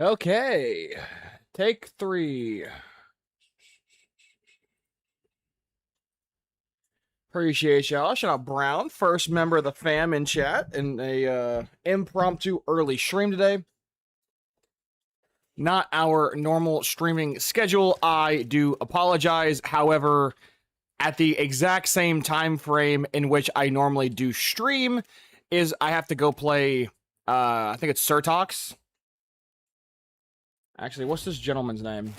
Okay, take three. Appreciate y'all. Shout out Brown, first member of the fam in chat, in a impromptu early stream today. Not our normal streaming schedule. I do apologize. However, at the exact same time frame in which I normally do stream, is I have to go play. I think it's Surtox. Actually, what's this gentleman's name?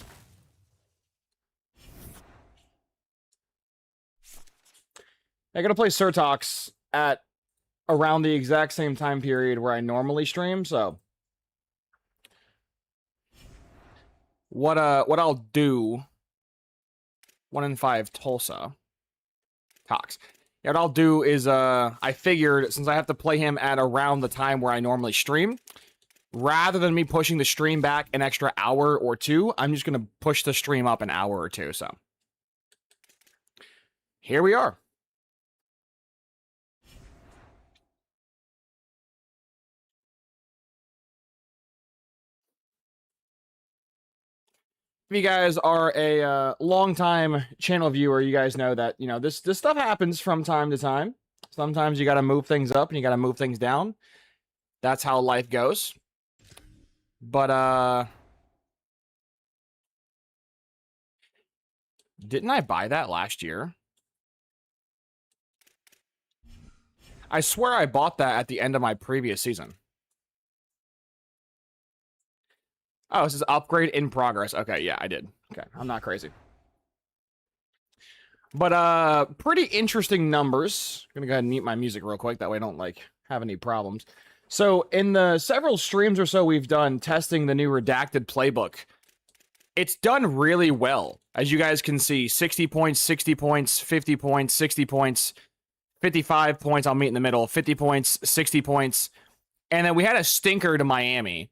I gotta play Surtox at around the exact same time period where I normally stream, so what I'll do 1 in 5 Tulsa Tox. Yeah, what I'll do is I figured since I have to play him at around the time where I normally stream, rather than me pushing the stream back an extra hour or two, I'm just gonna push the stream up an hour or two, so here we are. If you guys are a long-time channel viewer, you guys know that, you know, this stuff happens from time to time. Sometimes you got to move things up and you got to move things down. That's how life goes. But, didn't I buy that last year? I swear I bought that at the end of my previous season. Oh, this is upgrade in progress. Okay, yeah, I did. Okay, I'm not crazy. But, pretty interesting numbers. I'm gonna go ahead and mute my music real quick. That way I don't, like, have any problems. So, in the several streams or so we've done testing the new Redacted playbook, it's done really well. As you guys can see, 60 points, 60 points, 50 points, 60 points, 55 points. I'll meet in the middle. 50 points, 60 points. And then we had a stinker to Miami.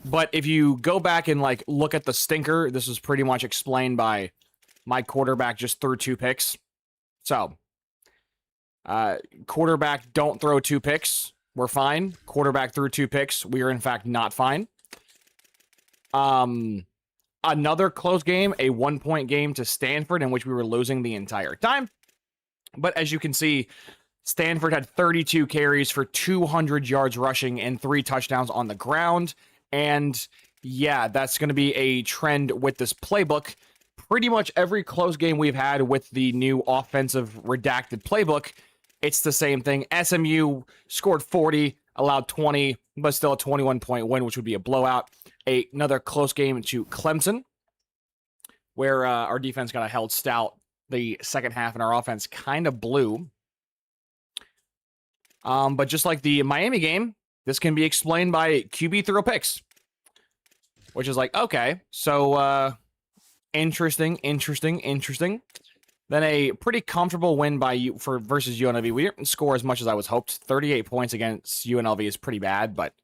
But if you go back and, like, look at the stinker, this was pretty much explained by my quarterback just threw 2 picks. So, quarterback don't throw 2 picks. We're fine. Quarterback threw 2 picks. We are, in fact, not fine. Another close game, a 1-point game to Stanford, in which we were losing the entire time. But as you can see, Stanford had 32 carries for 200 yards rushing and 3 touchdowns on the ground. And yeah, that's going to be a trend with this playbook. Pretty much every close game we've had with the new offensive redacted playbook, it's the same thing. SMU scored 40, allowed 20, but still a 21-point win, which would be a blowout. Another close game to Clemson, where our defense got held stout the second half, and our offense kind of blew. But just like the Miami game, this can be explained by QB throw picks, which is like, okay, so interesting. Then a pretty comfortable win by you versus UNLV. We didn't score as much as I was hoped. 38 points against UNLV is pretty bad, but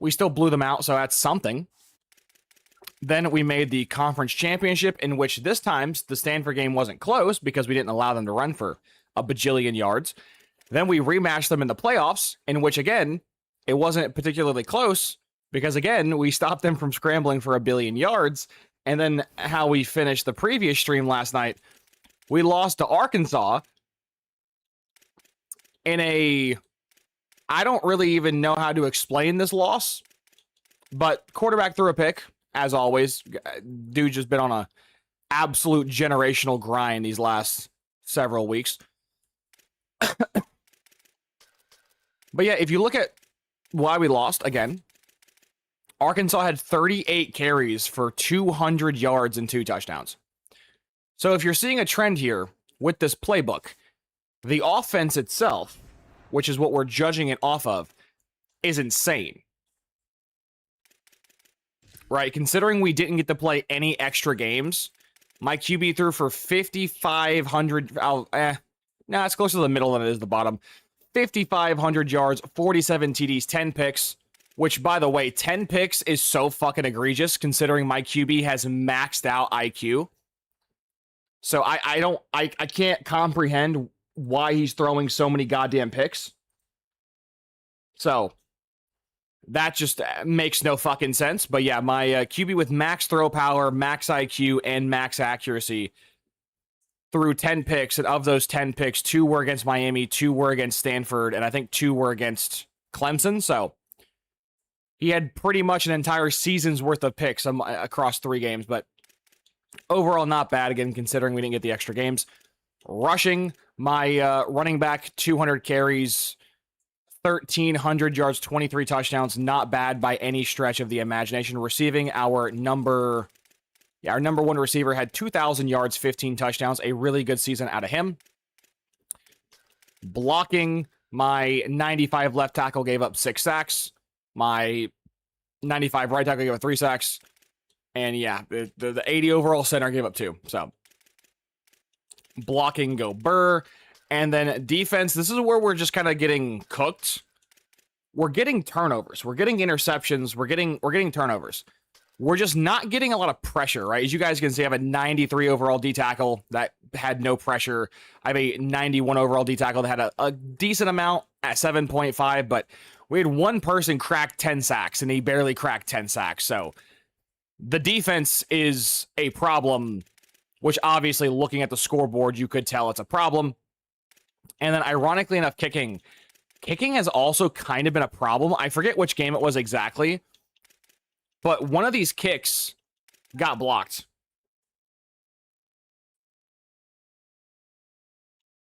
we still blew them out, so that's something. Then we made the conference championship, in which this time the Stanford game wasn't close because we didn't allow them to run for a bajillion yards. Then we rematched them in the playoffs, in which, again, it wasn't particularly close because, again, we stopped them from scrambling for a billion yards. And then how we finished the previous stream last night, we lost to Arkansas in a... I don't really even know how to explain this loss, but quarterback threw a pick, as always. Dude just been on a absolute generational grind these last several weeks. But yeah, if you look at why we lost, again, Arkansas had 38 carries for 200 yards and 2 touchdowns. So if you're seeing a trend here with this playbook, the offense itself, which is what we're judging it off of, is insane. Right? Considering we didn't get to play any extra games, my QB threw for 5,500... No, it's closer to the middle than it is the bottom. 5,500 yards, 47 TDs, 10 picks, which, by the way, 10 picks is so fucking egregious considering my QB has maxed out IQ. So I can't comprehend why he's throwing so many goddamn picks. So that just makes no fucking sense. But yeah, my QB with max throw power, max IQ, and max accuracy through 10 picks, and of those 10 picks, 2 were against Miami, 2 were against Stanford, and I think 2 were against Clemson. So he had pretty much an entire season's worth of picks across 3 games, but overall not bad, again, considering we didn't get the extra games. Rushing, my running back, 200 carries, 1,300 yards, 23 touchdowns, not bad by any stretch of the imagination. Receiving, our number 1 receiver had 2,000 yards, 15 touchdowns, a really good season out of him. Blocking, my 95 left tackle gave up 6 sacks. My 95 right tackle gave up 3 sacks. And yeah, the 80 overall center gave up 2. So blocking, go Burr. And then defense, this is where we're just kind of getting cooked. We're getting turnovers. We're getting interceptions. We're getting turnovers. We're just not getting a lot of pressure, right? As you guys can see, I have a 93 overall D tackle that had no pressure. I have a 91 overall D tackle that had a decent amount at 7.5, but we had one person crack 10 sacks, and he barely cracked 10 sacks. So the defense is a problem, which obviously looking at the scoreboard, you could tell it's a problem. And then ironically enough, kicking has also kind of been a problem. I forget which game it was exactly, but one of these kicks got blocked.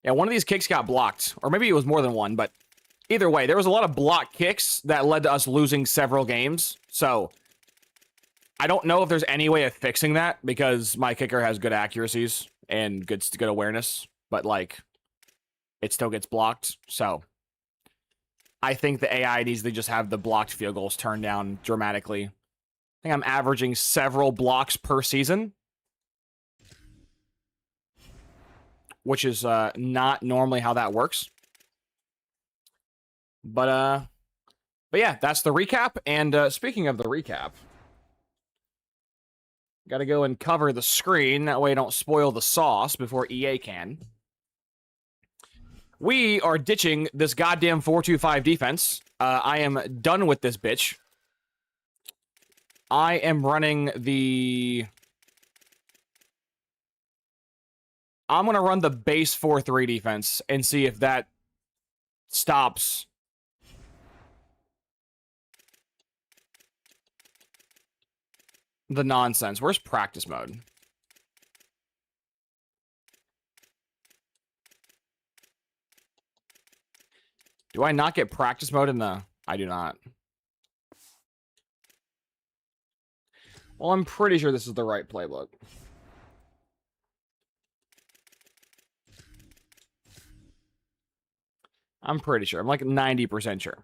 Yeah, one of these kicks got blocked, or maybe it was more than one, but either way, there was a lot of blocked kicks that led to us losing several games. So I don't know if there's any way of fixing that, because my kicker has good accuracies and good awareness, but like it still gets blocked. So I think the AI needs to just have the blocked field goals turned down dramatically. I think I'm averaging several blocks per season, which is not normally how that works. But yeah, that's the recap. And speaking of the recap, got to go and cover the screen. That way I don't spoil the sauce before EA can. We are ditching this goddamn 4-2-5 defense. I am done with this bitch. I am running the... I'm going to run the base 4-3 defense and see if that stops the nonsense. Where's practice mode? Do I not get practice mode in the... I do not. Well, I'm pretty sure this is the right playbook. I'm pretty sure. I'm like 90% sure.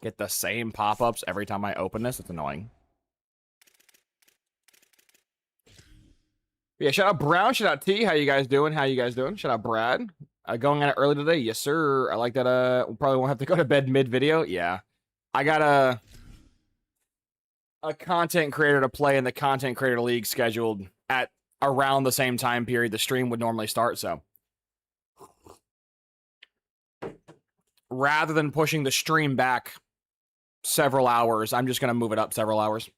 Get the same pop-ups every time I open this. It's annoying. Yeah, shout out Brown, shout out T. How you guys doing? Shout out Brad. Going at it early today? Yes, sir. I like that. We probably won't have to go to bed mid-video. Yeah. I got a content creator to play in the Content Creator League scheduled at around the same time period the stream would normally start, so. Rather than pushing the stream back several hours, I'm just going to move it up several hours.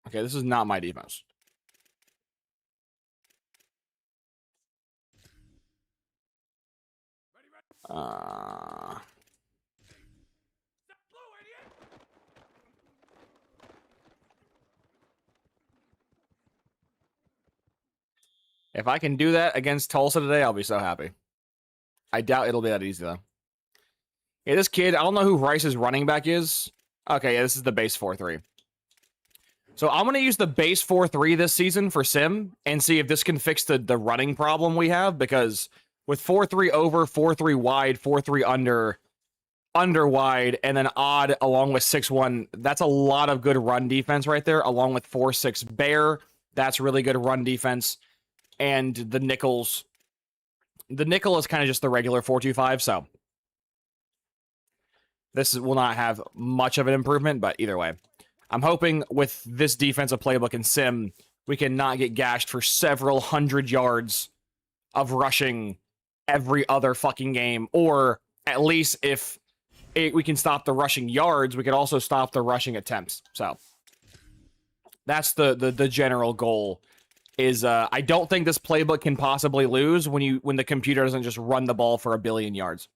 Okay, this is not my defense. If I can do that against Tulsa today, I'll be so happy. I doubt it'll be that easy, though. Yeah, this kid, I don't know who Rice's running back is. Okay, yeah, this is the base 4-3. So I'm going to use the base 4-3 this season for Sim and see if this can fix the running problem we have, because with 4-3 over, 4-3 wide, 4-3 under wide, and then odd along with 6-1, that's a lot of good run defense right there, along with 4-6 bear. That's really good run defense. And the nickels. The nickel is kind of just the regular 4-2-5, so will not have much of an improvement, but either way. I'm hoping with this defensive playbook in Sim, we can not get gashed for several hundred yards of rushing every other fucking game, or at least if we can stop the rushing yards, we could also stop the rushing attempts. So that's the general goal. Is I don't think this playbook can possibly lose when the computer doesn't just run the ball for 1 billion yards.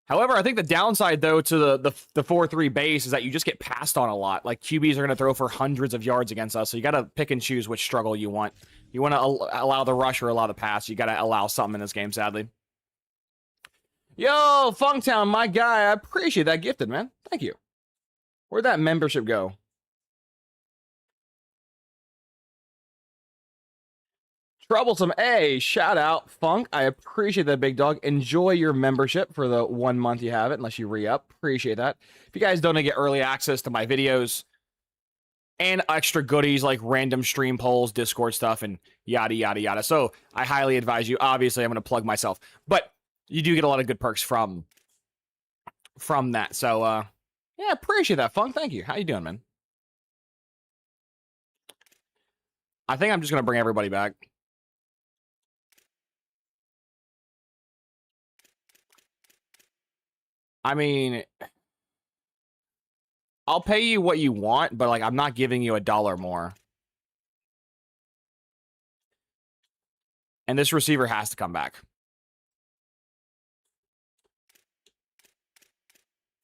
However, I think the downside though to the 4-3 base is that you just get passed on a lot. Like QBs are going to throw for hundreds of yards against us, so you got to pick and choose which struggle you want. You want to allow the rush or allow the pass. You got to allow something in this game, sadly. Yo, Funktown, my guy, I appreciate that gifted, man. Thank you. Where'd that membership go? Troublesome A, shout out, Funk. I appreciate that, big dog. Enjoy your membership for the 1 month you have it, unless you re-up. Appreciate that. If you guys don't get early access to my videos and extra goodies like random stream polls, Discord stuff, and yada, yada, yada. So I highly advise you. Obviously, I'm going to plug myself. But you do get a lot of good perks from that. So, yeah, appreciate that, Funk. Thank you. How you doing, man? I think I'm just going to bring everybody back. I mean, I'll pay you what you want, but like I'm not giving you $1 more. And this receiver has to come back.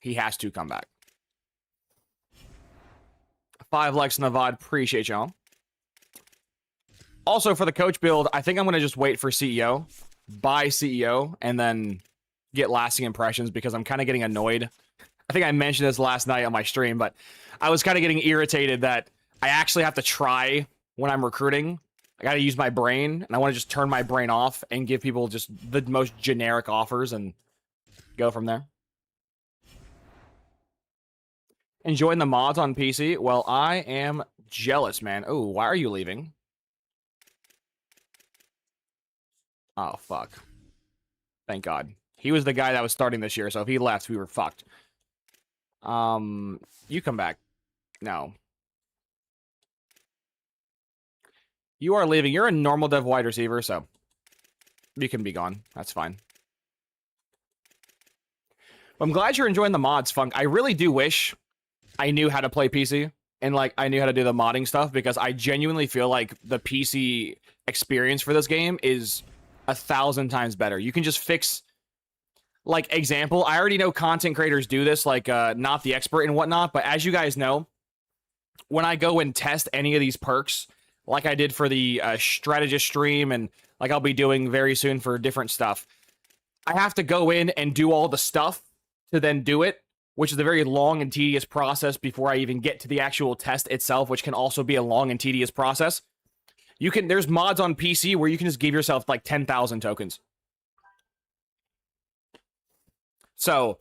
He has to come back. 5 likes in the VOD. Appreciate y'all. Also, for the coach build, I think I'm going to just wait for CEO, buy CEO, and then get lasting impressions because I'm kind of getting annoyed. I think I mentioned this last night on my stream, but I was kind of getting irritated that I actually have to try when I'm recruiting. I got to use my brain, and I want to just turn my brain off and give people just the most generic offers and go from there. Enjoying the mods on PC? Well, I am jealous, man. Oh, why are you leaving? Oh, fuck. Thank God. He was the guy that was starting this year, so if he left, we were fucked. You come back. No. You are leaving. You're a normal dev wide receiver, so you can be gone. That's fine. I'm glad you're enjoying the mods, Funk. I really do wish I knew how to play PC and like I knew how to do the modding stuff because I genuinely feel like the PC experience for this game is 1,000 times better. You can just fix, like, example, I already know content creators do this, like not the expert and whatnot, but as you guys know, when I go and test any of these perks, like I did for the strategist stream and like I'll be doing very soon for different stuff, I have to go in and do all the stuff to then do it, which is a very long and tedious process before I even get to the actual test itself, which can also be a long and tedious process. There's mods on PC where you can just give yourself like 10,000 tokens. So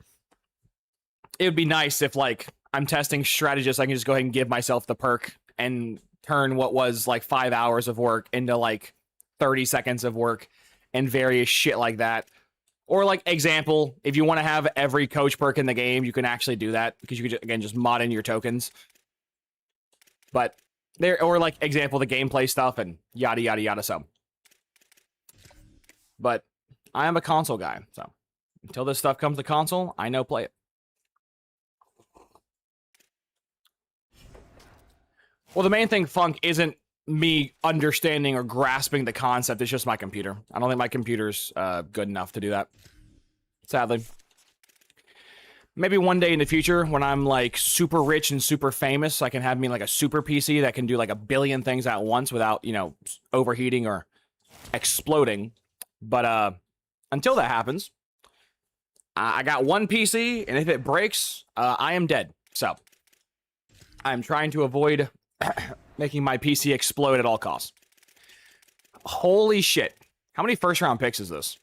it would be nice if like I'm testing strategist, I can just go ahead and give myself the perk and turn what was like 5 hours of work into like 30 seconds of work and various shit like that. Or like example, if you want to have every coach perk in the game, you can actually do that because you could again just mod in your tokens. But there, or like example, the gameplay stuff and yada yada yada. So, but I am a console guy, so until this stuff comes to console, I know play it. Well, the main thing, Funk, isn't me understanding or grasping the concept. It's just my computer. I don't think my computer's good enough to do that. Sadly. Maybe one day in the future when I'm like super rich and super famous, I can have me like a super PC that can do like 1 billion things at once without, you know, overheating or exploding. But until that happens, I got one PC, and if it breaks, I am dead. So I'm trying to avoid making my PC explode at all costs. Holy shit. How many first round picks is this?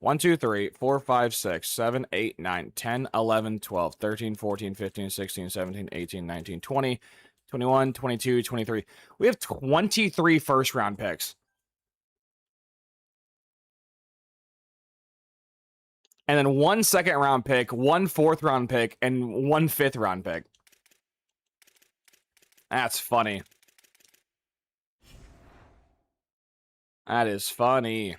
1, 2, 3, 4, 5, 6, 7, 8, 9, 10, 11, 12, 13, 14, 15, 16, 17, 18, 19, 20, 21, 22, 23. We have 23 first round picks. and then 1 second round pick, 1 fourth round pick, and 1 fifth round pick. That's funny. That is funny.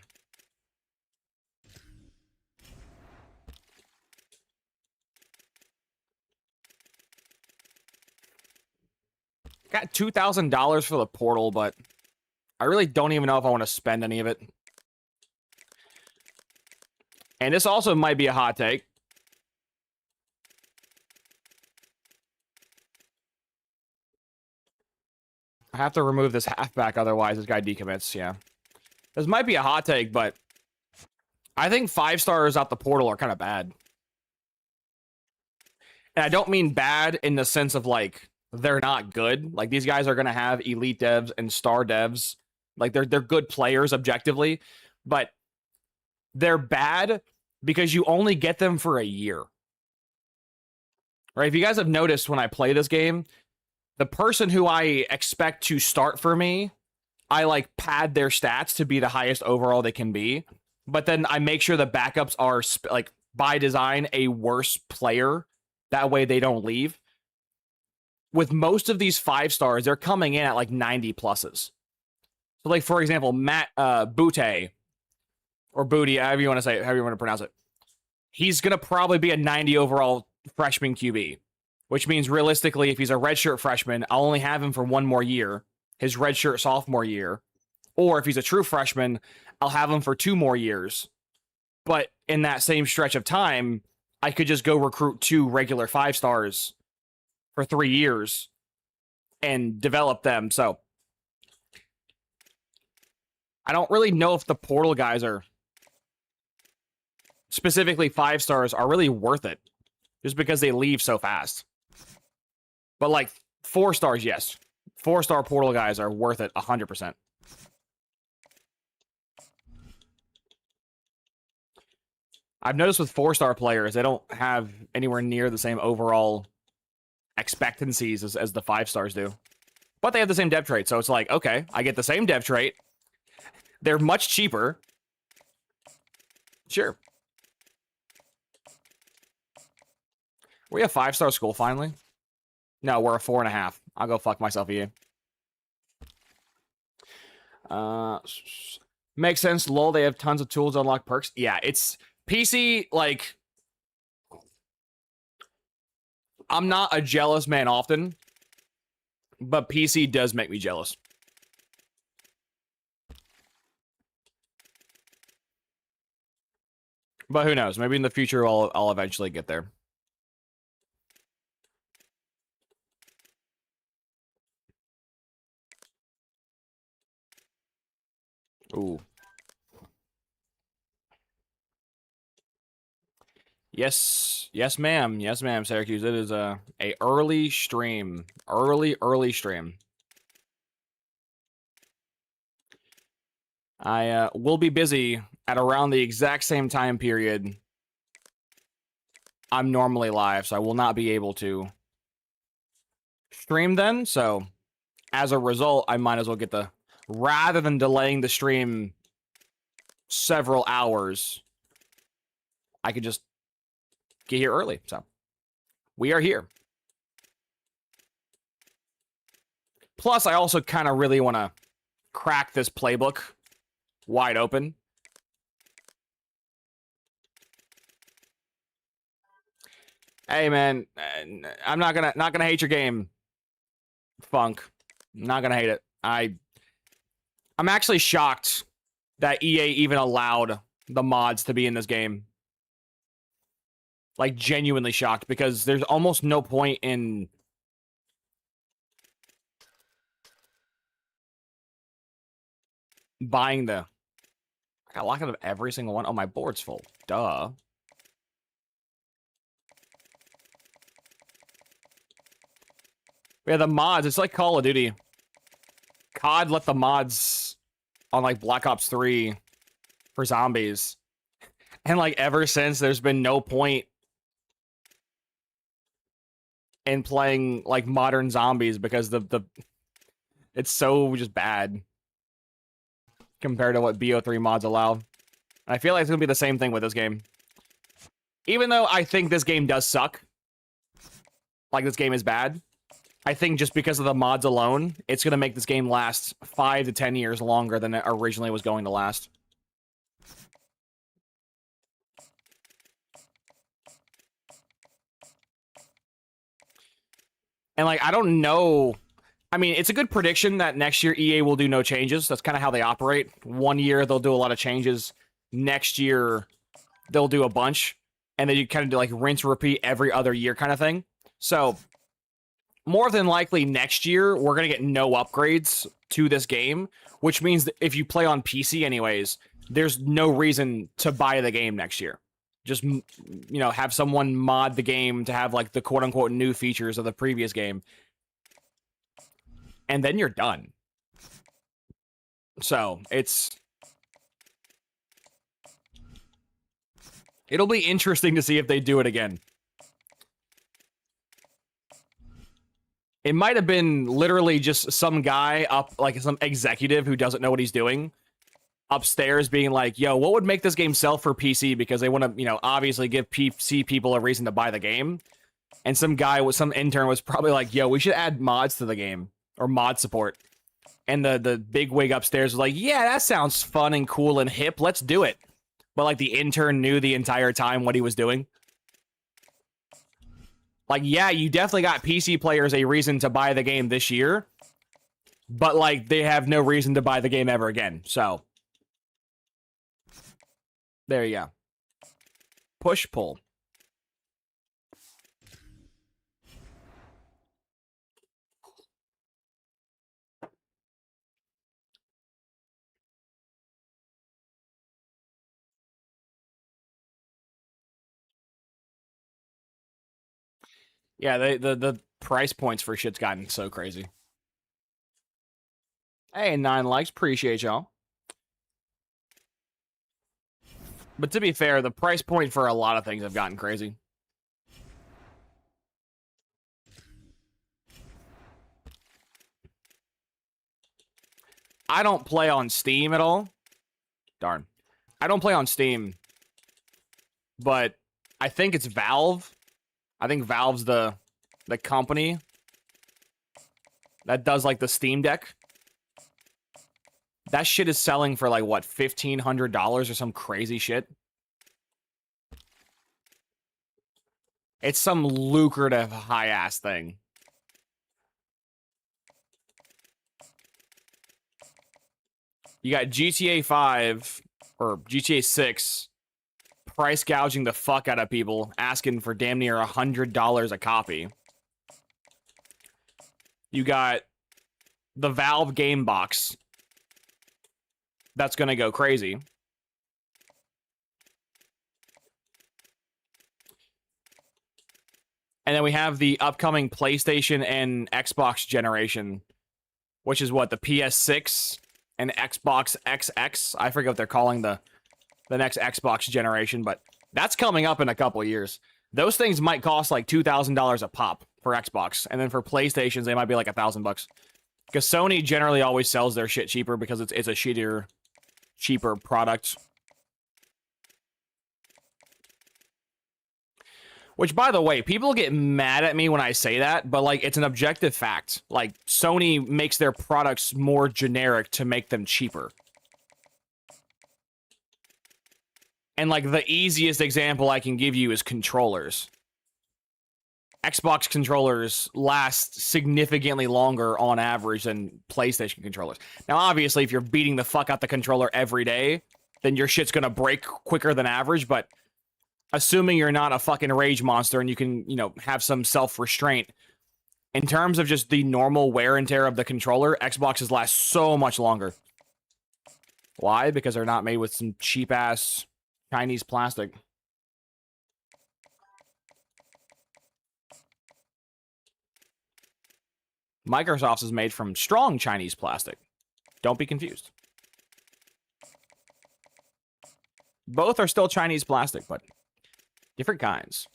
Got $2,000 for the portal, but I really don't even know if I want to spend any of it. And this also might be a hot take. I have to remove this halfback, otherwise this guy decommits, yeah. This might be a hot take, but I think 5 stars out the portal are kind of bad. And I don't mean bad in the sense of, like, they're not good. Like, these guys are going to have elite devs and star devs. Like, they're good players objectively, but they're bad because you only get them for a year. Right? If you guys have noticed when I play this game, the person who I expect to start for me, I, like, pad their stats to be the highest overall they can be. But then I make sure the backups are, like, by design, a worse player. That way they don't leave. With most of these 5 stars, they're coming in at, like, 90 pluses. So, like, for example, Matt Butte, or Booty, however you want to say it, however you want to pronounce it. He's going to probably be a 90 overall freshman QB, which means realistically, if he's a redshirt freshman, I'll only have him for 1 more year, his redshirt sophomore year. Or if he's a true freshman, I'll have him for 2 more years. But in that same stretch of time, I could just go recruit 2 regular 5 stars for 3 years and develop them. So I don't really know if the portal guys are, specifically 5 stars, are really worth it just because they leave so fast. But like 4 stars, yes. 4-star portal guys are worth it 100%. I've noticed with 4-star players, they don't have anywhere near the same overall expectancies as the 5 stars do. But they have the same dev trait, so it's like, okay, I get the same dev trait. They're much cheaper. Sure. We a 5-star school finally? No, we're a 4.5. I'll go fuck myself, EA. Makes sense. Lol, they have tons of tools to unlock perks. Yeah, it's PC, like, I'm not a jealous man often, but PC does make me jealous. But who knows? Maybe in the future I'll eventually get there. Ooh. Yes. Yes, ma'am. Yes, ma'am, Syracuse. It is a early stream. Early stream. I will be busy at around the exact same time period I'm normally live, so I will not be able to stream then. So, as a result, I might as well get the... Rather than delaying the stream several hours, I could just get here early. So, we are here. Plus, I also kind of really want to crack this playbook wide open. Hey, man, I'm not gonna hate your game, Funk. I'm not gonna hate it. I'm actually shocked that EA even allowed the mods to be in this game. Like, genuinely shocked, because there's almost no point in buying the... I got locked out of every single one. Oh, my board's full. Duh. Yeah, the mods, it's like Call of Duty. COD let the mods on, like, Black Ops 3 for zombies. And, like, ever since, there's been no point in playing, like, modern zombies because it's so just bad compared to what BO3 mods allow. And I feel like it's going to be the same thing with this game. Even though I think this game does suck, like this game is bad, I think just because of the mods alone, it's going to make this game last 5 to 10 years longer than it originally was going to last. And, like, I don't know. I mean, it's a good prediction that next year EA will do no changes. That's kind of how they operate. One year, they'll do a lot of changes. Next year, they'll do a bunch. And then you kind of do, like, rinse, repeat every other year kind of thing. So, more than likely next year, we're going to get no upgrades to this game, which means that if you play on PC anyways, there's no reason to buy the game next year. Just, you know, have someone mod the game to have, like, the quote-unquote new features of the previous game. And then you're done. So, it'll be interesting to see if they do it again. It might have been literally just some guy up, like some executive who doesn't know what he's doing, upstairs being like, yo, what would make this game sell for PC? Because they want to, you know, obviously give PC people a reason to buy the game. And some intern was probably like, yo, we should add mods to the game, or mod support. And the big wig upstairs was like, yeah, that sounds fun and cool and hip. Let's do it. But, like, the intern knew the entire time what he was doing. Like, yeah, you definitely got PC players a reason to buy the game this year, but, like, they have no reason to buy the game ever again, so. There you go. Push-pull. Yeah, the price points for shit's gotten so crazy. Hey, 9 likes. Appreciate y'all. But to be fair, the price point for a lot of things have gotten crazy. I don't play on Steam at all. Darn. I don't play on Steam. But I think it's Valve. I think Valve's the company that does, like, the Steam Deck. That shit is selling for, like, what, $1,500 or some crazy shit? It's some lucrative high-ass thing. You got GTA 5, or GTA 6, price gouging the fuck out of people, asking for damn near $100 a copy. You got the Valve Game Box. That's gonna go crazy. And then we have the upcoming PlayStation and Xbox generation, which is what, the PS6 and Xbox XX? I forget what they're calling the next Xbox generation, but that's coming up in a couple of years. Those things might cost like $2,000 a pop for Xbox, and then for PlayStations, they might be like $1,000. Because Sony generally always sells their shit cheaper because it's a shittier, cheaper product. Which, by the way, people get mad at me when I say that, but, like, it's an objective fact. Like, Sony makes their products more generic to make them cheaper. And, like, the easiest example I can give you is controllers. Xbox controllers last significantly longer on average than PlayStation controllers. Now, obviously, if you're beating the fuck out the controller every day, then your shit's gonna break quicker than average, but assuming you're not a fucking rage monster and you can, you know, have some self-restraint, in terms of just the normal wear and tear of the controller, Xboxes last so much longer. Why? Because they're not made with some cheap-ass Chinese plastic. Microsoft's is made from strong Chinese plastic. Don't be confused. Both are still Chinese plastic, but different kinds.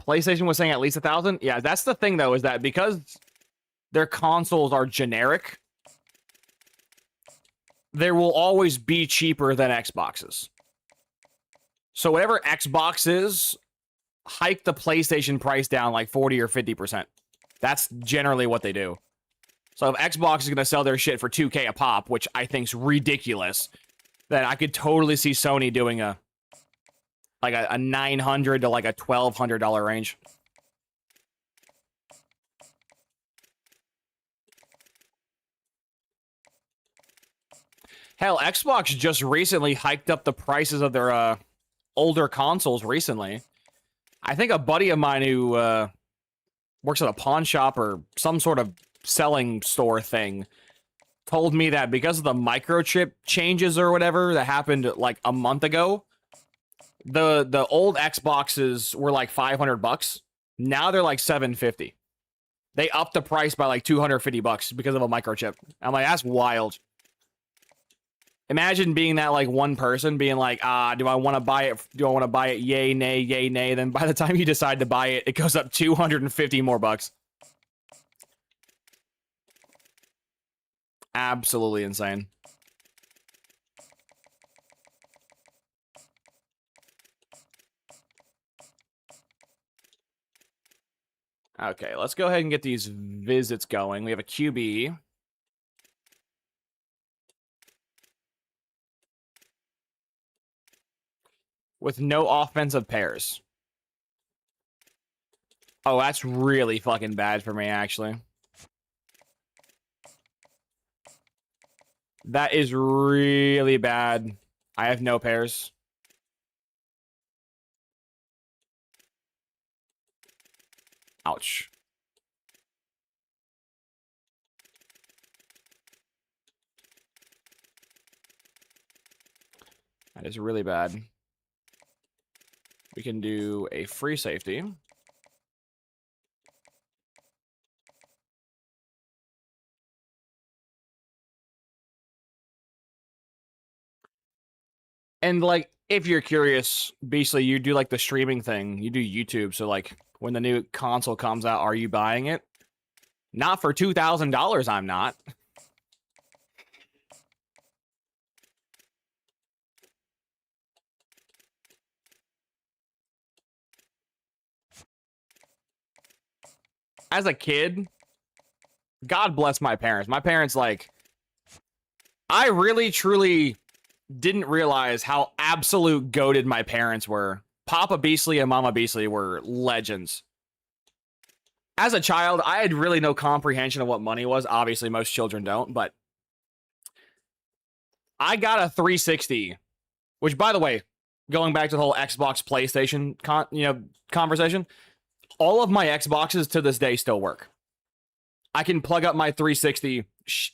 PlayStation was saying at least 1,000. Yeah, that's the thing though, is that because their consoles are generic, there will always be cheaper than Xboxes. So whatever Xbox is, hike the PlayStation price down like 40 or 50%. That's generally what they do. So if Xbox is going to sell their shit for $2K a pop, which I think's ridiculous, then I could totally see Sony doing a $900 to like a $1,200 range. Hell, Xbox just recently hiked up the prices of their older consoles recently. I think a buddy of mine who works at a pawn shop or some sort of selling store thing told me that because of the microchip changes or whatever that happened like a month ago, the old Xboxes were like $500. Now they're like $750. They upped the price by like $250 because of a microchip. I'm like, that's wild. Imagine being that like one person being like, do I want to buy it? Do I want to buy it? Yay, nay, yay, nay. Then by the time you decide to buy it, it goes up 250 more bucks. Absolutely insane. Okay, let's go ahead and get these visits going. We have a QB. With no offensive pairs. Oh, that's really fucking bad for me, actually. That is really bad. I have no pairs. Ouch. That is really bad. We can do a free safety. And like, if you're curious, Beastly, you do like the streaming thing. You do YouTube. So like, when the new console comes out, are you buying it? Not for $2,000, I'm not. As a kid, God bless my parents. My parents, like, I really, truly didn't realize how absolute goated my parents were. Papa Beastly and Mama Beastly were legends. As a child, I had really no comprehension of what money was. Obviously, most children don't, but I got a 360, which, by the way, going back to the whole Xbox PlayStation conversation, all of my Xboxes to this day still work. I can plug up my 360,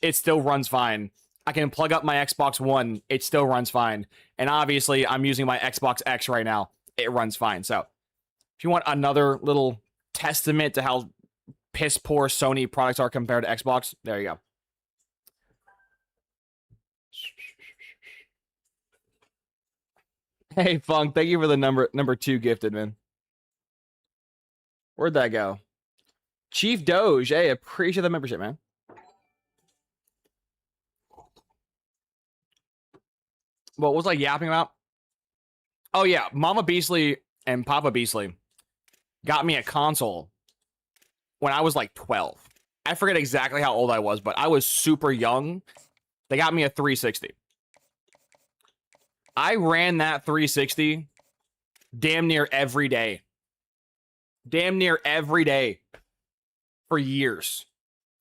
it still runs fine. I can plug up my Xbox One, it still runs fine. And obviously, I'm using my Xbox X right now. It runs fine. So, if you want another little testament to how piss poor Sony products are compared to Xbox, there you go. Hey, Funk, thank you for the number 2 gifted, man. Where'd that go? Chief Doge, hey, appreciate the membership, man. What was I yapping about? Oh, yeah, Mama Beastly and Papa Beastly got me a console when I was like 12. I forget exactly how old I was, but I was super young. They got me a 360. I ran that 360 damn near every day. Damn near every day for years.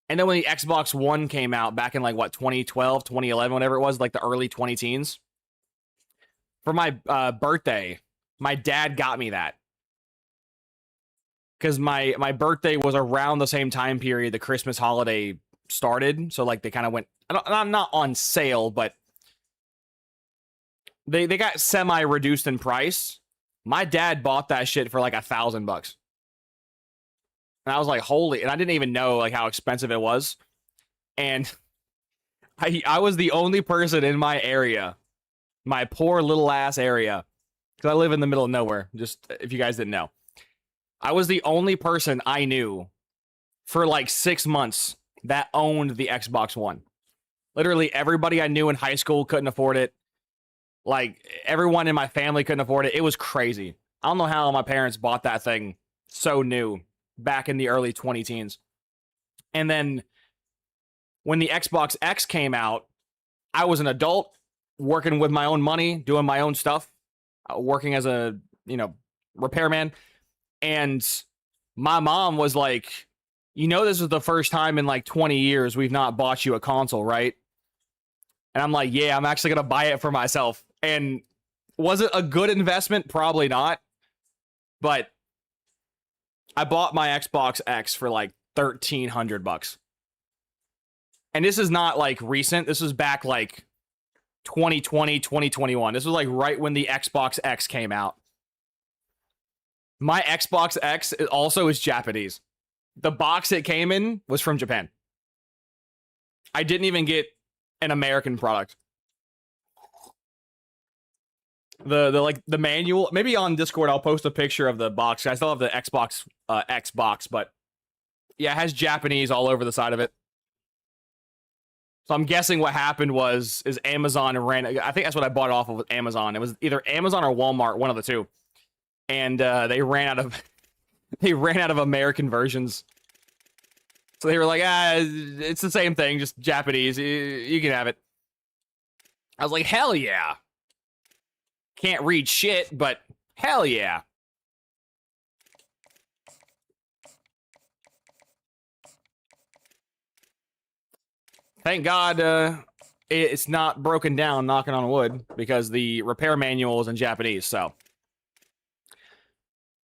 And then when the Xbox One came out back in like, what, 2012, 2011, whatever it was, like the early 2010s, for my birthday, my dad got me that. Because my birthday was around the same time period the Christmas holiday started. So, like, they kind of went, not on sale, but they got semi-reduced in price. My dad bought that shit for like $1,000. And I was like, holy, and I didn't even know like how expensive it was. And I was the only person in my area, my poor little ass area, because I live in the middle of nowhere, just if you guys didn't know. I was the only person I knew for like 6 months that owned the Xbox One. Literally everybody I knew in high school couldn't afford it. Like everyone in my family couldn't afford it. It was crazy. I don't know how my parents bought that thing so new back in the early 20 teens. And then when the Xbox X came out, I was an adult working with my own money, doing my own stuff, working as a, repairman. And my mom was like, this is the first time in like 20 years we've not bought you a console, right? And I'm like, yeah, I'm actually going to buy it for myself. And was it a good investment? Probably not. But I bought my Xbox X for like $1,300. And this is not like recent. This was back like 2020, 2021. This was like right when the Xbox X came out. My Xbox X also is Japanese. The box it came in was from Japan. I didn't even get an American product. The manual, maybe on Discord I'll post a picture of the box. I still have the Xbox X box, but yeah, it has Japanese all over the side of it. So I'm guessing what happened is Amazon ran. I think that's what I bought it off of, Amazon. It was either Amazon or Walmart, one of the two, and they ran out of American versions. So they were like, it's the same thing, just Japanese. You can have it. I was like, hell yeah. Can't read shit, but hell yeah. Thank God it's not broken down, knocking on wood, because the repair manual is in Japanese, so.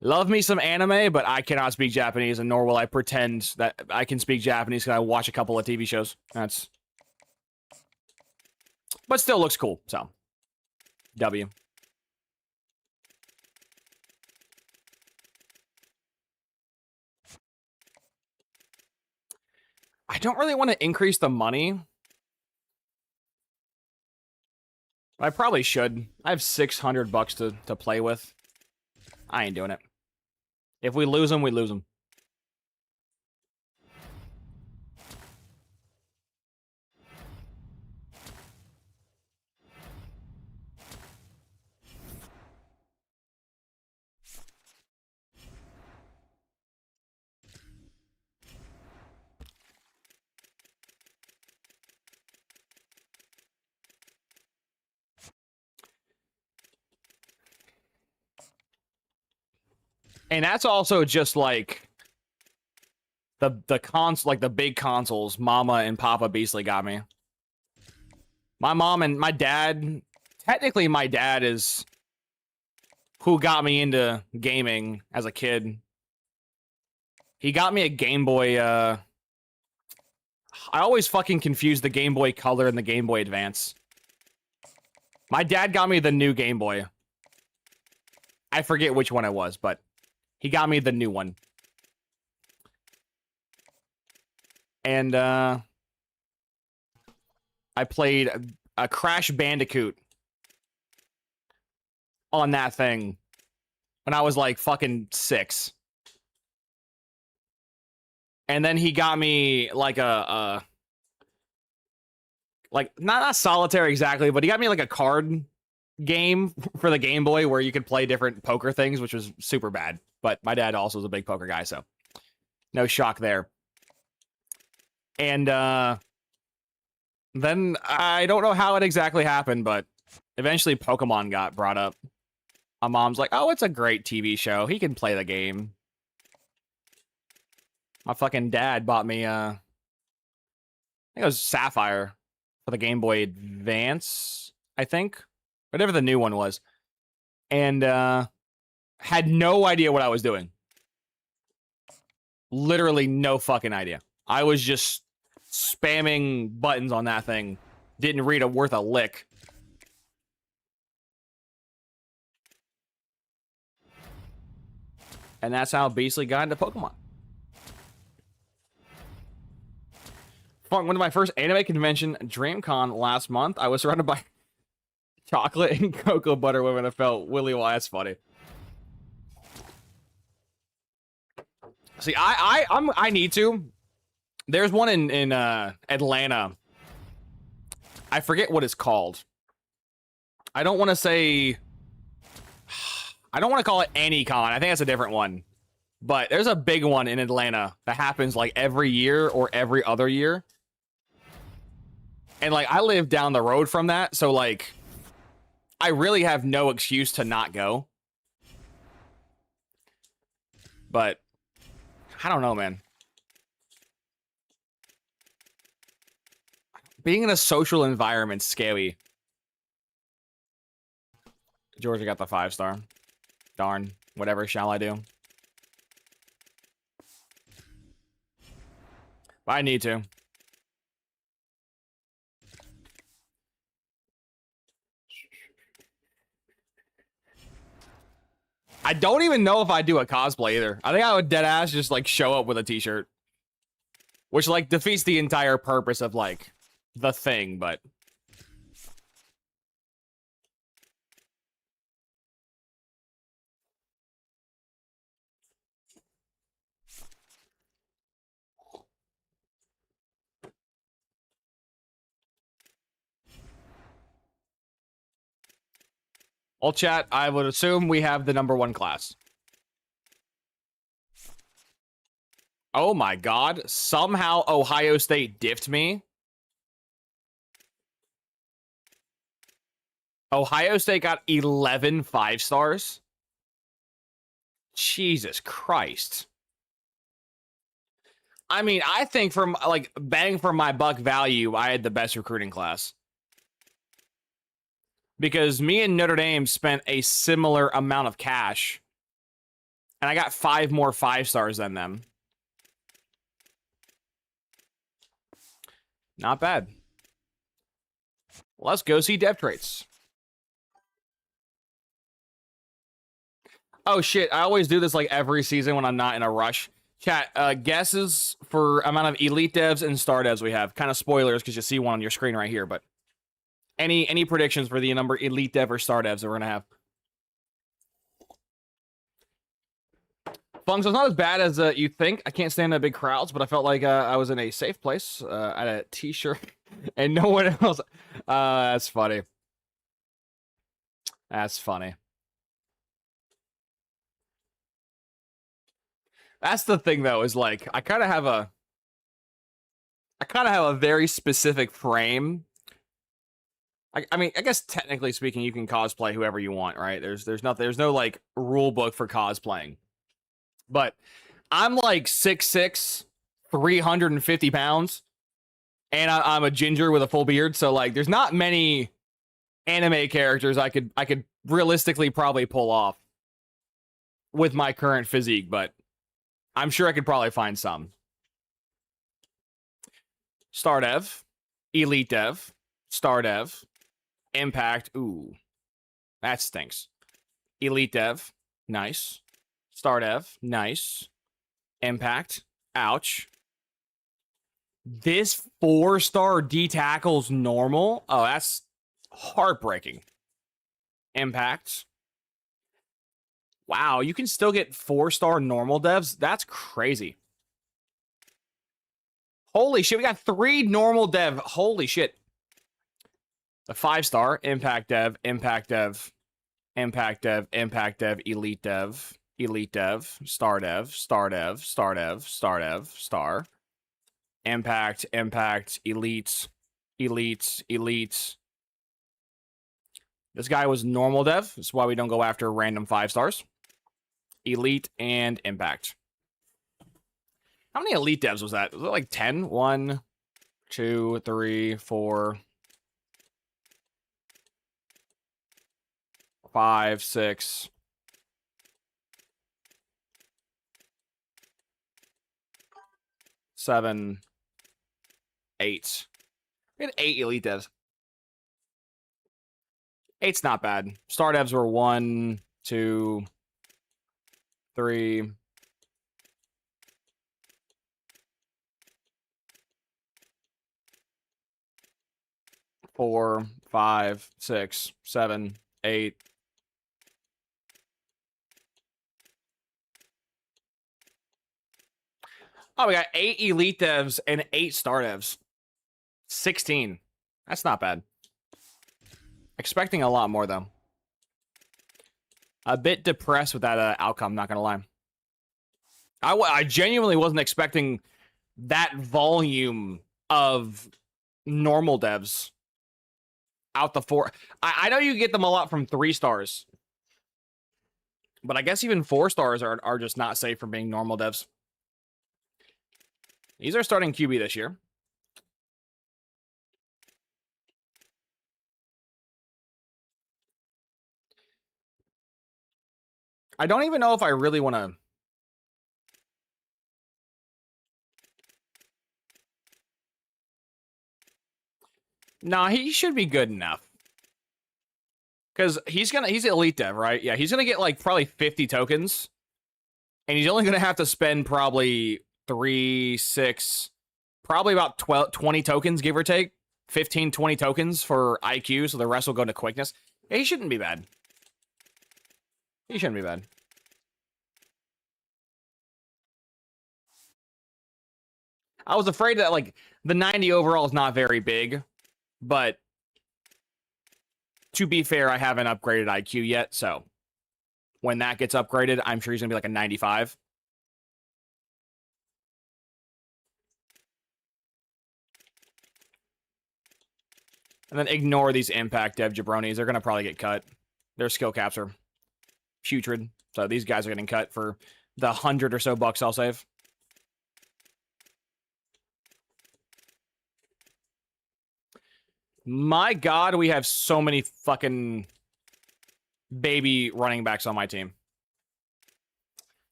Love me some anime, but I cannot speak Japanese, and nor will I pretend that I can speak Japanese because I watch a couple of TV shows. But still looks cool, so. W. I don't really want to increase the money. I probably should. I have $600 to play with. I ain't doing it. If we lose them, we lose them. And that's also just like the big consoles Mama and Papa Beasley got me. My mom and my dad, technically my dad is who got me into gaming as a kid. He got me a Game Boy, I always fucking confuse the Game Boy Color and the Game Boy Advance. My dad got me the new Game Boy. I forget which one it was, but he got me the new one. And I played a Crash Bandicoot on that thing when I was like fucking 6. And then he got me like like not solitaire exactly, but he got me like a card game for the Game Boy where you could play different poker things, which was super bad. But my dad also was a big poker guy, so no shock there. And then I don't know how it exactly happened, but eventually Pokemon got brought up. My mom's like, oh, it's a great TV show. He can play the game. My fucking dad bought me, I think it was Sapphire for the Game Boy Advance, I think. Whatever the new one was. And had no idea what I was doing. Literally no fucking idea. I was just spamming buttons on that thing. Didn't read a worth a lick. And that's how Beasley got into Pokemon. Went to my first anime convention, DreamCon, last month. I was surrounded by chocolate and cocoa butter women. I felt Willy Wyatt's funny. See, I need to. There's one in Atlanta. I forget what it's called. I don't want to say. I don't want to call it AnyCon. I think that's a different one. But there's a big one in Atlanta that happens like every year or every other year. And like I live down the road from that, so like I really have no excuse to not go. But I don't know, man. Being in a social environment's scary. Georgia got the 5-star. Darn. Whatever shall I do? I need to. I don't even know if I do a cosplay either. I think I would deadass just like show up with a t-shirt. Which like defeats the entire purpose of like the thing, but I'll chat. I would assume we have the #1 class. Oh my god. Somehow Ohio State diffed me. Ohio State got 11 5-stars. Jesus Christ. I mean, I think from like bang for my buck value, I had the best recruiting class. Because me and Notre Dame spent a similar amount of cash. And I got 5 more 5-stars than them. Not bad. Let's go see dev traits. Oh shit, I always do this like every season when I'm not in a rush. Chat, guesses for amount of elite devs and star devs we have. Kind of spoilers because you see one on your screen right here, but any predictions for the number elite dev or star devs that we're gonna have? Fungs, it's not as bad as you think. I can't stand the big crowds, but I felt like I was in a safe place at a t-shirt and no one else. That's funny. That's funny. That's the thing, though, is like I kind of have a very specific frame. I mean, I guess technically speaking, you can cosplay whoever you want, right? There's no like rule book for cosplaying. But I'm like 6'6", 350 pounds, and I'm a ginger with a full beard, so like there's not many anime characters I could realistically probably pull off with my current physique, but I'm sure I could probably find some. Star Dev, Elite Dev, Star Dev, Impact. Ooh, that stinks. Elite Dev, nice. Star Dev, nice. Impact, ouch. This 4-star D tackle's normal. Oh, that's heartbreaking. Impact. Wow, you can still get 4-star normal devs? That's crazy. Holy shit, we got 3 normal dev. Holy shit. The 5-star, Impact Dev, Impact Dev, Impact Dev, Impact Dev, Elite Dev, Elite Dev, Star Dev, Star Dev, Star Dev, Star Dev, Star. Impact, Impact, Elite, Elite, Elite. This guy was normal dev. That's why we don't go after random 5-stars. Elite and Impact. How many Elite devs was that? Was it like 10? 1, 2, 3, 4, 5, 6. 7, 8. We had 8 elite devs. 8's not bad. Star devs were 1, 2, 3. 4, 5, 6, 7, 8. Oh, we got 8 elite devs and 8 star devs. 16. That's not bad. Expecting a lot more, though. A bit depressed with that outcome, not gonna lie. I genuinely wasn't expecting that volume of normal devs out the 4. I know you get them a lot from 3 stars. But I guess even 4 stars are just not safe from being normal devs. These are starting QB this year. I don't even know if I really want to... Nah, he should be good enough. Because he's elite dev, right? Yeah, he's gonna get like probably 50 tokens. And he's only gonna have to spend probably 3, 6, probably about 20 tokens, give or take. 15, 20 tokens for IQ, so the rest will go to quickness. Yeah, he shouldn't be bad. He shouldn't be bad. I was afraid that, like, the 90 overall is not very big, but to be fair, I haven't upgraded IQ yet, so when that gets upgraded, I'm sure he's going to be like a 95. And then ignore these impact dev jabronis. They're going to probably get cut. Their skill caps are putrid, so these guys are getting cut for the 100 or so bucks I'll save. My God, we have so many fucking baby running backs on my team.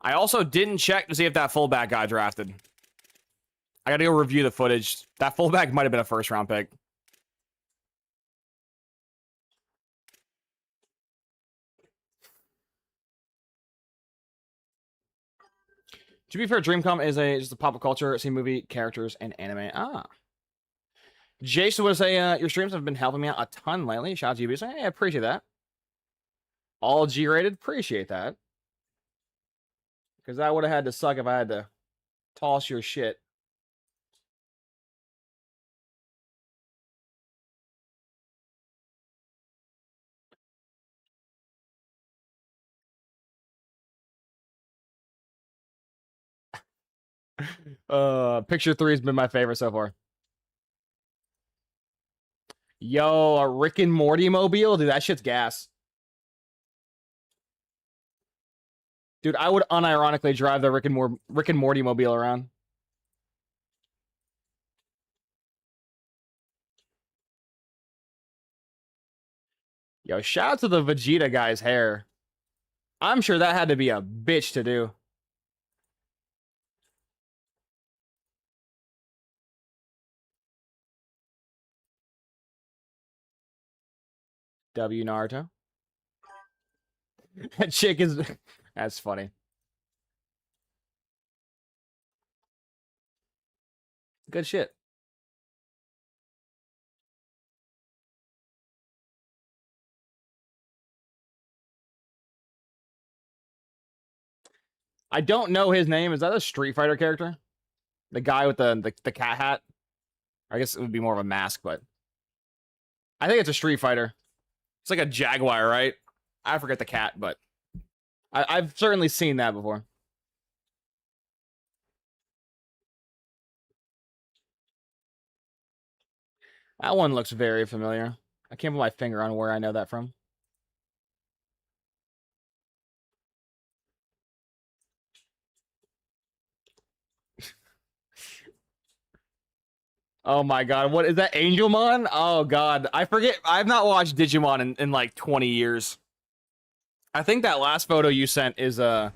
I also didn't check to see if that fullback got drafted. I gotta go review the footage. That fullback might have been a first-round pick. To be fair, Dreamcom is just a pop culture, scene movie, characters, and anime. Ah. Jason would say, your streams have been helping me out a ton lately. Shout out to you. Hey, I appreciate that. All G-rated. Appreciate that. Because that would have had to suck if I had to toss your shit. Picture 3 has been my favorite so far. Yo, a Rick and Morty mobile? Dude, that shit's gas. Dude, I would unironically drive the Rick and Morty mobile around. Yo, shout out to the Vegeta guy's hair. I'm sure that had to be a bitch to do. W Naruto. That chick is... That's funny. Good shit. I don't know his name. Is that a Street Fighter character? The guy with the cat hat? I guess it would be more of a mask, but... I think it's a Street Fighter. It's like a Jaguar, right? I forget the cat, but... I've certainly seen that before. That one looks very familiar. I can't put my finger on where I know that from. Oh my god, what is that, Angelmon? Oh god, I forget. I've not watched Digimon in like 20 years. I think that last photo you sent is that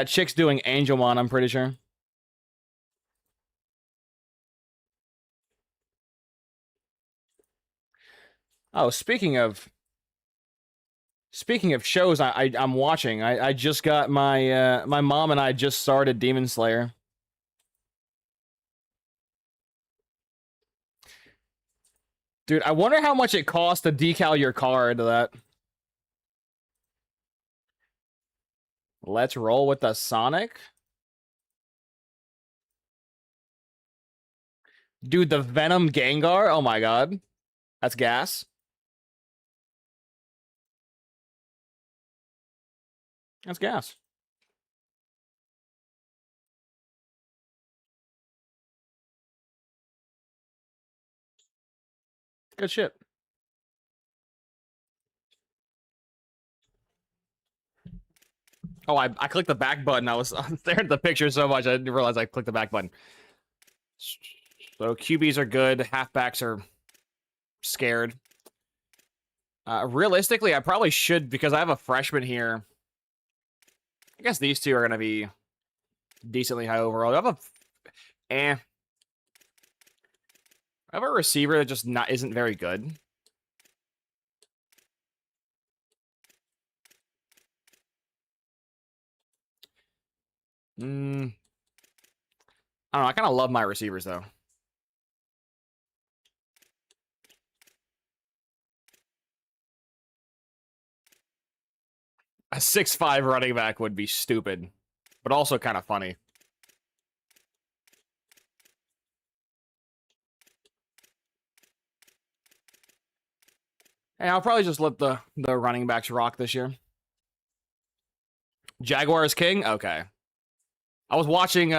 chick's doing Angelmon, I'm pretty sure. Oh, speaking of shows I'm watching, I just got my my mom and I just started Demon Slayer. Dude, I wonder how much it costs to decal your car into that. Let's roll with the Sonic. Dude, the Venom Gengar? Oh my god. That's gas. That's gas. Good shit. Oh, I clicked the back button. I was staring at the picture so much I didn't realize I clicked the back button. So QBs are good. Halfbacks are scared. Realistically, I probably should, because I have a freshman here. I guess these two are going to be decently high overall. I have a receiver that just isn't very good. I don't know. I kind of love my receivers, though. A 6'5" running back would be stupid, but also kind of funny. Hey, I'll probably just let the running backs rock this year. Jaguars king? Okay. I was watching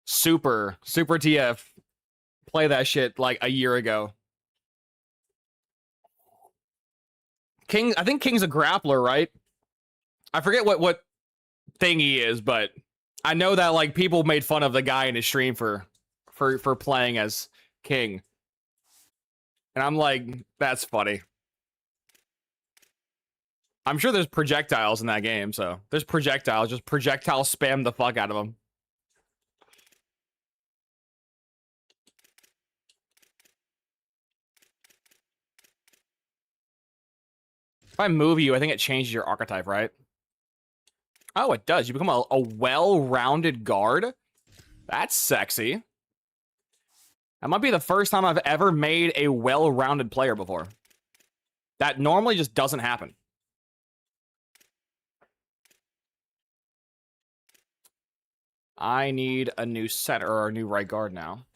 Super TF play that shit like a year ago. King, I think King's a grappler, right? I forget what thing he is, but I know that like people made fun of the guy in his stream for playing as King. And I'm like, that's funny. I'm sure there's projectiles in that game, so there's projectiles. Just projectile spam the fuck out of them. If I move you, I think it changes your archetype, right? Oh, it does. You become a well-rounded guard. That's sexy. That might be the first time I've ever made a well-rounded player before. That normally just doesn't happen. I need a new center or a new right guard now.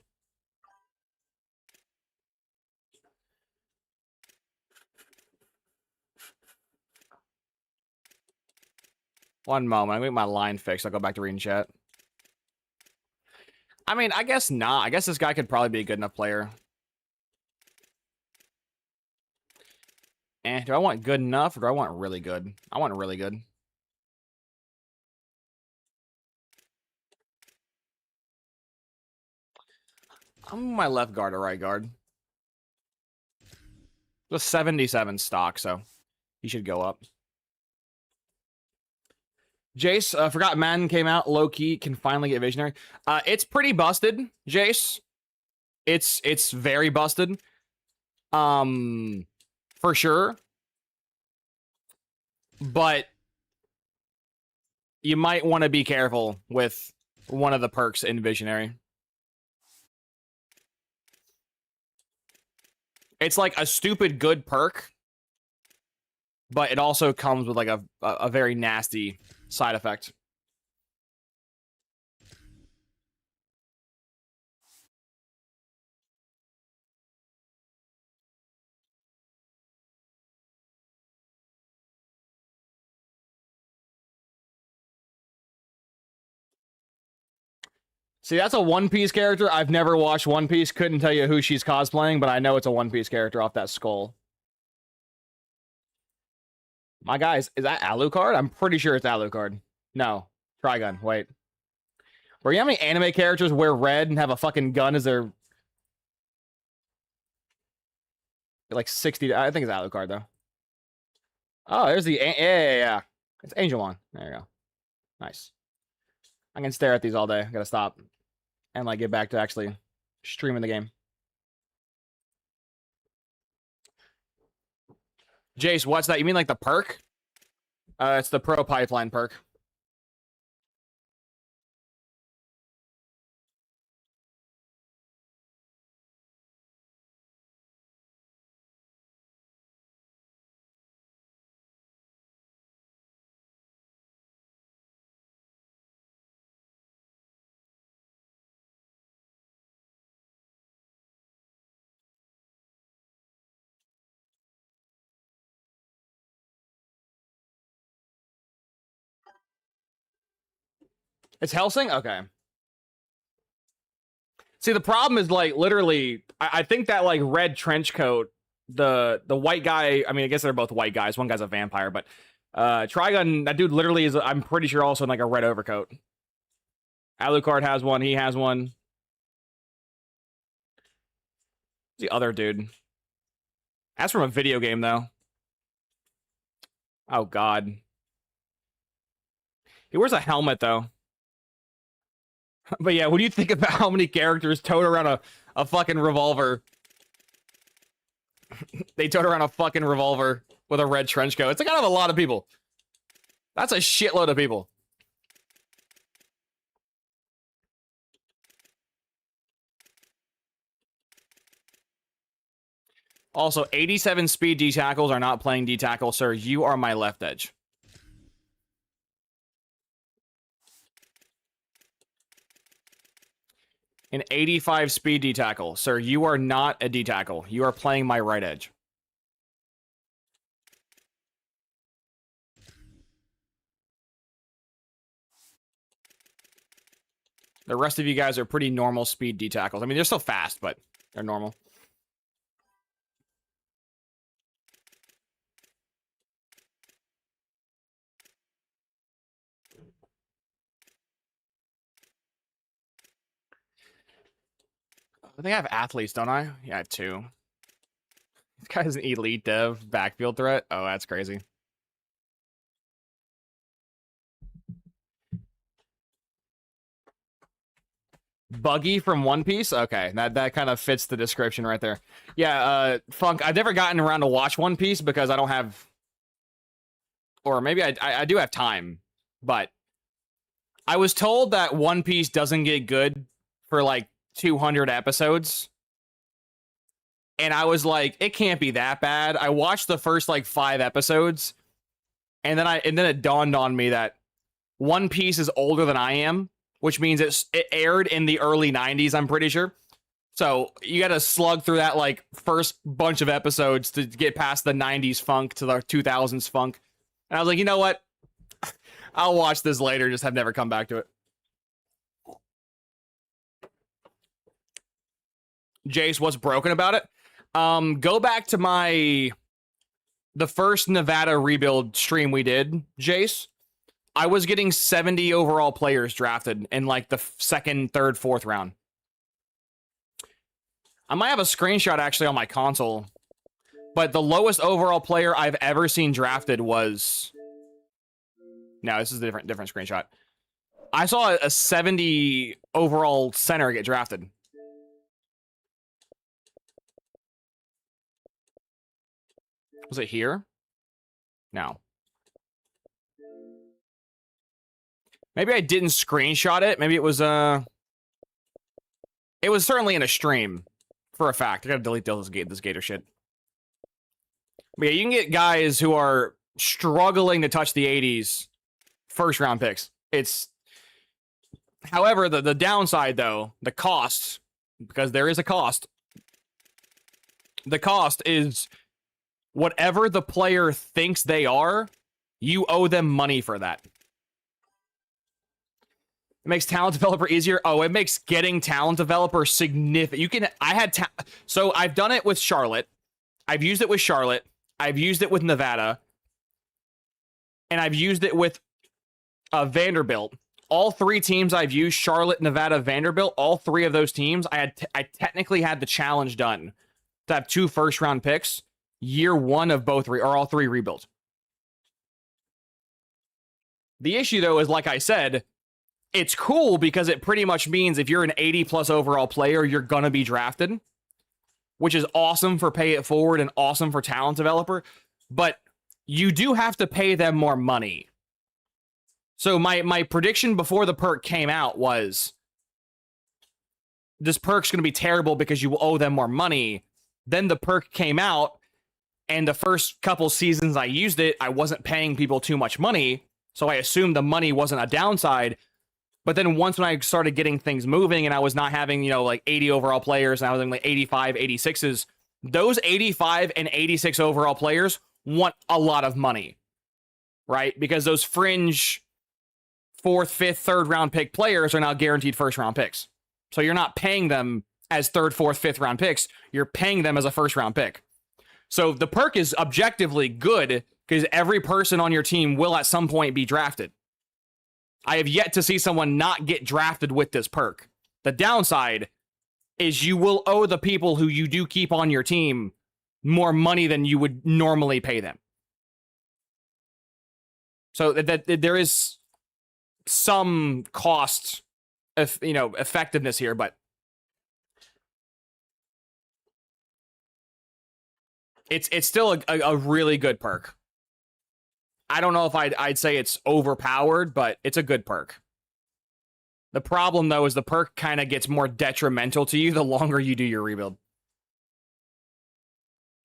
One moment. I'm going to get my line fixed. I'll go back to reading chat. I mean, I guess not. I guess this guy could probably be a good enough player. Do I want good enough or do I want really good? I want really good. I'm my left guard or right guard. The 77 stock, so he should go up. Jace, forgot Madden came out. Low key can finally get visionary. It's pretty busted, Jace. It's very busted. For sure. But you might want to be careful with one of the perks in visionary. It's like a stupid good perk, but it also comes with like a very nasty side effect. See, that's a One Piece character. I've never watched One Piece. Couldn't tell you who she's cosplaying, but I know it's a One Piece character off that skull. My guys, is that Alucard? I'm pretty sure it's Alucard. No. Trigun. Wait. Bro, you know how many anime characters wear red and have a fucking gun as their... Like 60... I think it's Alucard, though. Oh, there's the... Yeah. It's Angelon. There you go. Nice. I can stare at these all day. I gotta stop. And, like, get back to actually streaming the game. Jace, what's that? You mean, like, the perk? It's the Pro Pipeline perk. It's Helsing? Okay. See, the problem is, like, literally, I think that, like, red trench coat, the white guy, I mean, I guess they're both white guys. One guy's a vampire, but Trigun, that dude literally is, I'm pretty sure, also in, like, a red overcoat. Alucard has one. He has one. The other dude. That's from a video game, though. Oh, God. He wears a helmet, though. But yeah, what do you think about how many characters tote around a fucking revolver? They tote around a fucking revolver with a red trench coat. It's kind of a lot of people. That's a shitload of people. Also, 87 speed D-tackles are not playing D-tackle, sir. You are my left edge. An 85 speed D-tackle. Sir, you are not a D-tackle. You are playing my right edge. The rest of you guys are pretty normal speed D-tackles. I mean, they're still fast, but they're normal. I think I have athletes, don't I? Yeah, I have 2. This guy's an elite dev backfield threat. Oh, that's crazy. Buggy from One Piece? Okay, that kind of fits the description right there. Yeah, Funk, I've never gotten around to watch One Piece because I don't have... Or maybe I do have time, but... I was told that One Piece doesn't get good for, like, 200 episodes. And I was like, it can't be that bad. I watched the first, like, 5 episodes, and then it dawned on me that One Piece is older than I am, which means it aired in the early 90s, I'm pretty sure. So you got to slug through that, like, first bunch of episodes to get past the 90s funk to the 2000s funk. And I was like, you know what? I'll watch this later, just have never come back to it. Jace, what's broken about it? Go back to the first Nevada rebuild stream we did, Jace. I was getting 70 overall players drafted in, like, the second, third, fourth round. I might have a screenshot actually on my console, but the lowest overall player I've ever seen drafted was... No, this is a different screenshot. I saw a 70 overall center get drafted. Was it here? No. Maybe I didn't screenshot it. Maybe it was it was certainly in a stream, for a fact. I gotta delete this Gator shit. But yeah, you can get guys who are struggling to touch the 80s first round picks. It's... However, the downside, though, the cost, because there is a cost, the cost is whatever the player thinks they are, you owe them money for that. It makes talent developer easier. Oh, it makes getting talent developer significant. You can... So I've done it with Charlotte. I've used it with Charlotte. I've used it with Nevada. And I've used it with Vanderbilt. All 3 teams I've used, Charlotte, Nevada, Vanderbilt, all 3 of those teams, I technically had the challenge done to have 2 first-round picks year 1 of both, or all 3 rebuilds. The issue, though, is, like I said, it's cool because it pretty much means if you're an 80-plus overall player, you're going to be drafted, which is awesome for Pay It Forward and awesome for talent developer, but you do have to pay them more money. So my prediction before the perk came out was this perk's going to be terrible because you will owe them more money. Then the perk came out, and the first couple seasons I used it, I wasn't paying people too much money, so I assumed the money wasn't a downside. But then once when I started getting things moving and I was not having, you know, like 80 overall players, and I was having like 85, 86s, those 85 and 86 overall players want a lot of money, right? Because those fringe fourth, fifth, third round pick players are now guaranteed first round picks. So you're not paying them as third, fourth, fifth round picks. You're paying them as a first round pick. So the perk is objectively good because every person on your team will at some point be drafted. I have yet to see someone not get drafted with this perk. The downside is you will owe the people who you do keep on your team more money than you would normally pay them. So that there is some cost of, effectiveness here, but it's still a really good perk. I don't know if I'd say it's overpowered, but it's a good perk. The problem, though, is the perk kind of gets more detrimental to you the longer you do your rebuild.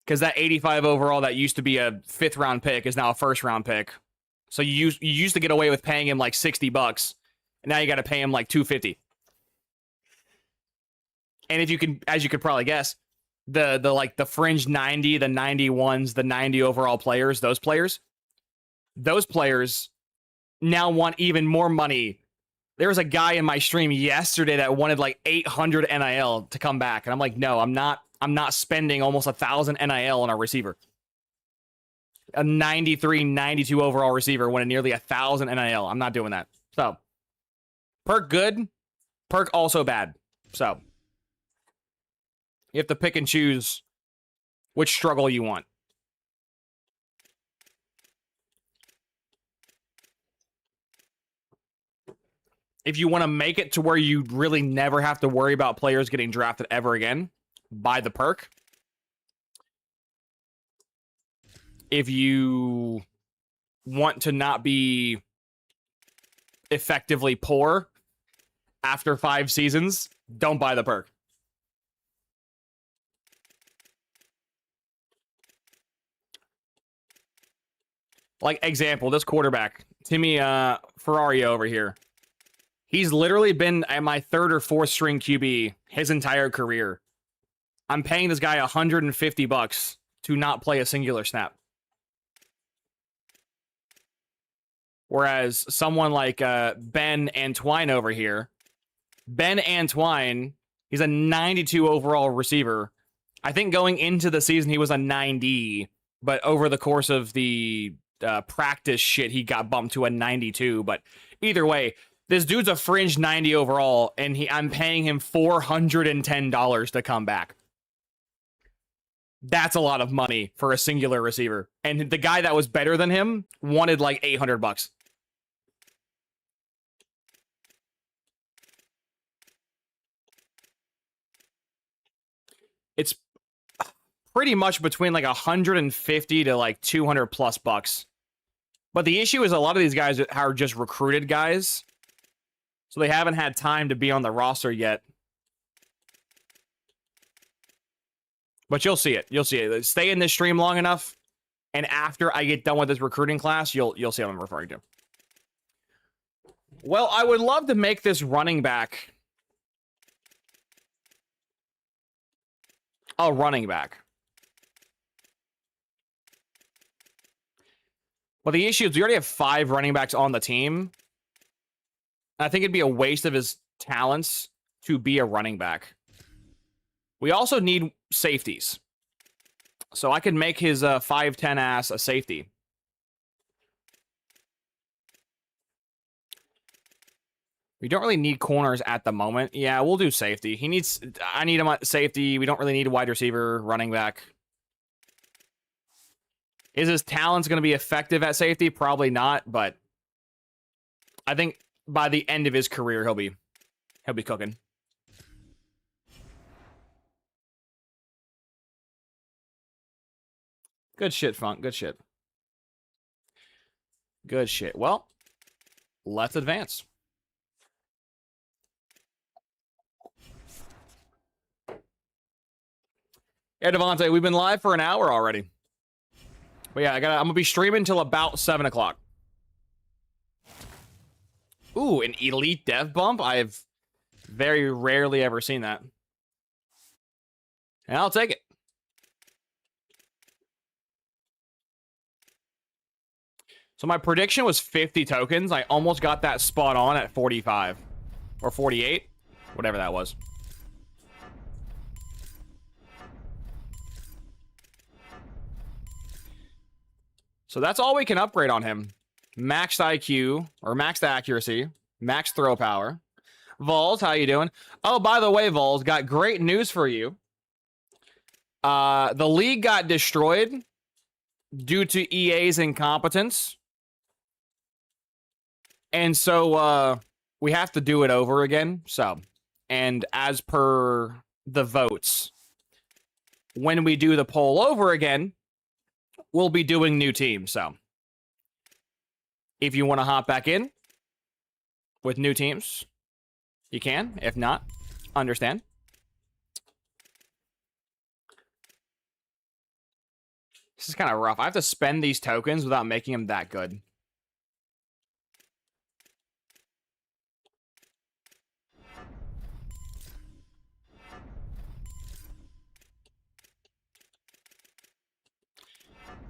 Because that 85 overall that used to be a 5th round pick is now a 1st round pick. So you used to get away with paying him like $60, and now you got to pay him like $250. And if you can, as you could probably guess, the fringe 90, the 91s, the 90 overall players, those players now want even more money. There was a guy in my stream yesterday that wanted like 800 NIL to come back, and I'm like, no, I'm not spending almost 1,000 NIL on a receiver. A 93, 92 overall receiver wanted nearly 1,000 NIL. I'm not doing that. So, perk good, perk also bad. So, you have to pick and choose which struggle you want. If you want to make it to where you really never have to worry about players getting drafted ever again, buy the perk. If you want to not be effectively poor after 5 seasons, don't buy the perk. Like, example, this quarterback, Timmy Ferrario over here. He's literally been at my 3rd or 4th string QB his entire career. I'm paying this guy $150 to not play a singular snap. Whereas someone like Ben Antwine over here, Ben Antwine, he's a 92 overall receiver. I think going into the season, he was a 90, but over the course of the practice shit, he got bumped to a 92. But either way, this dude's a fringe 90 overall, and I'm paying him $410 to come back. That's a lot of money for a singular receiver. And the guy that was better than him wanted like $800. It's pretty much between like 150 to like 200 plus bucks. But the issue is a lot of these guys are just recruited guys. So they haven't had time to be on the roster yet. But you'll see it. You'll see it. Stay in this stream long enough, and after I get done with this recruiting class, you'll see what I'm referring to. Well, I would love to make this running back a running back. Well, the issue is we already have 5 running backs on the team. I think it'd be a waste of his talents to be a running back. We also need safeties. So I could make his 5'10" ass a safety. We don't really need corners at the moment. Yeah, we'll do safety. I need him at safety. We don't really need a wide receiver, running back. Is his talents going to be effective at safety? Probably not, but I think by the end of his career, he'll be cooking. Good shit, Funk. Good shit. Good shit. Well, let's advance. Yeah, Devontae, we've been live for an hour already. But yeah, I'm gonna be streaming till about 7 o'clock. Ooh, an elite dev bump? I've very rarely ever seen that. And I'll take it. So my prediction was 50 tokens. I almost got that spot on at 45. Or 48. Whatever that was. So that's all we can upgrade on him. Maxed IQ, or maxed accuracy, max throw power. Vols, how you doing? Oh, by the way, Vols, got great news for you. The league got destroyed due to EA's incompetence. And so we have to do it over again. So, and as per the votes, when we do the poll over again, we'll be doing new teams. So, if you want to hop back in with new teams, you can. If not, understand. This is kind of rough. I have to spend these tokens without making them that good.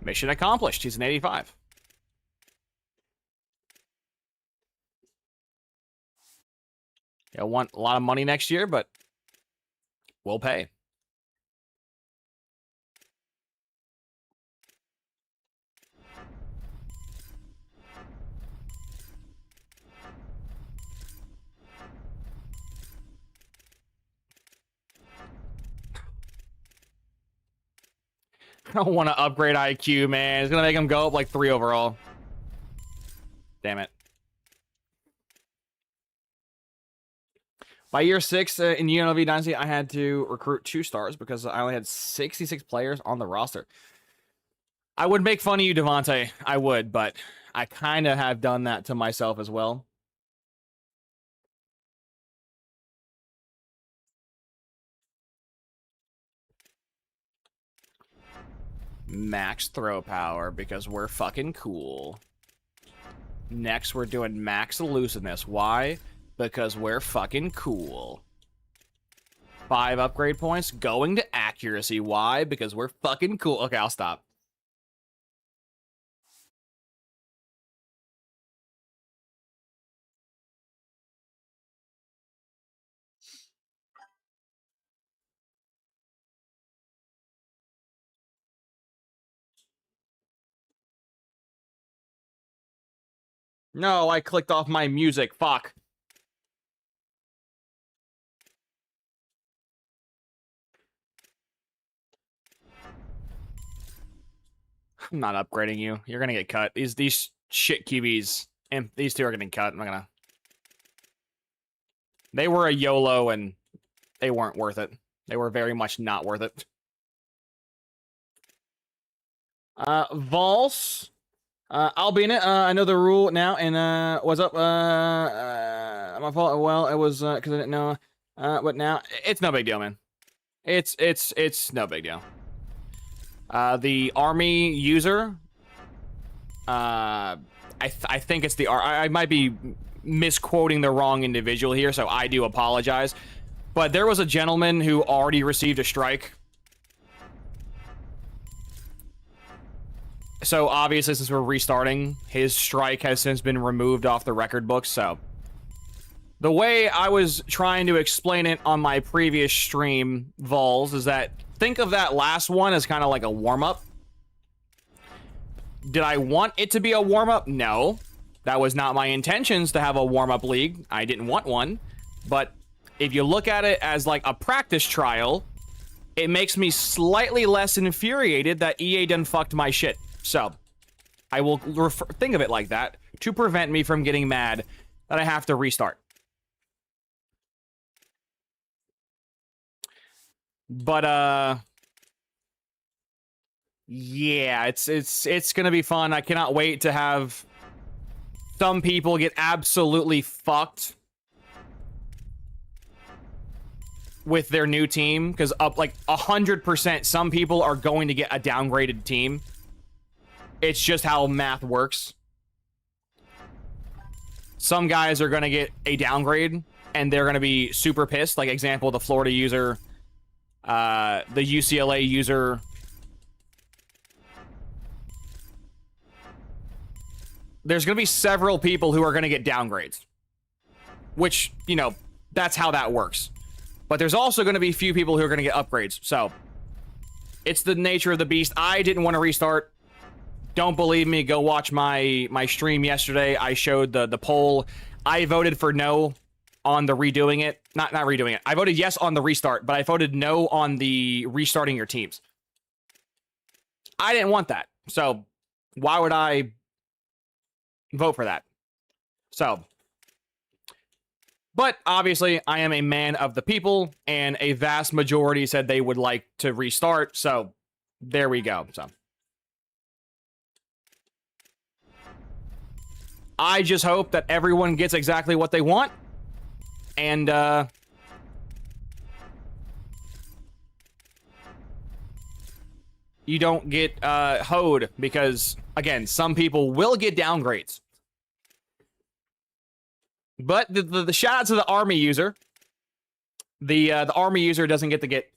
Mission accomplished. He's an 85. You'll want a lot of money next year, but we'll pay. I don't want to upgrade IQ, man. It's going to make him go up like 3 overall. Damn it. By year 6 in UNLV Dynasty, I had to recruit 2 stars because I only had 66 players on the roster. I would make fun of you, Devontae. I would, but I kind of have done that to myself as well. Max throw power because we're fucking cool. Next, we're doing max elusiveness. Why? Because we're fucking cool. 5 upgrade points going to accuracy. Why? Because we're fucking cool. Okay, I'll stop. No, I clicked off my music. Fuck. I'm not upgrading you. You're gonna get cut. These shit QBs, and these 2 are getting cut. I'm not gonna. They were a YOLO, and they weren't worth it. They were very much not worth it. Vols. I'll be in it. I know the rule now, and what's up? My fault. Well, it was because I didn't know. But now it's no big deal, man. It's no big deal. The army user. I think it's the I might be misquoting the wrong individual here, so I do apologize. But there was a gentleman who already received a strike. So obviously, since we're restarting, his strike has since been removed off the record books. So the way I was trying to explain it on my previous stream, Vols, is that think of that last one as kind of like a warm-up. Did I want it to be a warm-up? No. That was not my intentions to have a warm-up league. I didn't want one. But if you look at it as like a practice trial, it makes me slightly less infuriated that EA done fucked my shit. So, I will think of it like that to prevent me from getting mad that I have to restart. But, yeah, it's gonna be fun. I cannot wait to have some people get absolutely fucked with their new team, because up like 100%, some people are going to get a downgraded team. It's just how math works. Some guys are going to get a downgrade, and they're going to be super pissed. Like, example, the Florida user, the UCLA user. there's going to be several people who are going to get downgrades, which, you know, that's how that works. But there's also going to be few people who are going to get upgrades. So it's the nature of the beast. I didn't want to restart. Don't believe me, go watch my stream yesterday. I showed the poll. I voted for no on the redoing it. Not redoing it. I voted yes on the restart, but I voted no on the restarting your teams. I didn't want that. So why would I vote for that? So, but obviously I am a man of the people, and a vast majority said they would like to restart. So there we go. So I just hope that everyone gets exactly what they want, and you don't get hoed, because again, some people will get downgrades. But the shout out to the army user. The army user doesn't get to get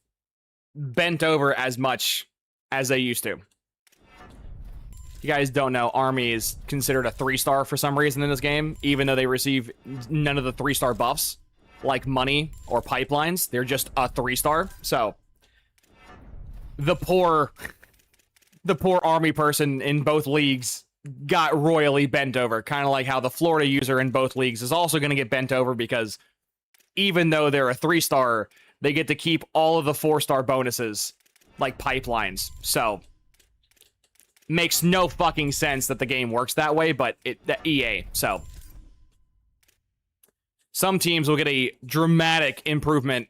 bent over as much as they used to. You guys don't know, army is considered a 3-star for some reason in this game, even though they receive none of the 3-star buffs, like money or pipelines. They're just a 3-star. So the poor army person in both leagues got royally bent over, kind of like how the Florida user in both leagues is also going to get bent over, because even though they're a 3-star, they get to keep all of the 4-star bonuses, like pipelines. So makes no fucking sense that the game works that way, but the EA. So some teams will get a dramatic improvement,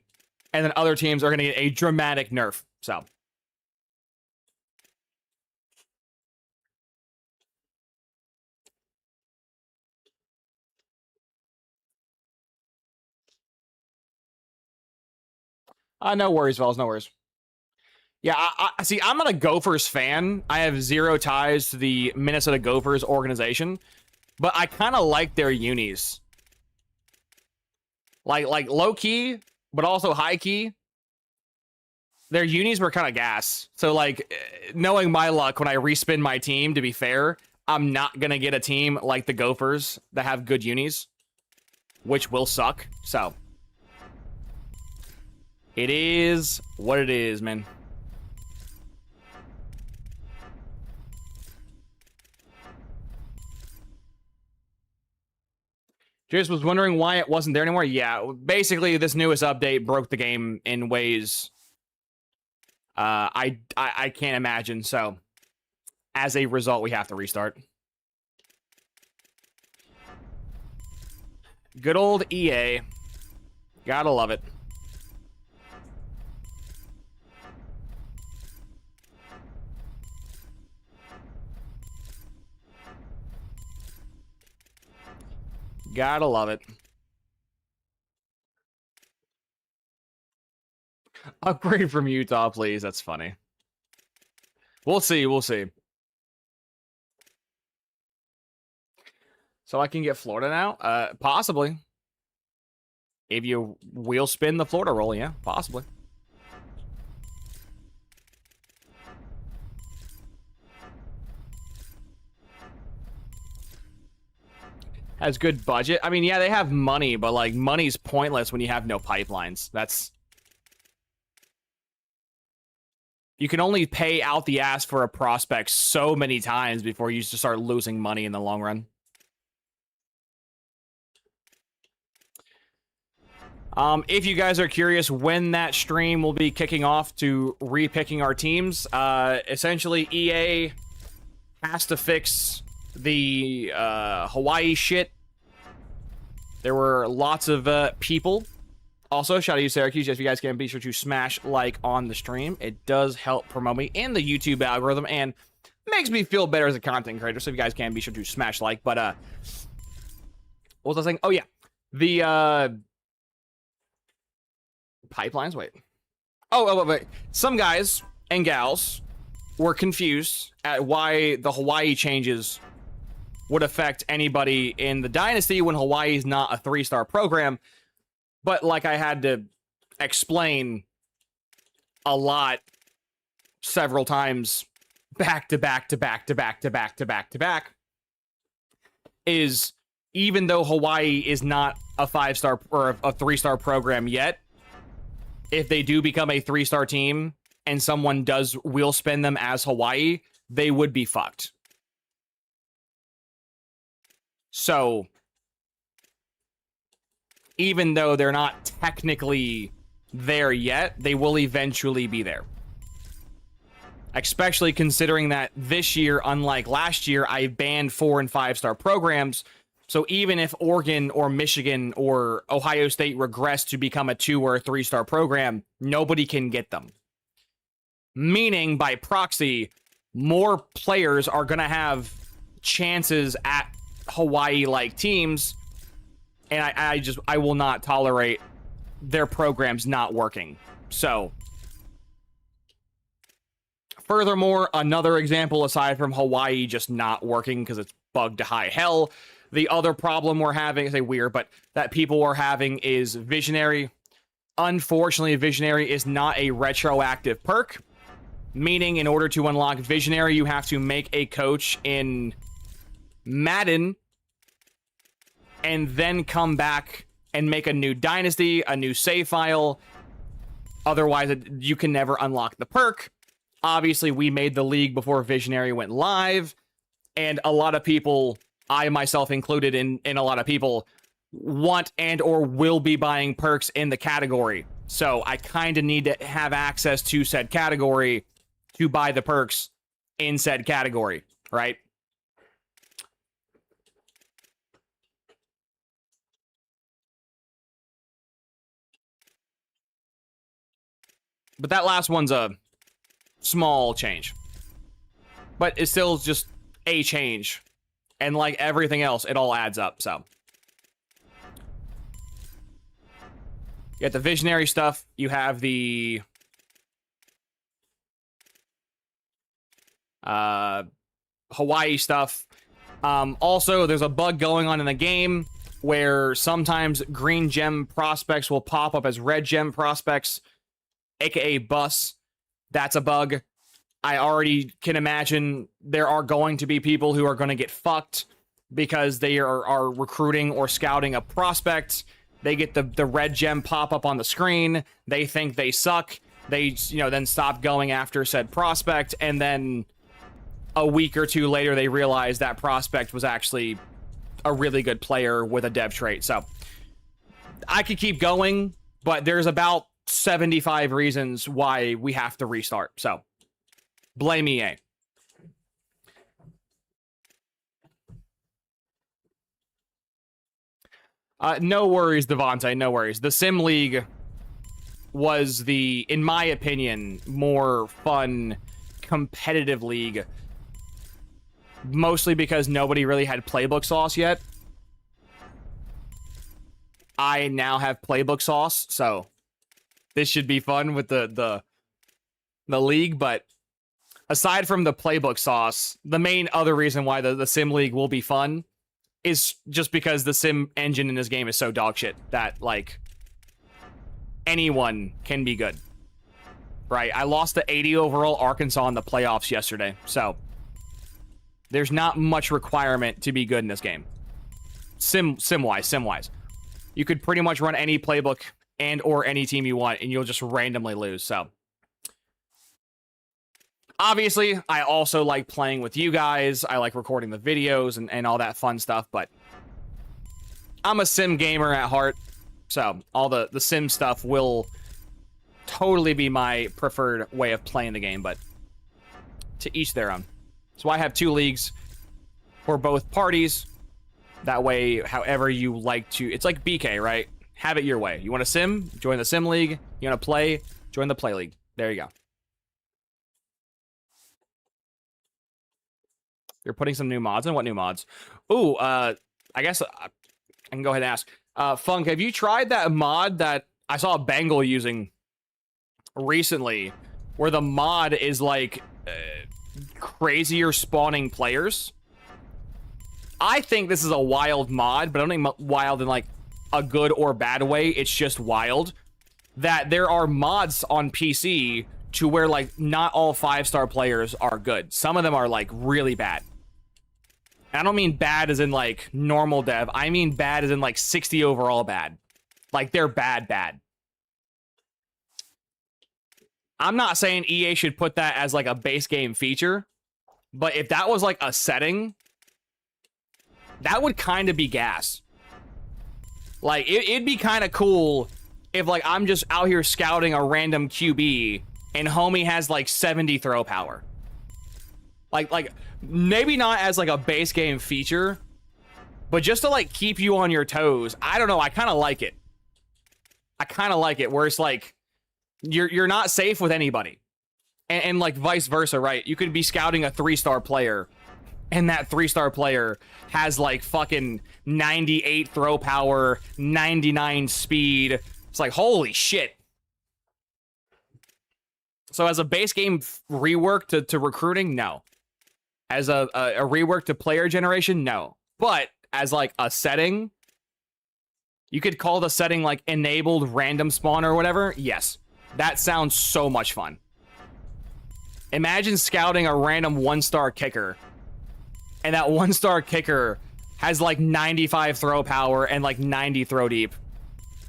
and then other teams are going to get a dramatic nerf. So no worries, Vels, no worries. Yeah, I see. I'm not a Gophers fan. I have zero ties to the Minnesota Gophers organization, but I kind of like their unis. Like low key, but also high key. Their unis were kind of gas. So like, knowing my luck when I respin my team, to be fair, I'm not gonna get a team like the Gophers that have good unis, which will suck. So it is what it is, man. Just was wondering why it wasn't there anymore. Yeah, basically this newest update broke the game in ways I can't imagine. So as a result, we have to restart. Good old EA. Gotta love it. Gotta love it. Upgrade from Utah, please. That's funny. We'll see. We'll see. So I can get Florida now? Possibly. If you wheel spin the Florida roll, yeah, possibly. Has good budget. I mean, yeah, they have money, but like money's pointless when you have no pipelines. That's... You can only pay out the ass for a prospect so many times before you just start losing money in the long run. If you guys are curious when that stream will be kicking off to repicking our teams, essentially EA has to fix the Hawaii shit. There were lots of people. Also, shout out to you, Syracuse. If you guys can, be sure to smash like on the stream. It does help promote me in the YouTube algorithm and makes me feel better as a content creator. So if you guys can, be sure to smash like. But what was I saying? Oh yeah, the pipelines. Wait. Oh, wait. Some guys and gals were confused at why the Hawaii changes would affect anybody in the Dynasty when Hawaii is not a 3-star program. But like I had to explain a lot several times back to back to back to back to back to back to back. is even though Hawaii is not a 5-star or a 3-star program yet, if they do become a 3-star team and someone does wheel spin them as Hawaii, they would be fucked. So, even though they're not technically there yet, they will eventually be there. Especially considering that this year, unlike last year, I banned 4- and 5-star programs. So even if Oregon or Michigan or Ohio State regress to become a 2- or 3-star program, nobody can get them. Meaning, by proxy, more players are going to have chances at Hawaii-like teams, and I will not tolerate their programs not working. So, furthermore, another example aside from Hawaii just not working because it's bugged to high hell, the other problem we're having, I say weird, but that people are having is Visionary. Unfortunately, Visionary is not a retroactive perk, meaning in order to unlock Visionary, you have to make a coach in Madden and then come back and make a new dynasty, a new save file. Otherwise, you can never unlock the perk. Obviously, we made the league before Visionary went live, and a lot of people, I myself included in a lot of people, want and or will be buying perks in the category. So I kind of need to have access to said category to buy the perks in said category, right? But that last one's a small change. But it's still just a change. And like everything else, it all adds up, so. You got the Visionary stuff. You have the Hawaii stuff. Also, there's a bug going on in the game where sometimes green gem prospects will pop up as red gem prospects, aka bus. That's a bug. I already can imagine there are going to be people who are going to get fucked because they are recruiting or scouting a prospect. They get the red gem pop up on the screen. They think they suck. They, then stop going after said prospect. And then a week or two later, they realize that prospect was actually a really good player with a dev trait. So I could keep going, but there's about 75 reasons why we have to restart. So blame EA. No worries, Devontae, no worries. The Sim League was in my opinion, more fun, competitive league. Mostly because nobody really had playbook sauce yet. I now have playbook sauce, so this should be fun with the league, but aside from the playbook sauce, the main other reason why the Sim League will be fun is just because the sim engine in this game is so dog shit that, like, anyone can be good. Right? I lost to 80 overall Arkansas in the playoffs yesterday, so there's not much requirement to be good in this game. Sim-wise. You could pretty much run any playbook and or any team you want, and you'll just randomly lose, so. Obviously, I also like playing with you guys. I like recording the videos and all that fun stuff, but I'm a sim gamer at heart, so all the sim stuff will totally be my preferred way of playing the game, but to each their own. So I have 2 leagues for both parties. That way, however you like to... It's like BK, right? Have it your way. You want to sim? Join the sim league. You want to play? Join the play league. There you go. You're putting some new mods in? What new mods? Ooh, I guess I can go ahead and ask. Funk, have you tried that mod that I saw Bengal using recently, where the mod is like crazier spawning players? I think this is a wild mod, but I don't think wild in like a good or bad way. It's just wild that there are mods on PC to where like not all 5-star players are good. Some of them are like really bad. And I don't mean bad as in like normal dev. I mean bad as in like 60 overall bad. Like they're bad. I'm not saying EA should put that as like a base game feature, but if that was like a setting, that would kind of be gas. Like it'd be kind of cool if like I'm just out here scouting a random QB and homie has like 70 throw power. Like maybe not as like a base game feature, but just to like keep you on your toes. I don't know. I kind of like it. Where it's like you're not safe with anybody, and like vice versa, right? You could be scouting a 3-star player, and that 3-star player has like fucking 98 throw power, 99 speed. It's like holy shit. So as a base game rework to recruiting, no. As a rework to player generation, no. But as like a setting, you could call the setting like enabled random spawn or whatever. Yes, that sounds so much fun. Imagine scouting a random 1-star kicker, and that 1-star kicker has like 95 throw power and like 90 throw deep,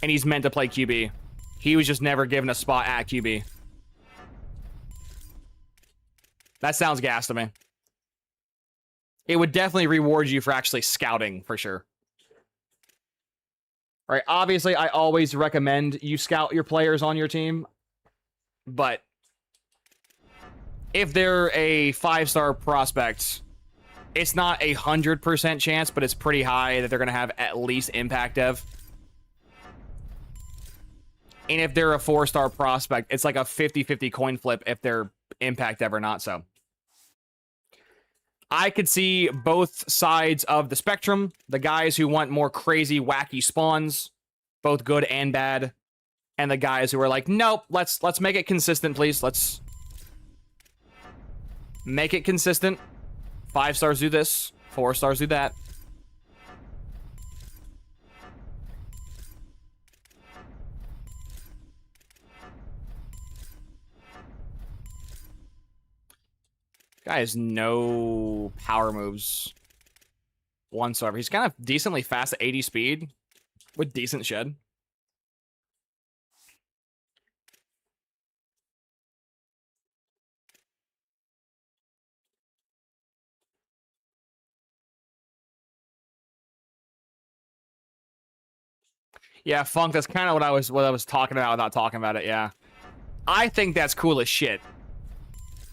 and he's meant to play QB. He was just never given a spot at QB. That sounds gas to me. It would definitely reward you for actually scouting, for sure. All right, obviously, I always recommend you scout your players on your team, but if they're a 5-star prospect, it's not 100% chance, but it's pretty high that they're going to have at least impact dev. And if they're a 4-star prospect, it's like a 50-50 coin flip if they're impact dev or not, so. I could see both sides of the spectrum. The guys who want more crazy, wacky spawns, both good and bad, and the guys who are like, nope, let's make it consistent, please. Let's make it consistent. 5 stars do this, 4 stars do that. Guy has no power moves whatsoever. He's kind of decently fast at 80 speed with decent shed. Yeah, Funk, that's kind of what I was talking about without talking about it, yeah. I think that's cool as shit.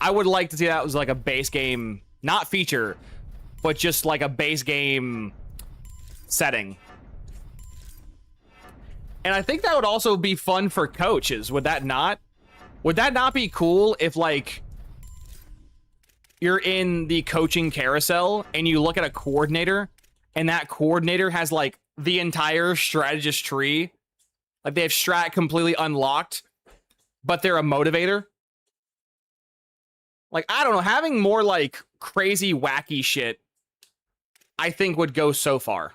I would like to see that was like a base game, not feature, but just like a base game setting. And I think that would also be fun for coaches, would that not? Would that not be cool if like you're in the coaching carousel and you look at a coordinator and that coordinator has like the entire strategist tree? Like they have strat completely unlocked, but they're a motivator. Like, I don't know, having more, like, crazy, wacky shit, I think would go so far.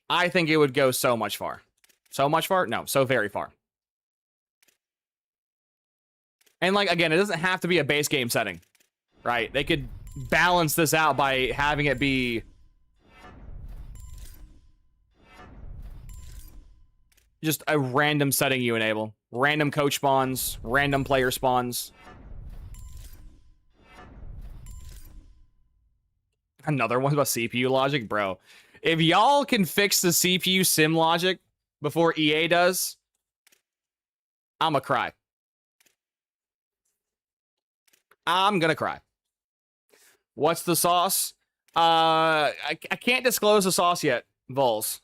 I think it would go so much far. So much far? No, so very far. And, like, again, it doesn't have to be a base game setting, right? They could balance this out by having it be just a random setting you enable. Random coach spawns, random player spawns. Another one about CPU logic, bro. If y'all can fix the CPU sim logic before EA does, I'ma cry. I'm gonna cry. What's the sauce? I can't disclose the sauce yet, Vols.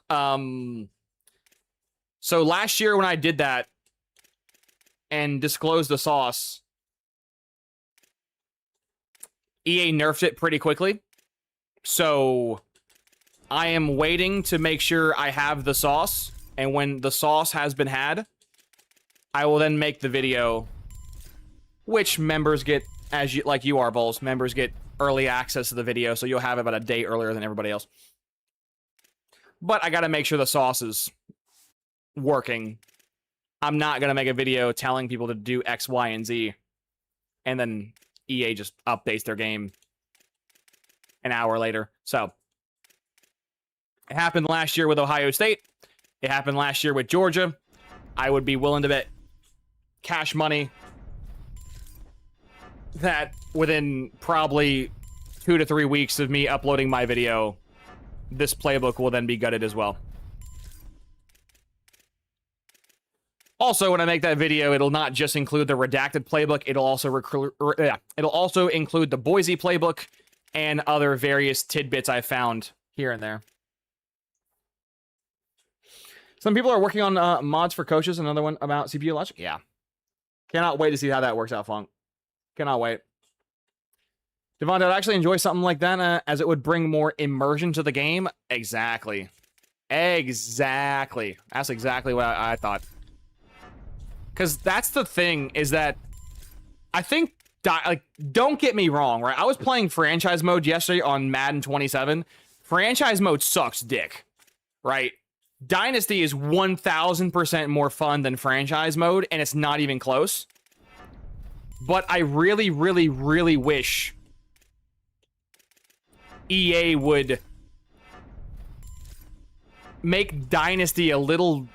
So last year when I did that and disclosed the sauce, EA nerfed it pretty quickly. So I am waiting to make sure I have the sauce, and when the sauce has been had, I will then make the video, which members get, as you like you are, Vols, members get early access to the video, so you'll have it about a day earlier than everybody else. But I gotta make sure the sauce is working. I'm not gonna make a video telling people to do X, Y, and Z, and then EA just updates their game an hour later. So it happened last year with Ohio State. It happened last year with Georgia. I would be willing to bet cash money that within probably 2 to 3 weeks of me uploading my video, this playbook will then be gutted as well. Also, when I make that video, it'll not just include the redacted playbook, it'll also include the Boise playbook and other various tidbits I found here and there. Some people are working on mods for coaches. Another one about CPU logic. Yeah. Cannot wait to see how that works out, Funk. Cannot wait. Devon, I'd actually enjoy something like that as it would bring more immersion to the game. Exactly. Exactly. That's exactly what I thought. Because that's the thing, is that I think, like, don't get me wrong, right? I was playing franchise mode yesterday on Madden 27. Franchise mode sucks dick, right? Dynasty is 1000% more fun than franchise mode, and it's not even close. But I really, really, really wish EA would make Dynasty a little...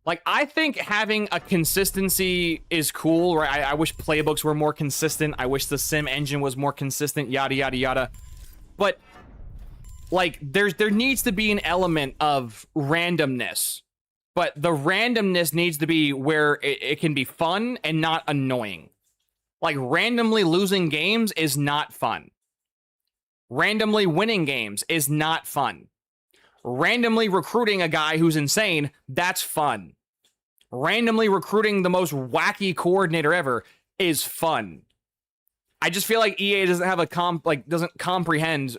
Like, I think having a consistency is cool, right? I wish playbooks were more consistent. I wish the sim engine was more consistent, yada, yada, yada. But, like, there needs to be an element of randomness. But the randomness needs to be where it can be fun and not annoying. Like, randomly losing games is not fun. Randomly winning games is not fun. Randomly recruiting a guy who's insane, that's fun. Randomly recruiting the most wacky coordinator ever is fun. I just feel like EA doesn't have doesn't comprehend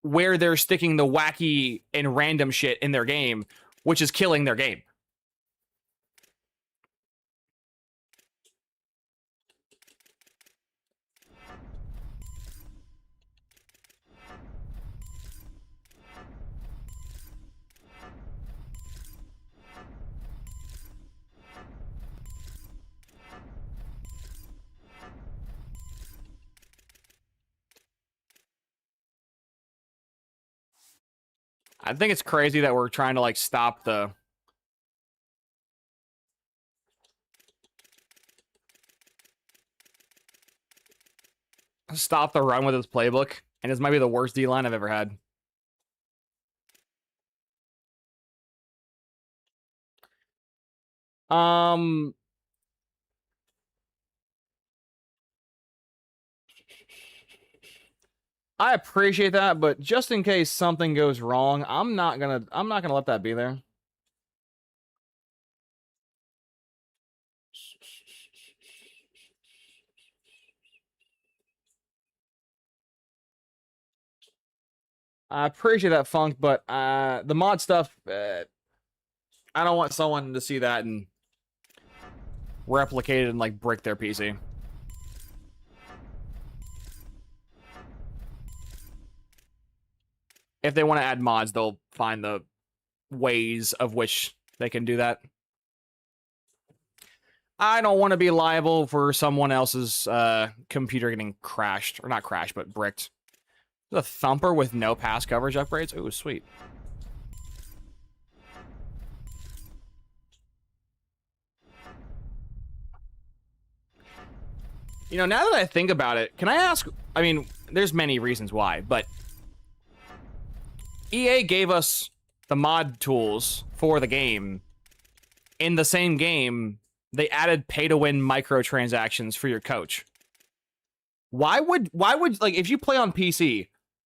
where they're sticking the wacky and random shit in their game, which is killing their game. I think it's crazy that we're trying to, like, stop the... Stop the run with his playbook, and this might be the worst D-line I've ever had. I appreciate that, but just in case something goes wrong, I'm not gonna let that be there. I appreciate that, Funk, but the mod stuff, I don't want someone to see that and replicate it and, like, brick their PC. If they want to add mods, they'll find the ways of which they can do that. I don't want to be liable for someone else's computer getting crashed. Or not crashed, but bricked. The thumper with no pass coverage upgrades? Ooh, sweet. You know, now that I think about it, can I ask... I mean, there's many reasons why, but... EA gave us the mod tools for the game. In the same game, they added pay-to-win microtransactions for your coach. Why would, like, if you play on PC,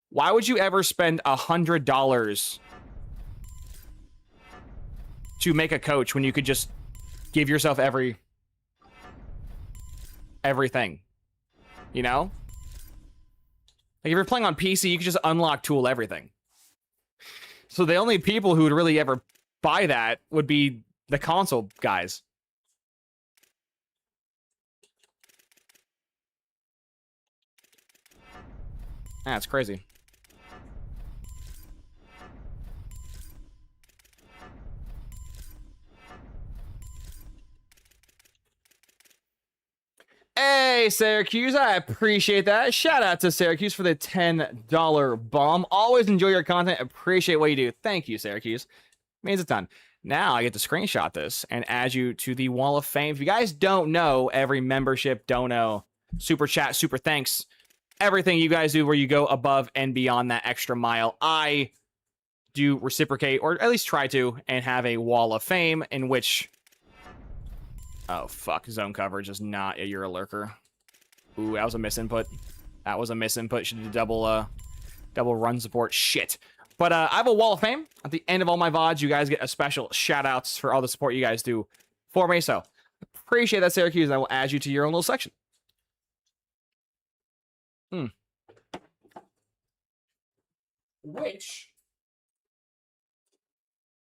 why would you ever spend $100 to make a coach when you could just give yourself everything? You know? Like, if you're playing on PC, you could just unlock tool everything. So the only people who would really ever buy that would be the console guys. That's crazy. Hey, Syracuse, I appreciate that. Shout out to Syracuse for the $10 bomb. Always enjoy your content. Appreciate what you do. Thank you, Syracuse. Means a ton. Now I get to screenshot this and add you to the Wall of Fame. If you guys don't know, every membership, dono, super chat, super thanks, everything you guys do where you go above and beyond that extra mile, I do reciprocate, or at least try to, and have a Wall of Fame in which... Oh, fuck. Zone coverage is not a You're a lurker. Ooh, that was a misinput. That was a misinput. Should do double run support. Shit. But I have a Wall of Fame. At the end of all my VODs, you guys get a special shout-outs for all the support you guys do for me. So, appreciate that, Syracuse. I will add you to your own little section. Which,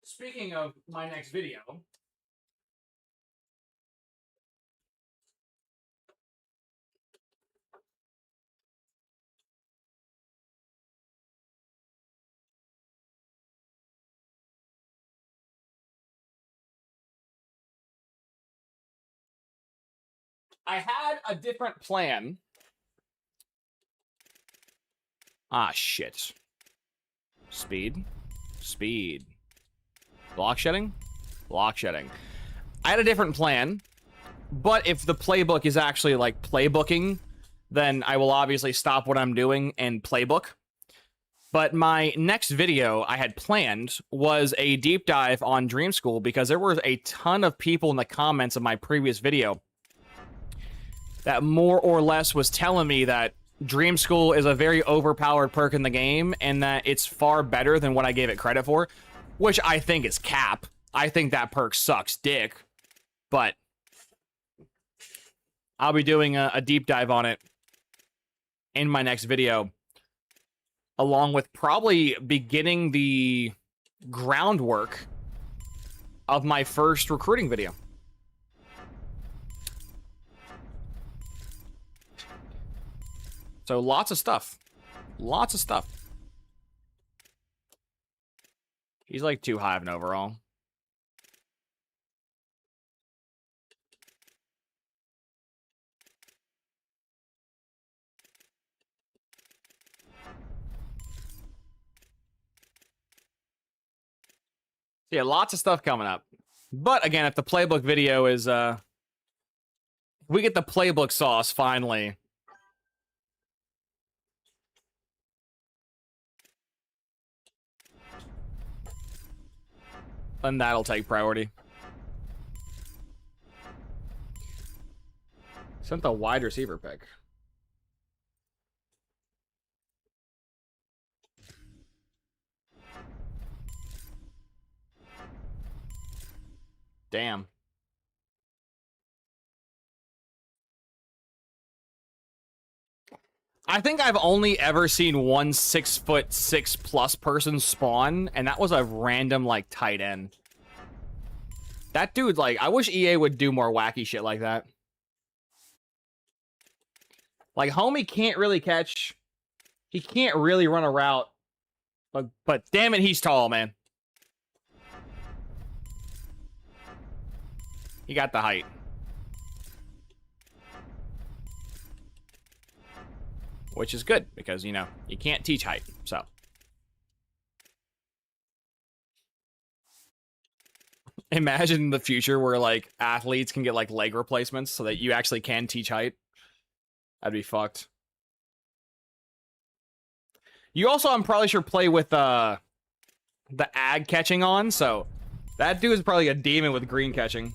speaking of my next video... I had a different plan. Ah, shit. Speed. Speed. Block shedding? Block shedding. I had a different plan, but if the playbook is actually, like, playbooking, then I will obviously stop what I'm doing and playbook. But my next video I had planned was a deep dive on Dream School because there were a ton of people in the comments of my previous video that more or less was telling me that Dream School is a very overpowered perk in the game and that it's far better than what I gave it credit for, which I think is cap. I think that perk sucks dick, but I'll be doing a deep dive on it in my next video, along with probably beginning the groundwork of my first recruiting video. So lots of stuff. Lots of stuff. He's like too high of an overall. Yeah, lots of stuff coming up. But again, if the playbook video is we get the playbook sauce finally. Then that'll take priority. Sent the wide receiver pick. Damn. I think I've only ever seen one 6'6" person spawn, and that was a random, like, tight end. That dude, like, I wish EA would do more wacky shit like that. Like, homie can't really catch. He can't really run a route. But damn it, he's tall, man. He got the height. Which is good, because, you know, you can't teach height, so. Imagine the future where, like, athletes can get, like, leg replacements so that you actually can teach height. That'd be fucked. You also, I'm probably sure, play with, the ag catching on, so that dude is probably a demon with green catching.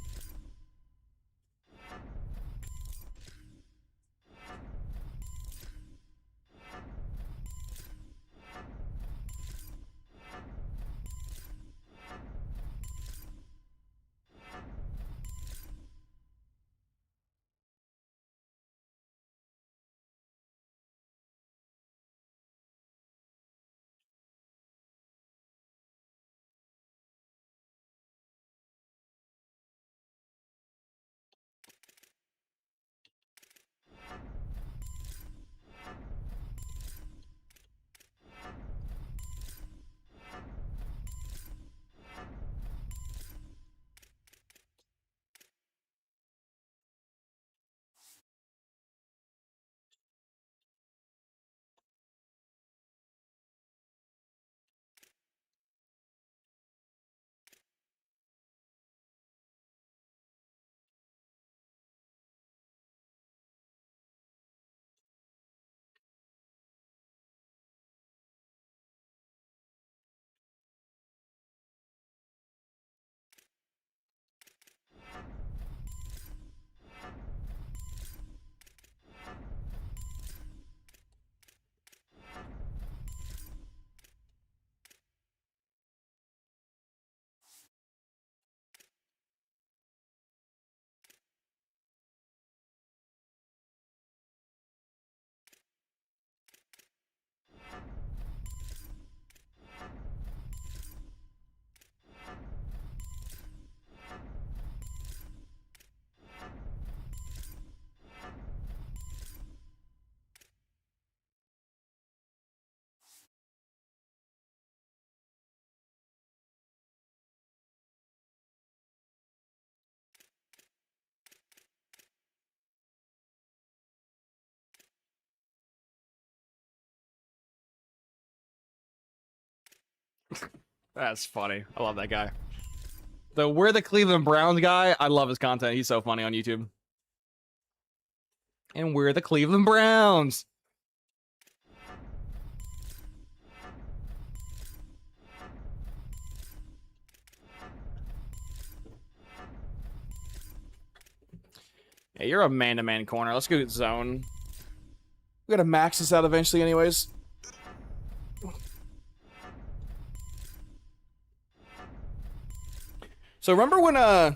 That's funny. I love that guy. The We're the Cleveland Browns guy, I love his content. He's so funny on YouTube. And we're the Cleveland Browns. Yeah, you're a man-to-man corner. Let's go zone. We gotta max this out eventually anyways. So remember when, I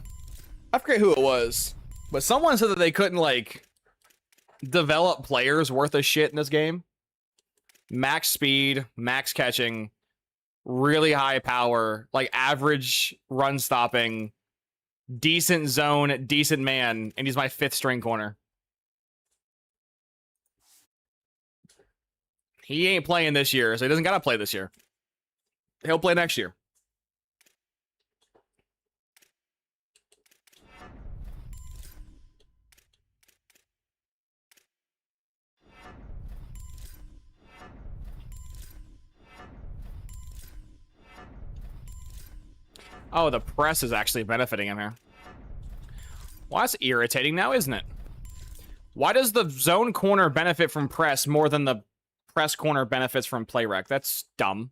forget who it was, but someone said that they couldn't, like, develop players worth of shit in this game? Max speed, max catching, really high power, like average run stopping, decent zone, decent man, and he's my 5th string corner. He ain't playing this year, so he doesn't gotta play this year. He'll play next year. Oh, the press is actually benefiting him here. Well, that's irritating now, isn't it? Why does the zone corner benefit from press more than the press corner benefits from play rec? That's dumb.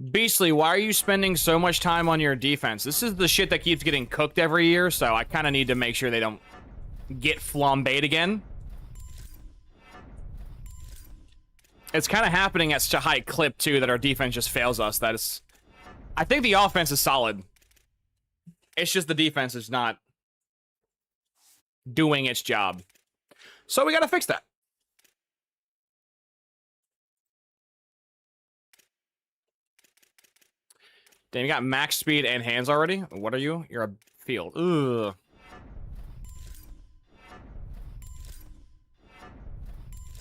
Beastly, why are you spending so much time on your defense? This is the shit that keeps getting cooked every year, so I kind of need to make sure they don't get flambéed again. It's kind of happening at such a high clip, too, that our defense just fails us. That is... I think the offense is solid. It's just the defense is not doing its job. So we gotta fix that. Damn, you got max speed and hands already? What are you? You're a field. Ugh.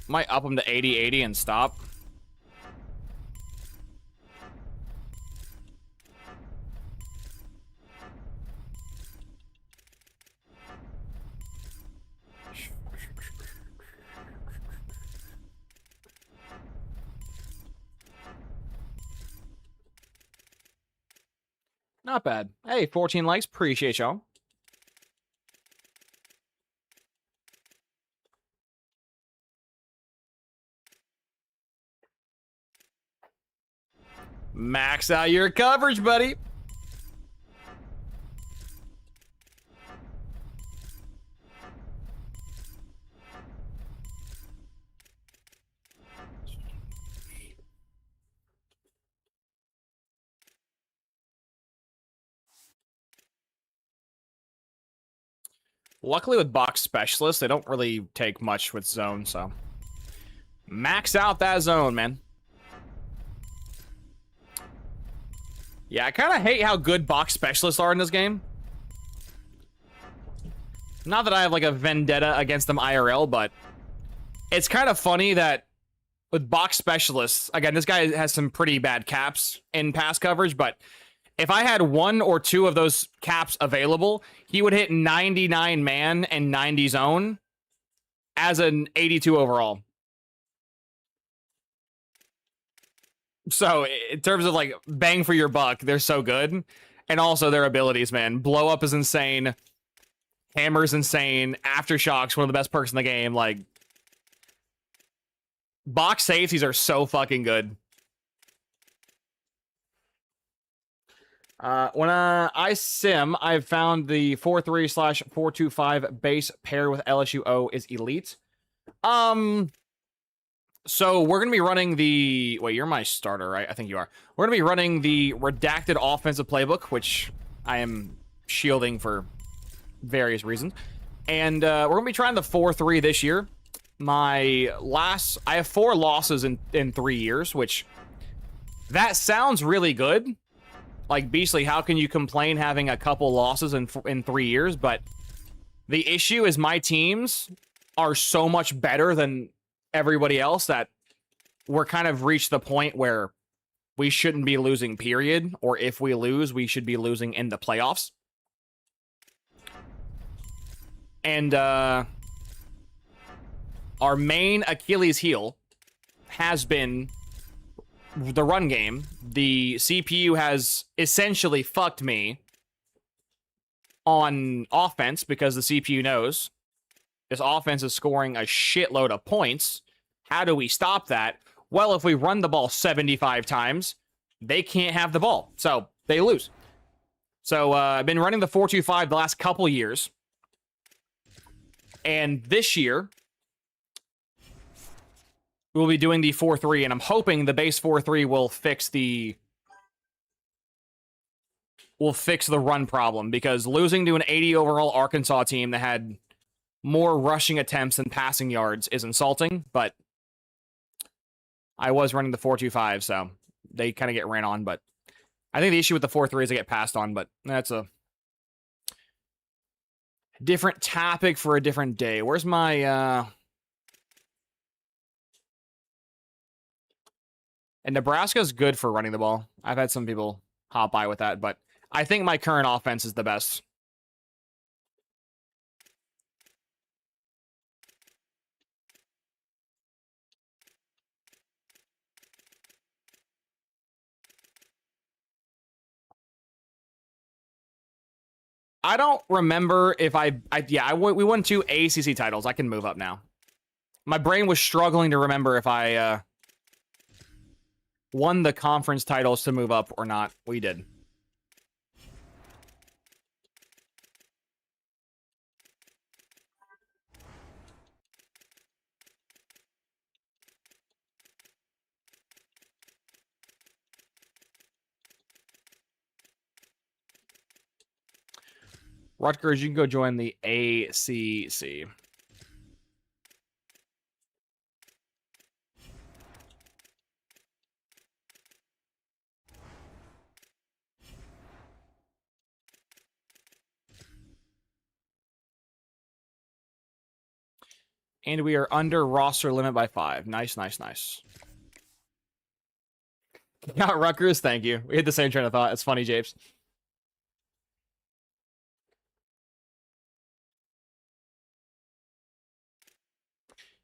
Might up him to 80-80 and stop. Not bad. Hey, 14 likes. Appreciate y'all. Max out your coverage, buddy. Luckily with box specialists, they don't really take much with zone, so max out that zone, man. Yeah, I kind of hate how good box specialists are in this game. Not that I have like a vendetta against them IRL, but it's kind of funny that with box specialists, again, this guy has some pretty bad caps in pass coverage, but if I had 1 or 2 of those caps available, he would hit 99 man and 90 zone as an 82 overall. So in terms of like bang for your buck, they're so good. And also their abilities, man. Blow up is insane. Hammer's insane. Aftershock's one of the best perks in the game. Like, box safeties are so fucking good. When I sim, I've found the 4-3/4-2-5 base paired with LSU-O is elite. So we're going to be running the... Wait, you're my starter, right? I think you are. We're going to be running the redacted offensive playbook, which I am shielding for various reasons. And we're going to be trying the 4-3 this year. I have 4 losses in 3 years, which... That sounds really good. Like, Beastly, how can you complain having a couple losses in 3 years? But the issue is my teams are so much better than everybody else that we're kind of reached the point where we shouldn't be losing, period. Or if we lose, we should be losing in the playoffs. And, our main Achilles heel has been the run game. The CPU has essentially fucked me on offense because the CPU knows this offense is scoring a shitload of points. How do we stop that? Well, if we run the ball 75 times, they can't have the ball, so they lose. So I've been running the 4-2-5 the last couple years. And this year, we'll be doing the 4-3, and I'm hoping the base 4-3 will fix the run problem, because losing to an 80 overall Arkansas team that had more rushing attempts than passing yards is insulting, but I was running the 4-2-5, so they kind of get ran on, but I think the issue with the 4-3 is they get passed on, but that's a different topic for a different day. Where's my, And Nebraska's good for running the ball. I've had some people hop by with that, but I think my current offense is the best. I don't remember if we won 2 ACC titles. I can move up now. My brain was struggling to remember if I won the conference titles to move up or not. We did. Rutgers, you can go join the ACC. And we are under roster limit by 5. Nice, nice, nice. Got Rutgers, thank you. We had the same train of thought. It's funny, Japes.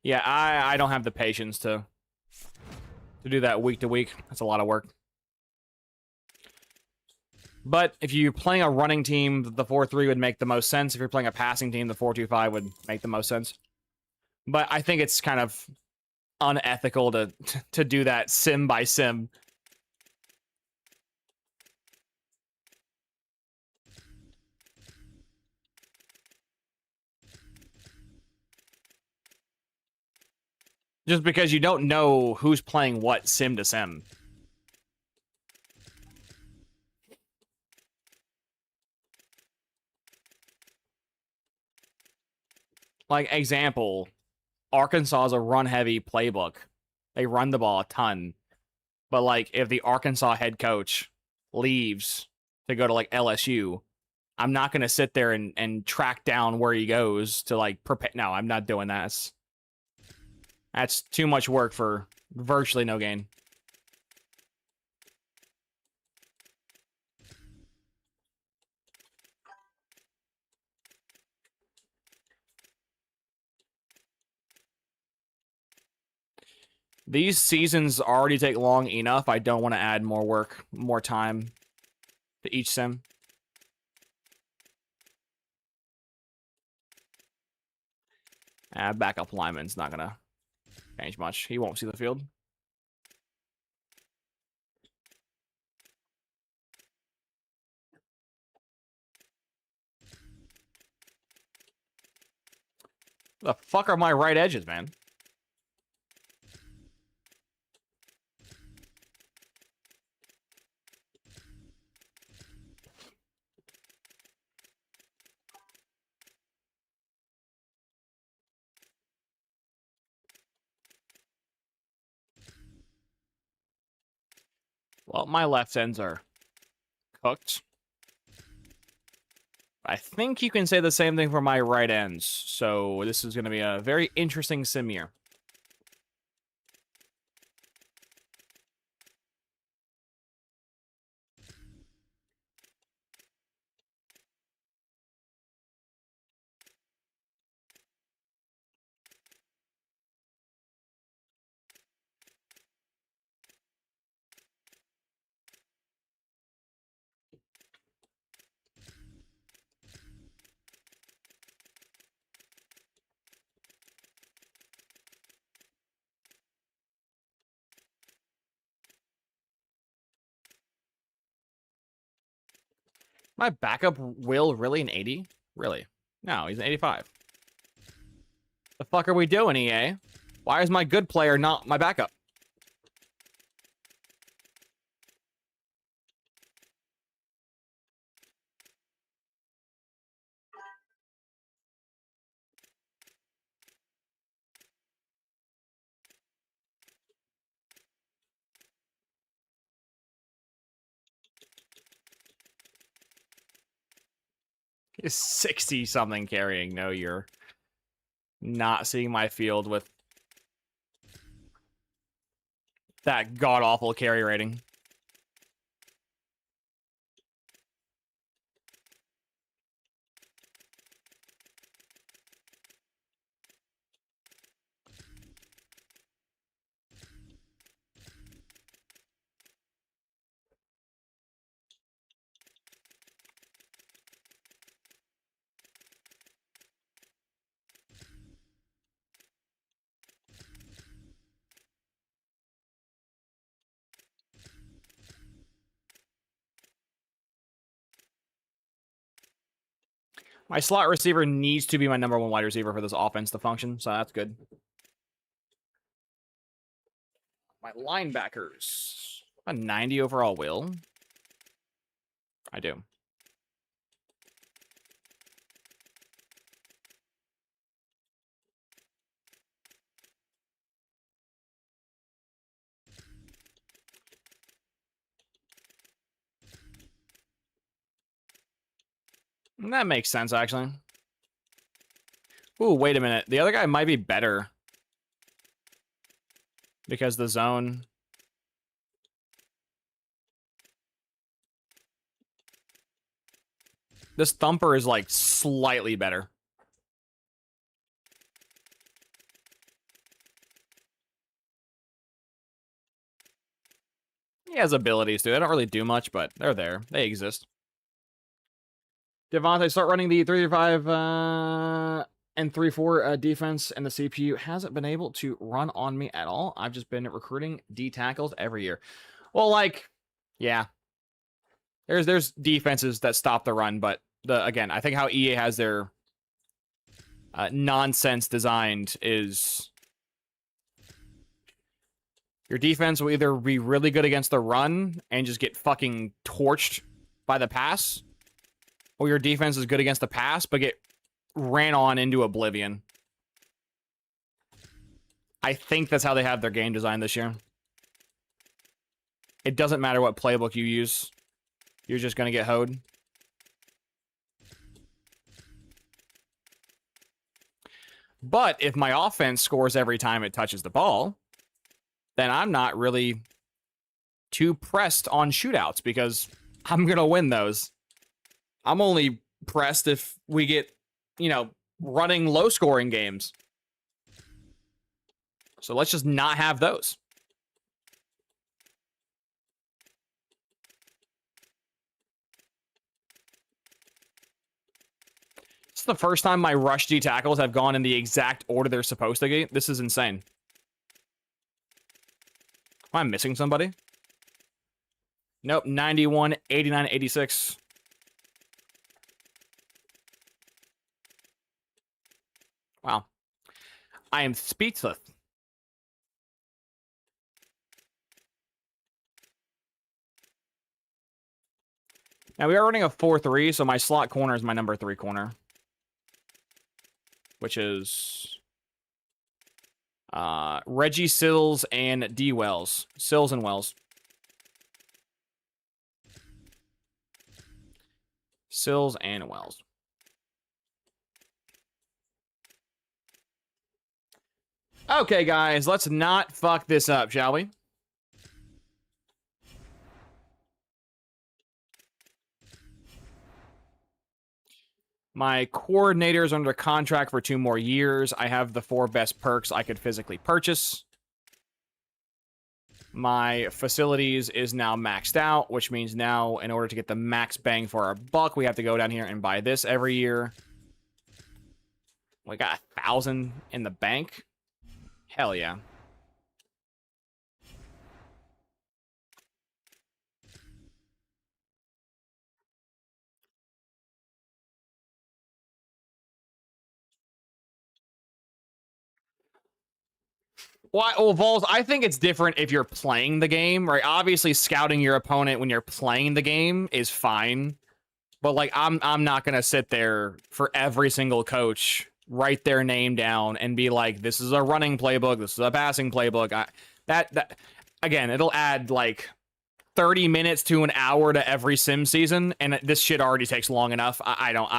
Yeah, I don't have the patience to do that week to week. That's a lot of work. But if you're playing a running team, the 4-3 would make the most sense. If you're playing a passing team, the 4-2-5 would make the most sense. But I think it's kind of unethical to do that sim by sim. Just because you don't know who's playing what sim to sim. Like, example, Arkansas is a run-heavy playbook. They run the ball a ton. But, like, if the Arkansas head coach leaves to go to, like, LSU, I'm not going to sit there and track down where he goes to, like, prepare. No, I'm not doing that. That's too much work for virtually no gain. These seasons already take long enough. I don't want to add more work, more time to each sim. Backup lineman's not going to change much. He won't see the field. The fuck are my right edges, man? Well, my left ends are cooked. I think you can say the same thing for my right ends. So this is going to be a very interesting sim here. My backup Will really an 80? Really? No, he's an 85. The fuck are we doing, EA? Why is my good player not my backup? He's 60 something carrying. No, you're not seeing my field with that god awful carry rating. My slot receiver needs to be my number one wide receiver for this offense to function, so that's good. My linebackers. A 90 overall will. I do. That makes sense, actually. Ooh, wait a minute. The other guy might be better. Because the zone... This thumper is, like, slightly better. He has abilities, too. They don't really do much, but they're there. They exist. Devontae, start running the 3-5 and 3-4 defense, and the CPU hasn't been able to run on me at all. I've just been recruiting D tackles every year. Well, like, yeah. There's defenses that stop the run, but again, I think how EA has their nonsense designed is your defense will either be really good against the run and just get fucking torched by the pass, or your defense is good against the pass but get ran on into oblivion. I think that's how they have their game designed this year. It doesn't matter what playbook you use. You're just going to get hoed. But if my offense scores every time it touches the ball, then I'm not really too pressed on shootouts because I'm going to win those. I'm only pressed if we get, you know, running low-scoring games. So let's just not have those. It's the first time my rush D tackles have gone in the exact order they're supposed to get. This is insane. Am I missing somebody? Nope, 91, 89, 86. Wow. I am speechless. Now, we are running a 4-3, so my slot corner is my number 3 corner. Which is Reggie Sills and D Wells. Sills and Wells. Sills and Wells. Okay, guys, let's not fuck this up, shall we? My coordinator is under contract for 2 more years. I have the 4 best perks I could physically purchase. My facilities is now maxed out, which means now in order to get the max bang for our buck, we have to go down here and buy this every year. We got 1,000 in the bank. Hell yeah. Well, Vols, I think it's different if you're playing the game, right? Obviously, scouting your opponent when you're playing the game is fine, but like I'm not gonna sit there for every single coach, write their name down, and be like, this is a running playbook, this is a passing playbook. That again, it'll add like 30 minutes to an hour to every sim season, and this shit already takes long enough. I don't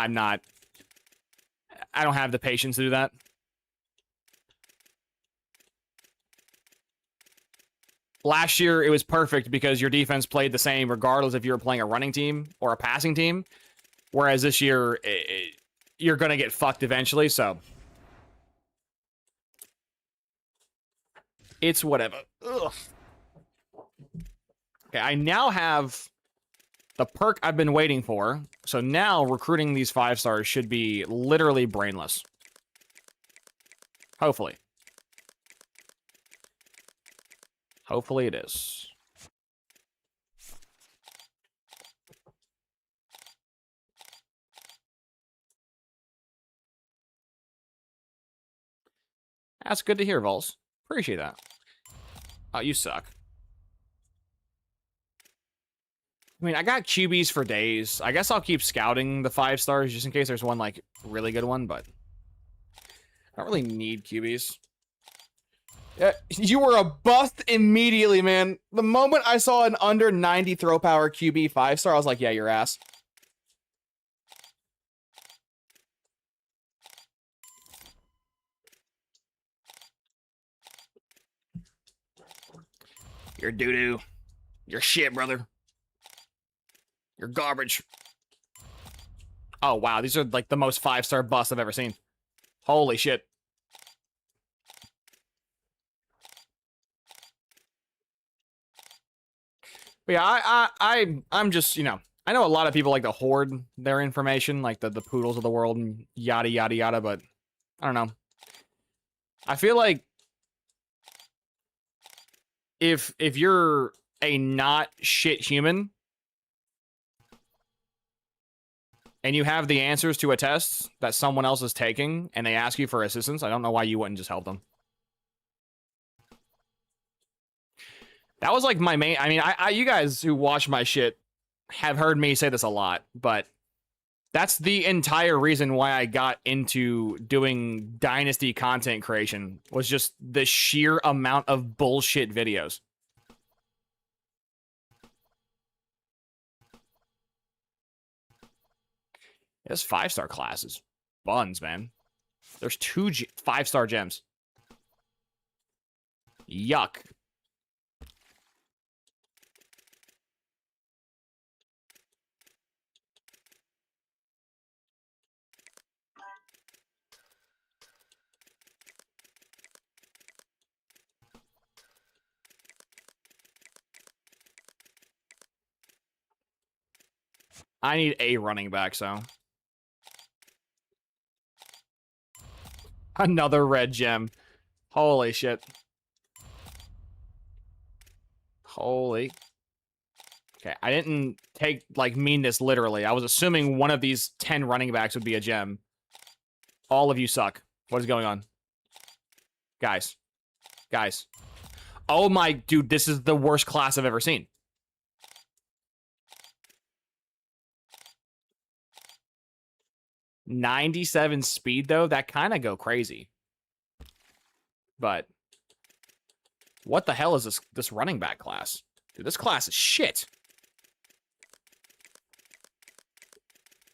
have the patience to do that. Last year, it was perfect because your defense played the same regardless if you were playing a running team or a passing team. Whereas this year, you're going to get fucked eventually, so. It's whatever. Ugh. Okay, I now have the perk I've been waiting for. So now recruiting these 5-stars should be literally brainless. Hopefully. Hopefully it is. That's good to hear, Vols. Appreciate that. Oh, you suck. I mean, I got QBs for days. I guess I'll keep scouting the 5-stars just in case there's one, like, really good one, but I don't really need QBs. You were a bust immediately, man. The moment I saw an under 90 throw power QB 5-star, I was like, yeah, your ass. You're doo-doo. You're shit, brother. You're garbage. Oh, wow. These are, like, the most 5-star busts I've ever seen. Holy shit. But yeah, I'm just, you know, I know a lot of people like to hoard their information, like the poodles of the world and yada, yada, yada, but I don't know. I feel like if you're a not shit human and you have the answers to a test that someone else is taking and they ask you for assistance, I don't know why you wouldn't just help them. That was like my main, I mean, you guys who watch my shit have heard me say this a lot, but that's the entire reason why I got into doing Dynasty content creation, was just the sheer amount of bullshit videos. This 5-star class is buns, man. There's 2 5-star gems. Yuck. I need a running back, so. Another red gem. Holy shit. Holy. Okay, I didn't mean this literally. I was assuming one of these 10 running backs would be a gem. All of you suck. What is going on? Guys. Guys. Oh my, dude, this is the worst class I've ever seen. .97 speed, though, that kind of go crazy. But what the hell is this running back class? Dude, this class is shit.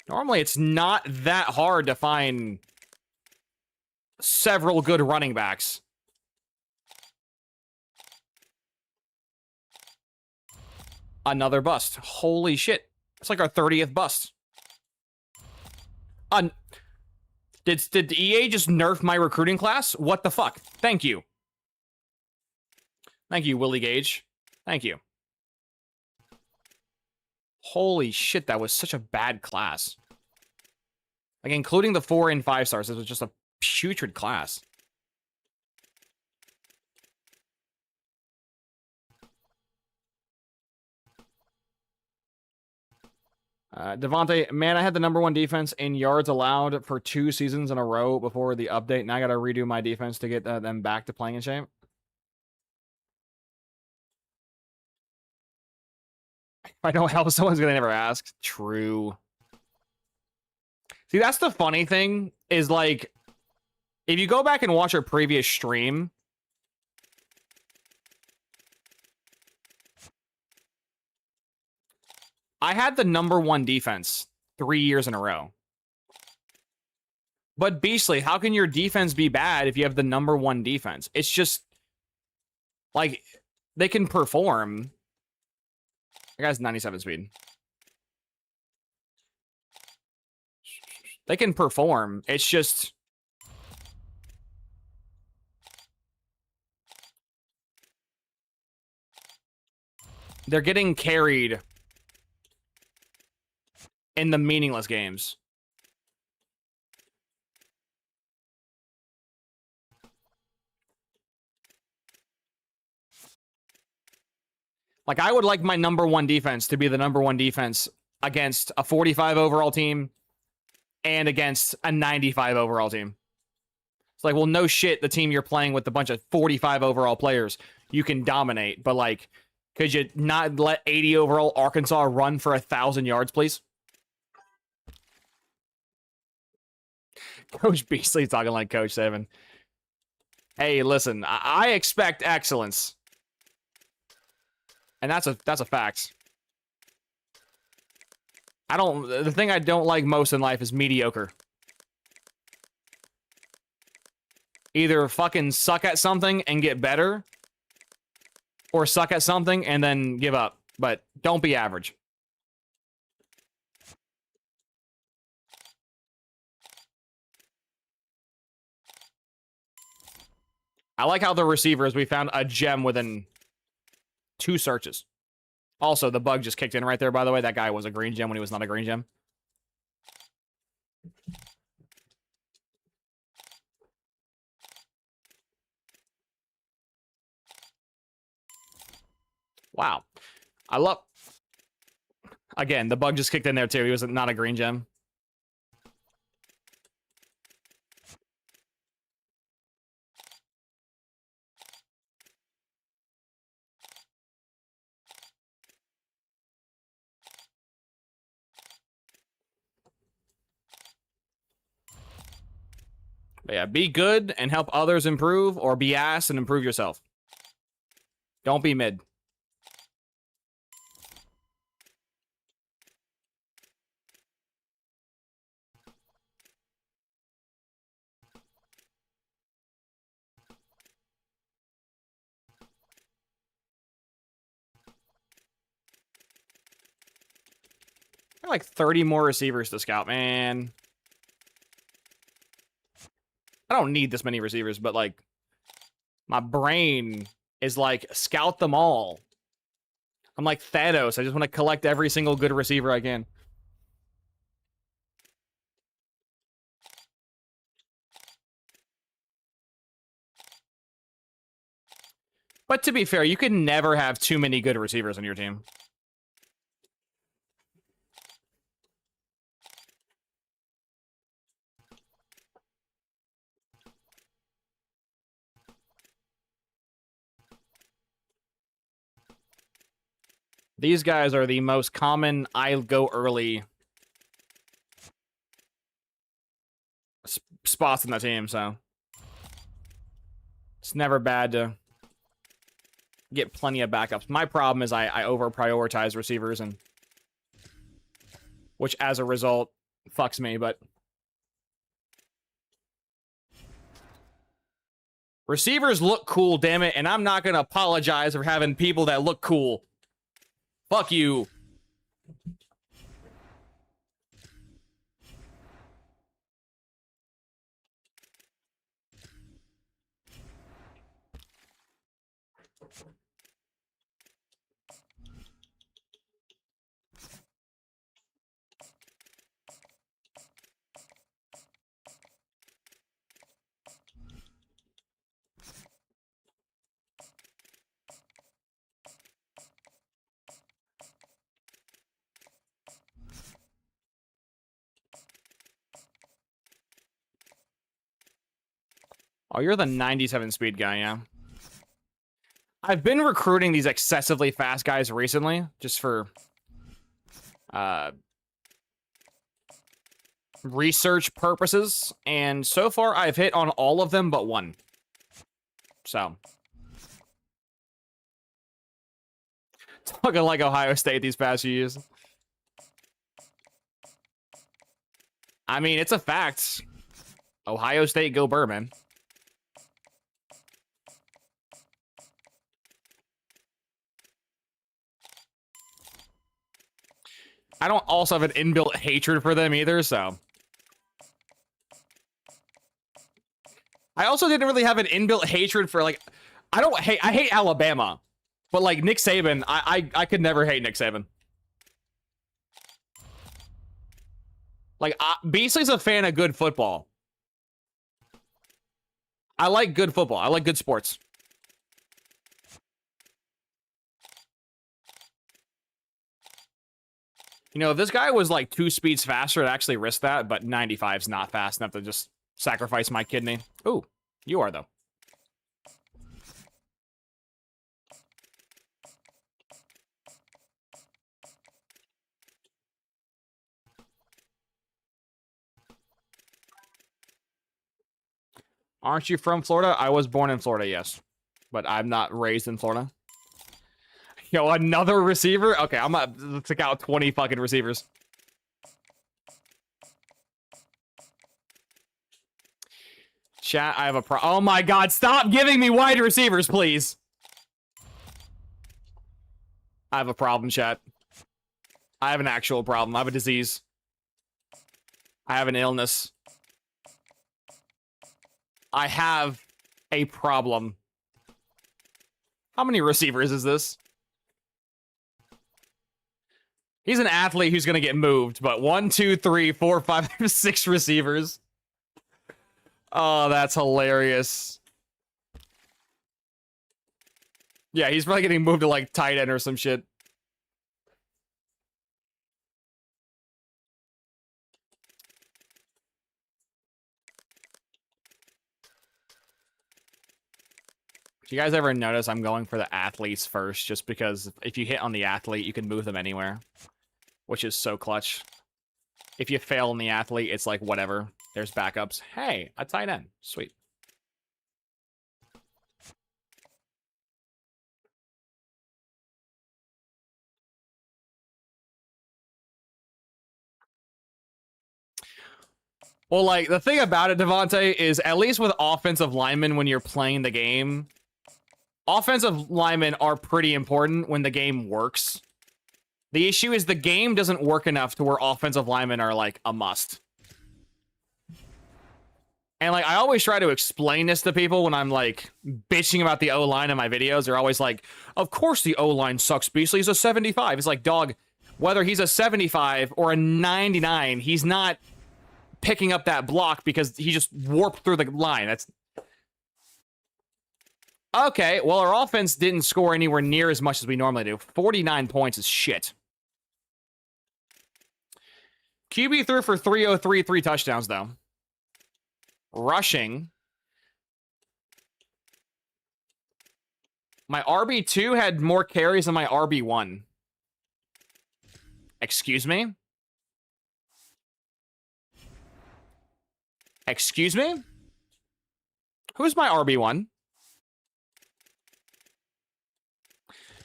Normally, it's not that hard to find several good running backs. Another bust. Holy shit. It's like our 30th bust. Did EA just nerf my recruiting class? What the fuck? Thank you. Thank you, Willie Gage. Thank you. Holy shit, that was such a bad class. Like, including the 4 and 5 stars, this was just a putrid class. Devontae, man, I had the #1 defense in yards allowed for 2 seasons in a row before the update. Now I got to redo my defense to get them back to playing in shape. I know how someone's gonna never ask. True. See, that's the funny thing, is like, if you go back and watch our previous stream, I had the #1 defense 3 years in a row. But Beastly, how can your defense be bad if you have the #1 defense? It's just, like, they can perform. That guy's 97 speed. They can perform. It's just... they're getting carried in the meaningless games. Like, I would like my #1 defense to be the #1 defense against a 45 overall team and against a 95 overall team. It's like, well, no shit, the team you're playing with a bunch of 45 overall players, you can dominate. But, like, could you not let 80 overall Arkansas run for 1,000 yards, please? Coach Beastly talking like Coach Seven. Hey, listen, I expect excellence. And that's a fact. The thing I don't like most in life is mediocre. Either fucking suck at something and get better, or suck at something and then give up. But don't be average. I like how the receivers, we found a gem within 2 searches. Also, the bug just kicked in right there, by the way. That guy was a green gem when he was not a green gem. Wow. I love... again, the bug just kicked in there, too. He was not a green gem. But yeah, be good and help others improve, or be ass and improve yourself. Don't be mid. I got like 30 more receivers to scout, man. I don't need this many receivers, but, like, my brain is like, scout them all. I'm like Thanos. I just want to collect every single good receiver I can. But to be fair, you can never have too many good receivers on your team. These guys are the most common I'll go early spots in the team, so it's never bad to get plenty of backups. My problem is I over-prioritize receivers, and which, as a result, fucks me, but... receivers look cool, damn it, and I'm not gonna apologize for having people that look cool. Fuck you. Oh, you're the 97 speed guy, yeah. I've been recruiting these excessively fast guys recently, just for research purposes, and so far I've hit on all of them but one. So, talking like Ohio State these past few years. I mean, it's a fact. Ohio State, go Burr, man. I don't also have an inbuilt hatred for them either, so. I also didn't really have an inbuilt hatred for, like, I hate Alabama. But, like, Nick Saban, I could never hate Nick Saban. Like, Beasley's a fan of good football. I like good football. I like good sports. You know, if this guy was, like, 2 speeds faster, I'd actually risk that, but 95's not fast enough to just sacrifice my kidney. Ooh, you are, though. Aren't you from Florida? I was born in Florida, yes. But I'm not raised in Florida. Yo, another receiver? Okay, I'm gonna take out 20 fucking receivers. Chat, I have a oh my god, stop giving me wide receivers, please. I have a problem, chat. I have an actual problem. I have a disease. I have an illness. I have a problem. How many receivers is this? He's an athlete who's gonna get moved, but 1, 2, 3, 4, 5, 6 receivers. Oh, that's hilarious. Yeah, he's probably getting moved to, like, tight end or some shit. Do you guys ever notice I'm going for the athletes first, just because if you hit on the athlete, you can move them anywhere, which is so clutch. If you fail on the athlete, it's like, whatever. There's backups. Hey, a tight end. Sweet. Well, like, the thing about it, Devontae, is at least with offensive linemen when you're playing the game, offensive linemen are pretty important when the game works. The issue is the game doesn't work enough to where offensive linemen are, like, a must. And, like, I always try to explain this to people when I'm, like, bitching about the O-line in my videos. They're always like, of course the O-line sucks, Beasley. He's a 75. It's like, dog, whether he's a 75 or a 99, he's not picking up that block because he just warped through the line. That's... Okay, well, our offense didn't score anywhere near as much as we normally do. 49 points is shit. QB threw for 303, 3 touchdowns, though. Rushing. My RB2 had more carries than my RB1. Excuse me? Excuse me? Who's my RB1?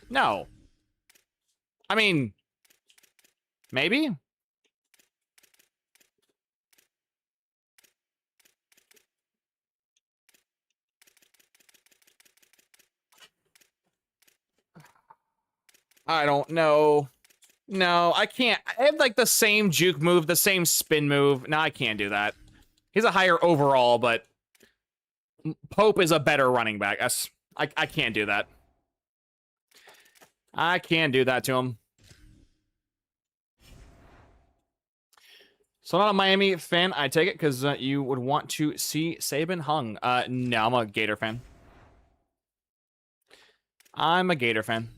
No. I mean, maybe? I don't know. No, I can't. I have, like, the same juke move, the same spin move. No, I can't do that. He's a higher overall, but Pope is a better running back. I can't do that. I can't do that to him. So not a Miami fan, I take it, because you would want to see Saban hung. No, I'm a Gator fan. I'm a Gator fan.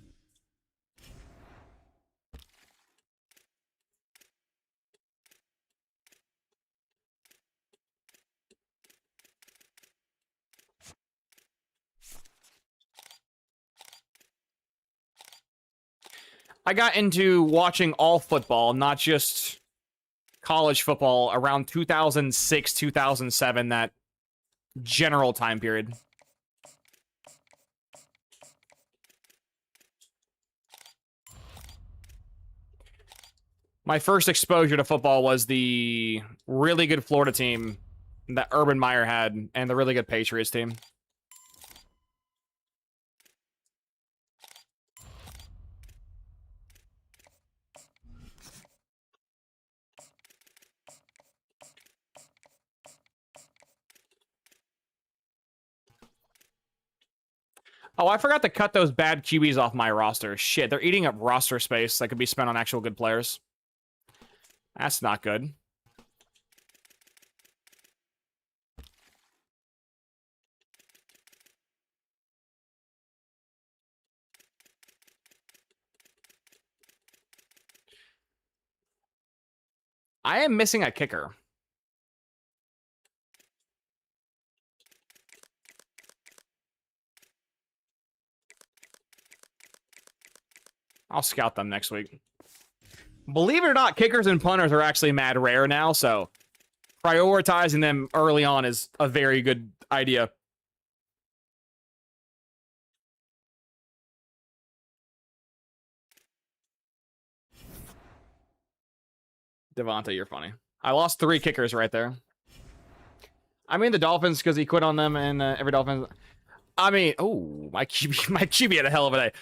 I got into watching all football, not just college football, around 2006, 2007, that general time period. My first exposure to football was the really good Florida team that Urban Meyer had and the really good Patriots team. Oh, I forgot to cut those bad QBs off my roster. Shit, they're eating up roster space that could be spent on actual good players. That's not good. I am missing a kicker. I'll scout them next week. Believe it or not, kickers and punters are actually mad rare now, so prioritizing them early on is a very good idea. Devonta, you're funny. I lost 3 kickers right there. I mean the Dolphins because he quit on them, and every Dolphins. I mean, oh, my QB had a hell of a day.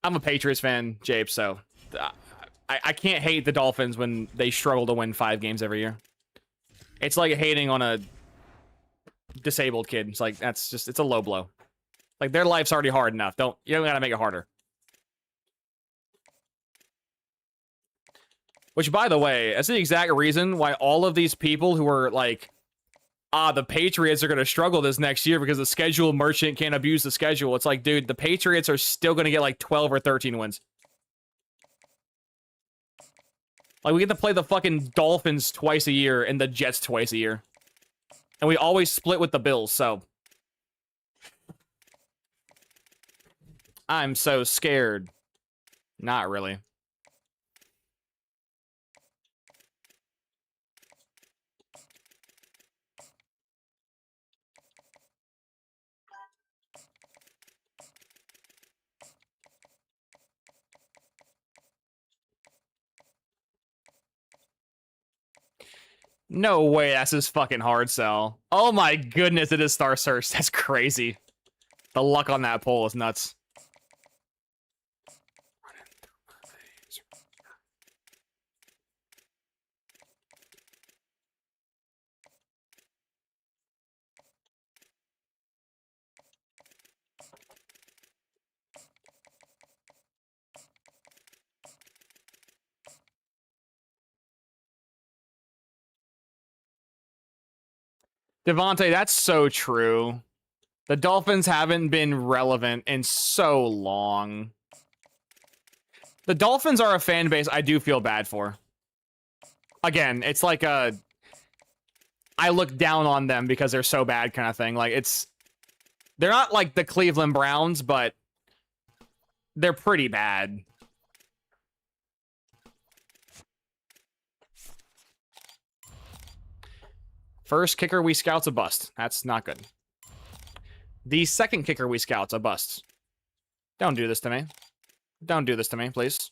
I'm a Patriots fan, Jape, so I can't hate the Dolphins when they struggle to win 5 games every year. It's like hating on a disabled kid. It's like, that's just, it's a low blow. Like, their life's already hard enough. You don't gotta make it harder. Which, by the way, that's the exact reason why all of these people who are like, the Patriots are going to struggle this next year because the schedule merchant can't abuse the schedule. It's like, dude, the Patriots are still going to get like 12 or 13 wins. Like, we get to play the fucking Dolphins twice a year and the Jets twice a year. And we always split with the Bills, so. I'm so scared. Not really. No way, that's his fucking hard sell. Oh my goodness, it is Star Search. That's crazy. The luck on that poll is nuts. Devontae, that's so true. The Dolphins haven't been relevant in so long. The Dolphins are a fan base I do feel bad for. Again, it's like a I look down on them because they're so bad kind of thing. Like, they're not like the Cleveland Browns, but they're pretty bad. First kicker we scout's a bust. That's not good. The second kicker we scout's a bust. Don't do this to me. Don't do this to me, please.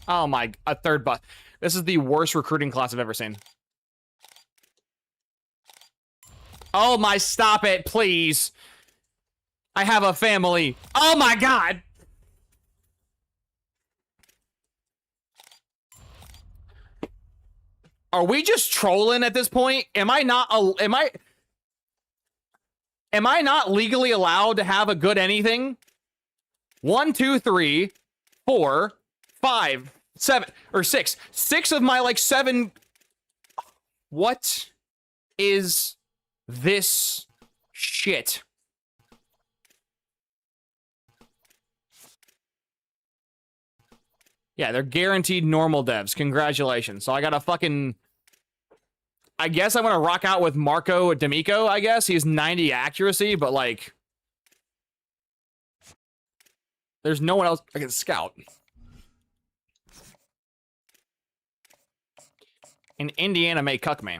Oh my, a third bust. This is the worst recruiting class I've ever seen. Oh my, stop it, please. I have a family. Oh my god. Are we just trolling at this point? Am I not legally allowed to have a good anything? 1, 2, 3, 4, 5, 7, or 6. 6 of my like 7. What is this shit? Yeah, they're guaranteed normal devs. Congratulations. So I got a fucking... I guess I'm going to rock out with Marco D'Amico, I guess. He's 90 accuracy, but like... There's no one else I can scout. And Indiana may cuck me.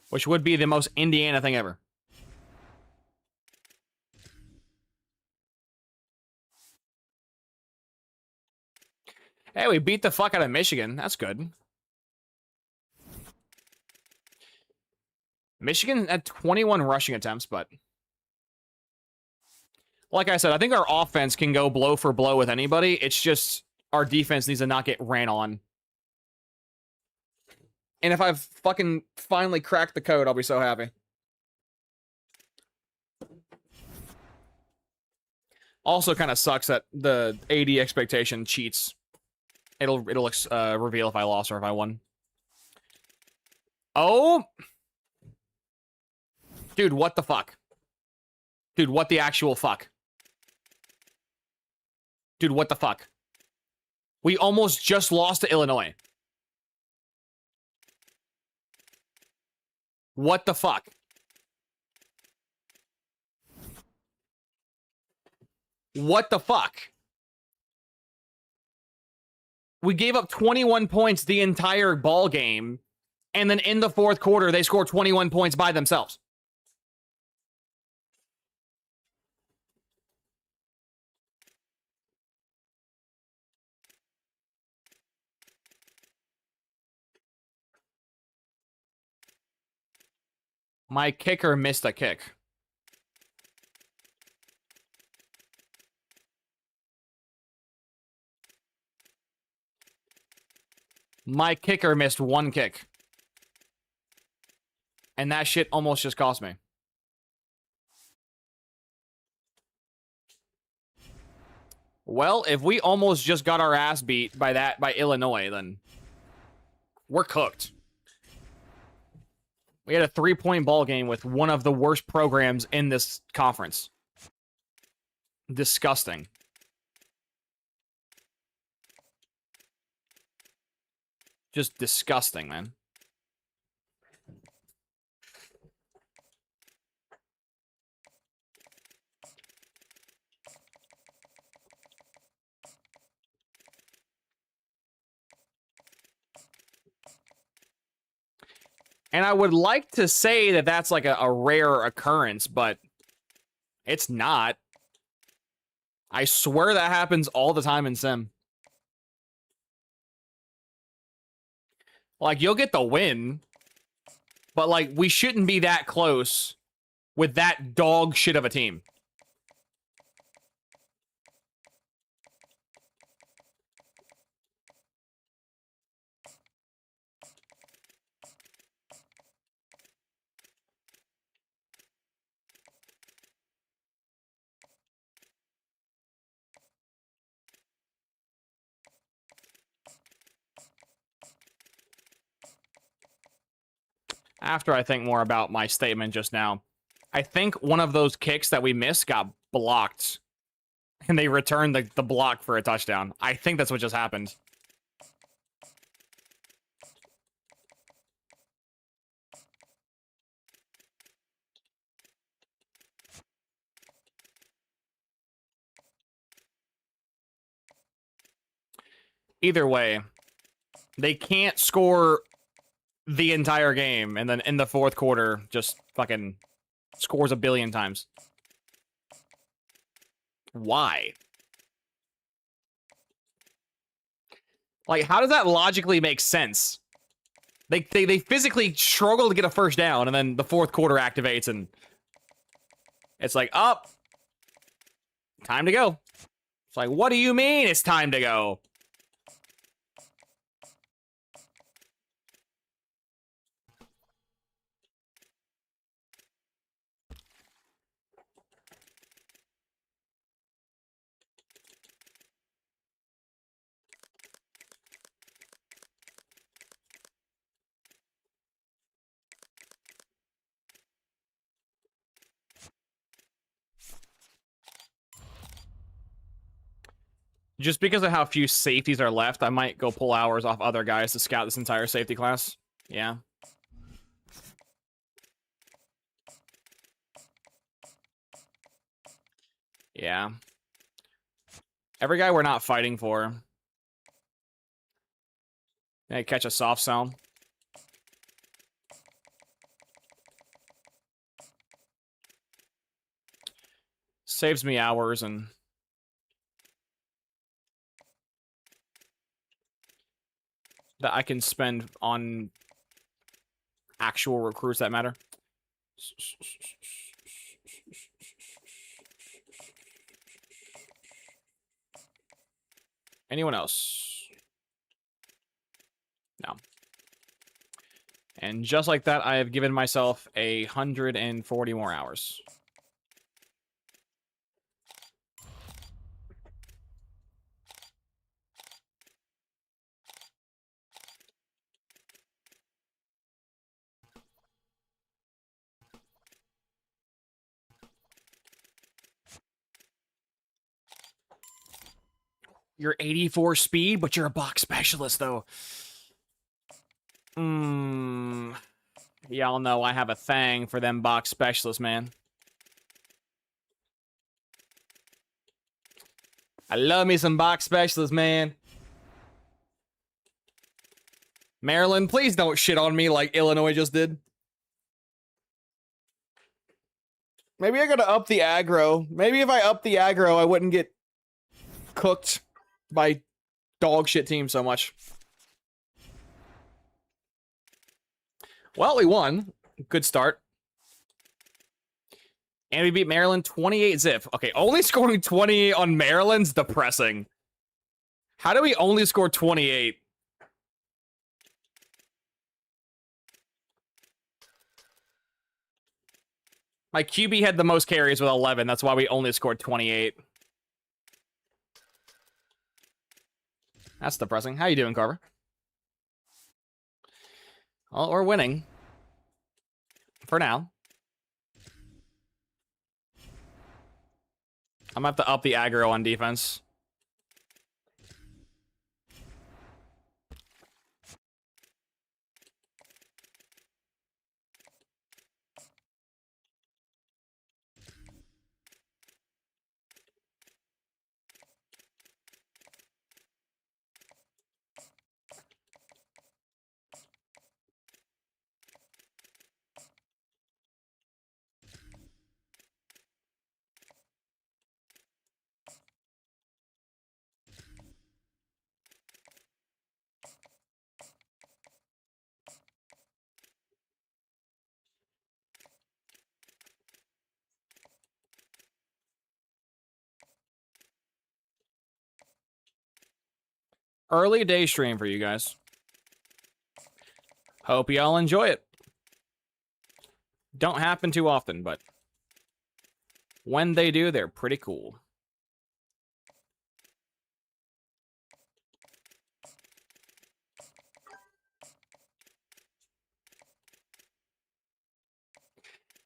Which would be the most Indiana thing ever. Hey, we beat the fuck out of Michigan. That's good. Michigan had 21 rushing attempts, but... Like I said, I think our offense can go blow for blow with anybody. It's just our defense needs to not get ran on. And if I've fucking finally cracked the code, I'll be so happy. Also kind of sucks that the AD expectation cheats. It'll reveal if I lost or if I won. Oh! Dude, what the fuck? Dude, what the actual fuck? Dude, what the fuck? We almost just lost to Illinois. What the fuck? What the fuck? We gave up 21 points the entire ball game, and then in the fourth quarter, they scored 21 points by themselves. My kicker missed a kick. My kicker missed one kick. And that shit almost just cost me. Well, if we almost just got our ass beat by Illinois, then we're cooked. We had a 3-point ball game with one of the worst programs in this conference. Disgusting. Just disgusting, man. And I would like to say that that's like a rare occurrence, but it's not. I swear that happens all the time in Sim. Like, you'll get the win, but, like, we shouldn't be that close with that dog shit of a team. After I think more about my statement just now, I think one of those kicks that we missed got blocked. And they returned the block for a touchdown. I think that's what just happened. Either way, they can't score the entire game, and then in the fourth quarter, just fucking scores a billion times. Why? Like, how does that logically make sense? They physically struggle to get a first down, and then the fourth quarter activates, and it's like, up. Time to go. It's like, what do you mean it's time to go? Just because of how few safeties are left, I might go pull hours off other guys to scout this entire safety class. Yeah. Yeah. Every guy we're not fighting for. Hey, catch a soft sound. Saves me hours and... that I can spend on actual recruits that matter. Anyone else? No. And just like that, I have given myself 140 more hours. You're 84 speed, but you're a box specialist, though. Y'all know I have a thing for them box specialists, man. I love me some box specialists, man. Maryland, please don't shit on me like Illinois just did. Maybe I gotta up the aggro. Maybe if I up the aggro, I wouldn't get cooked by dog shit teams so much. Well, we won. Good start. And we beat Maryland 28 zip. Okay, only scoring 28 on Maryland's depressing. How do we only score 28? My QB had the most carries with 11. That's why we only scored 28. That's depressing. How you doing, Carver? Well, we're winning. For now. I'm gonna have to up the aggro on defense. Early day stream for you guys. Hope y'all enjoy it. Don't happen too often, but when they do, they're pretty cool.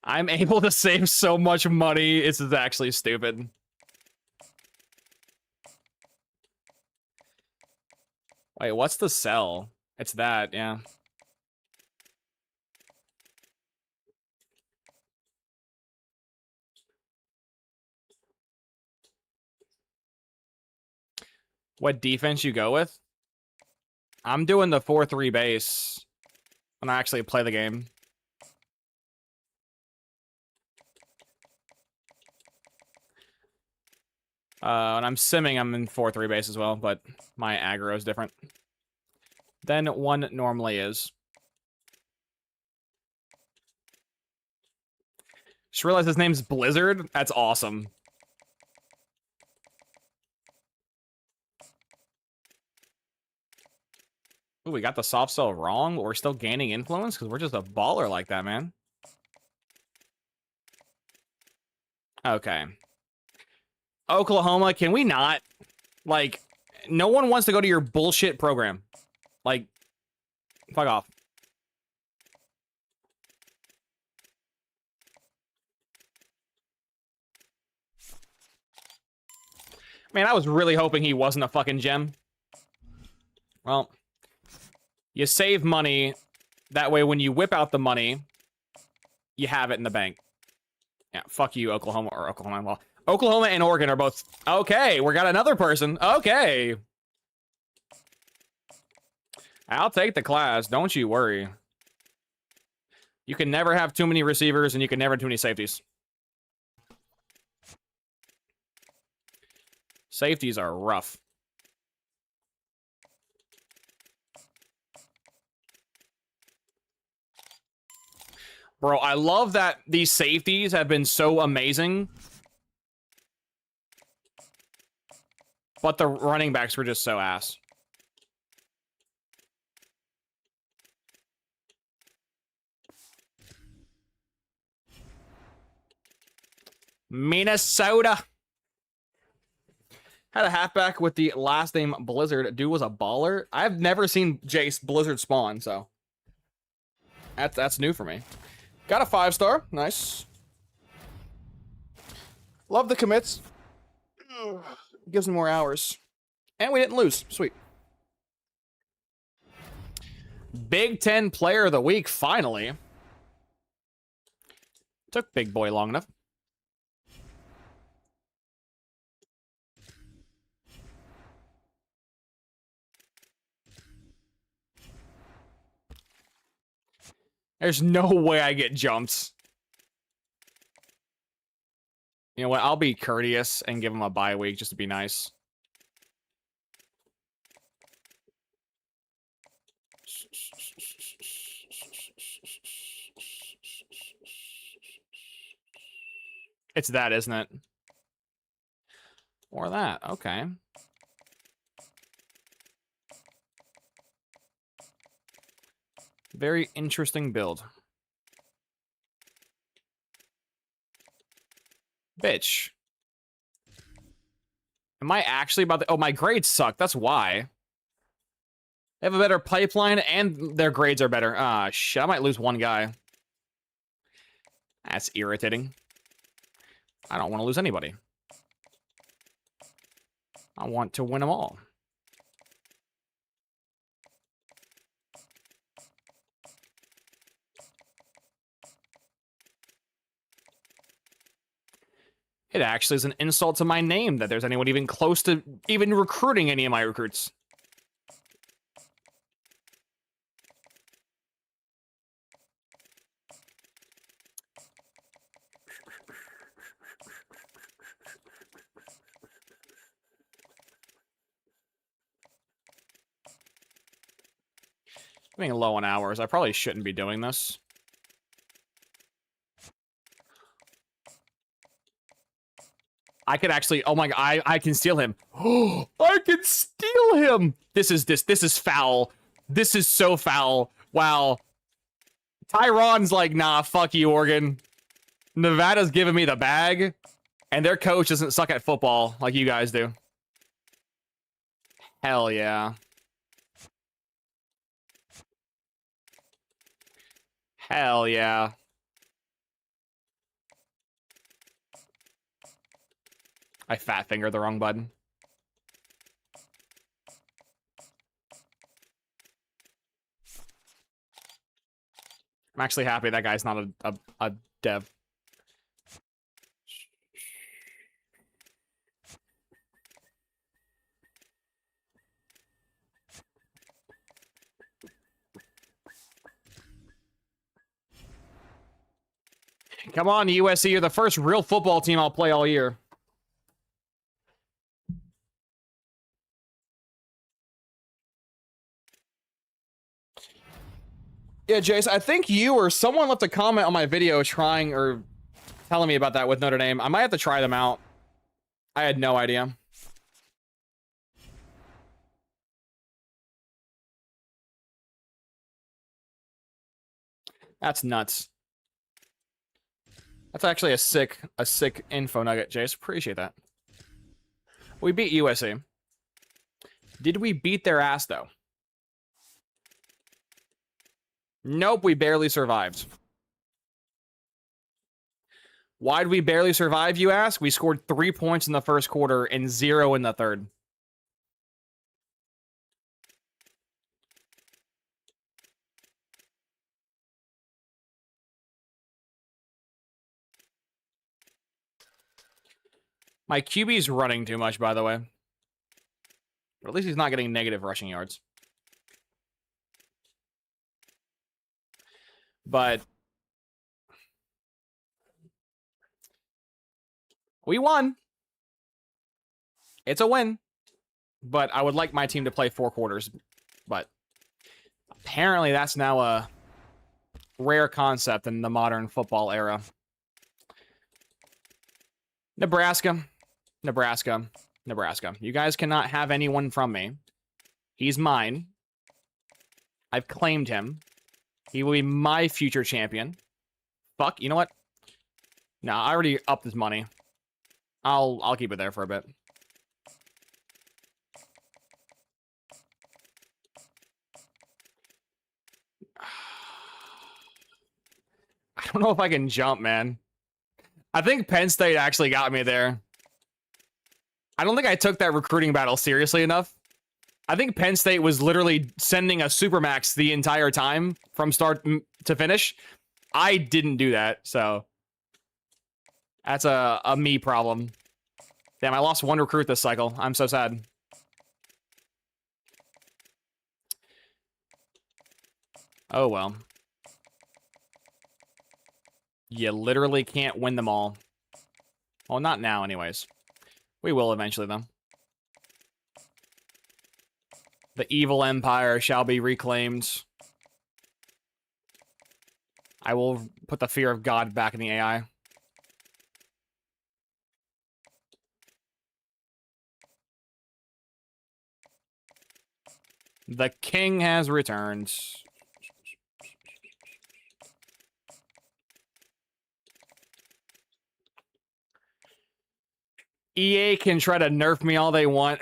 I'm able to save so much money. It's actually stupid. Wait, what's the sell? It's that, yeah. What defense you go with? I'm doing the 4-3 base when I actually play the game. When I'm simming, I'm in 4-3 base as well, but my aggro is different than one normally is. Just realized his name's Blizzard. That's awesome. Ooh, we got the soft sell wrong, but we're still gaining influence because we're just a baller like that, man. Okay. Oklahoma, can we not? Like, no one wants to go to your bullshit program. Like, fuck off. Man, I was really hoping he wasn't a fucking gem. Well, you save money. That way, when you whip out the money, you have it in the bank. Yeah, fuck you, Oklahoma or Oklahoma. Well, Oklahoma and Oregon are both okay. We got another person. Okay. I'll take the class. Don't you worry. You can never have too many receivers, and you can never have too many safeties. Safeties are rough. Bro, I love that these safeties have been so amazing. But the running backs were just so ass. Minnesota. Had a halfback with the last name Blizzard. Dude was a baller. I've never seen Jace Blizzard spawn, so that's new for me. Got a 5-star. Nice. Love the commits. Gives me more hours. And we didn't lose. Sweet. Big Ten Player of the Week, finally. Took Big Boy long enough. There's no way I get jumped. You know what? I'll be courteous and give him a bye week just to be nice. It's that, isn't it? Or that. Okay. Very interesting build. Bitch. Am I actually about to... Oh, my grades suck. That's why. They have a better pipeline, and their grades are better. Ah, shit. I might lose one guy. That's irritating. I don't want to lose anybody. I want to win them all. It actually is an insult to my name that there's anyone even close to even recruiting any of my recruits. I'm being low on hours. I probably shouldn't be doing this. I could actually, oh my god, I can steal him. Oh, I can steal him. This is foul. This is so foul. Wow. Tyron's like, nah, fuck you, Oregon. Nevada's giving me the bag, and their coach doesn't suck at football like you guys do. Hell yeah. Hell yeah. I fat fingered the wrong button. I'm actually happy that guy's not a dev. Come on, USC, you're the first real football team I'll play all year. Yeah, Jace, I think you or someone left a comment on my video trying or telling me about that with Notre Dame. I might have to try them out. I had no idea. That's nuts. That's actually a sick info nugget, Jace. Appreciate that. We beat USC. Did we beat their ass, though? Nope, we barely survived. Why'd we barely survive, you ask? We scored 3 points in the first quarter and 0 in the third. My QB's running too much, by the way. But at least he's not getting negative rushing yards. But we won. It's a win. But I would like my team to play 4 quarters. But apparently that's now a rare concept in the modern football era. Nebraska. Nebraska. Nebraska. You guys cannot have anyone from me. He's mine. I've claimed him. He will be my future champion. Fuck, you know what? No, I already upped his money. I'll keep it there for a bit. I don't know if I can jump, man. I think Penn State actually got me there. I don't think I took that recruiting battle seriously enough. I think Penn State was literally sending a Supermax the entire time from start to finish. I didn't do that, so that's a me problem. Damn, I lost 1 recruit this cycle. I'm so sad. Oh, well. You literally can't win them all. Well, not now, anyways. We will eventually, though. The evil empire shall be reclaimed. I will put the fear of God back in the AI. The king has returned. EA can try to nerf me all they want.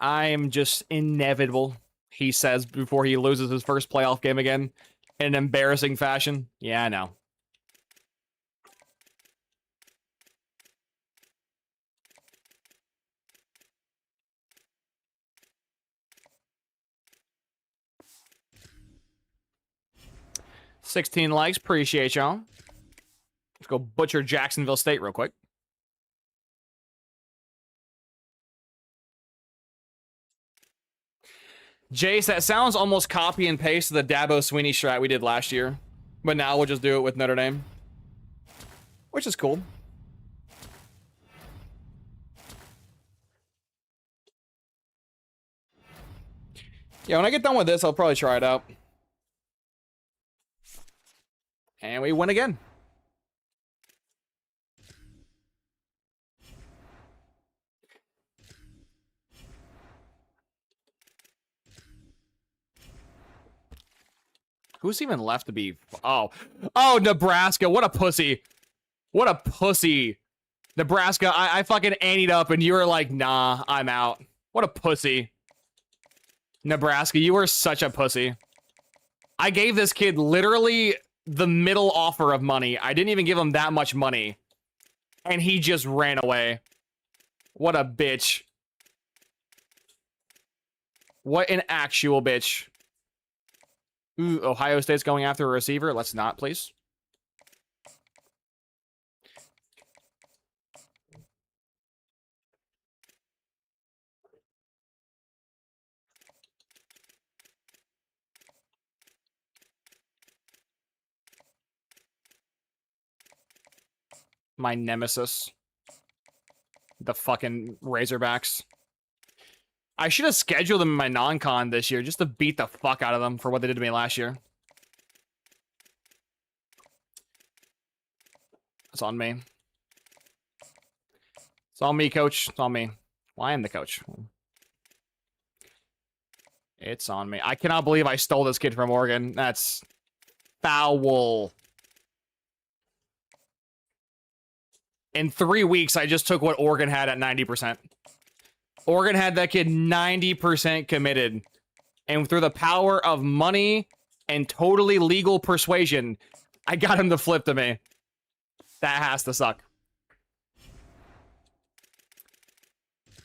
I am just inevitable, he says before he loses his first playoff game again in an embarrassing fashion. Yeah, I know. $16 likes. Appreciate y'all. Let's go butcher Jacksonville State real quick. Jace, that sounds almost copy and paste of the Dabo Sweeney strat we did last year. But now we'll just do it with Notre Dame. Which is cool. Yeah, when I get done with this, I'll probably try it out. And we win again. Who's even left to be... Oh, Nebraska. What a pussy. What a pussy. Nebraska, I fucking anteed up and you were like, nah, I'm out. What a pussy. Nebraska, you were such a pussy. I gave this kid literally the middle offer of money. I didn't even give him that much money. And he just ran away. What a bitch. What an actual bitch. Ooh, Ohio State's going after a receiver. Let's not, please. My nemesis. The fucking Razorbacks. I should have scheduled them in my non-con this year just to beat the fuck out of them for what they did to me last year. It's on me. It's on me, coach. It's on me. Well, I am the coach. It's on me. I cannot believe I stole this kid from Oregon. That's foul. In 3 weeks, I just took what Oregon had at 90%. Oregon had that kid 90% committed. And through the power of money and totally legal persuasion, I got him to flip to me. That has to suck.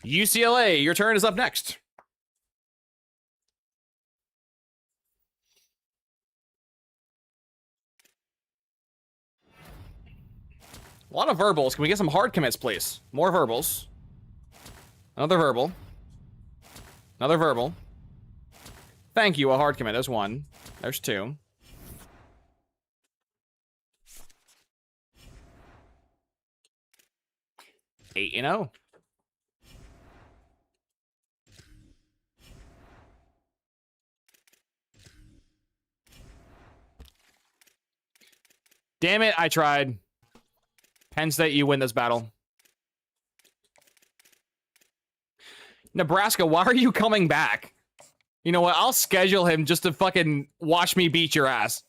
UCLA, your turn is up next. A lot of verbals. Can we get some hard commits, please? More verbals. Another verbal. Another verbal. Thank you, a hard commit. There's one. There's two. Eight, you know. Damn it, I tried. Penn State, you win this battle. Nebraska, why are you coming back? You know what? I'll schedule him just to fucking watch me beat your ass.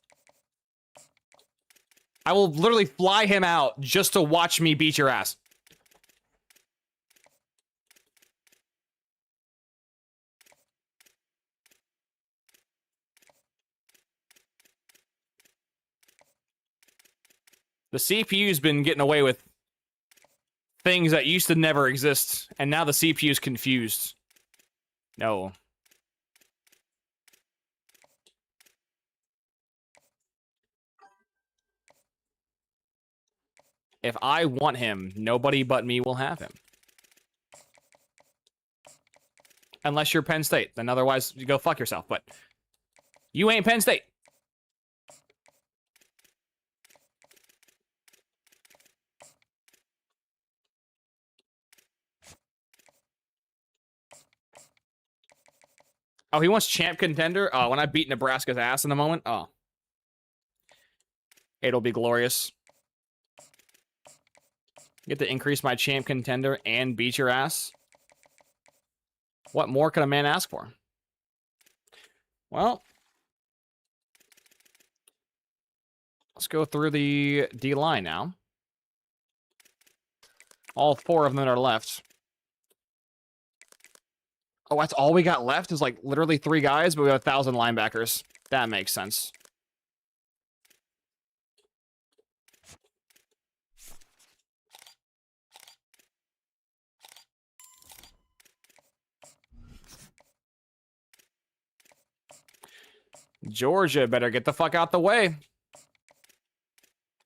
I will literally fly him out just to watch me beat your ass. The CPU's been getting away with things that used to never exist, and now the CPU's confused. No. If I want him, nobody but me will have him. Unless you're Penn State. Then otherwise, you go fuck yourself. But you ain't Penn State. Oh, he wants champ contender? Oh, when I beat Nebraska's ass in a moment? Oh. It'll be glorious. Get to increase my champ contender and beat your ass. What more could a man ask for? Well, let's go through the D-line now. All four of them are left. Oh, that's all we got left is like literally 3 guys, but we have 1,000 linebackers. That makes sense. Georgia better get the fuck out the way.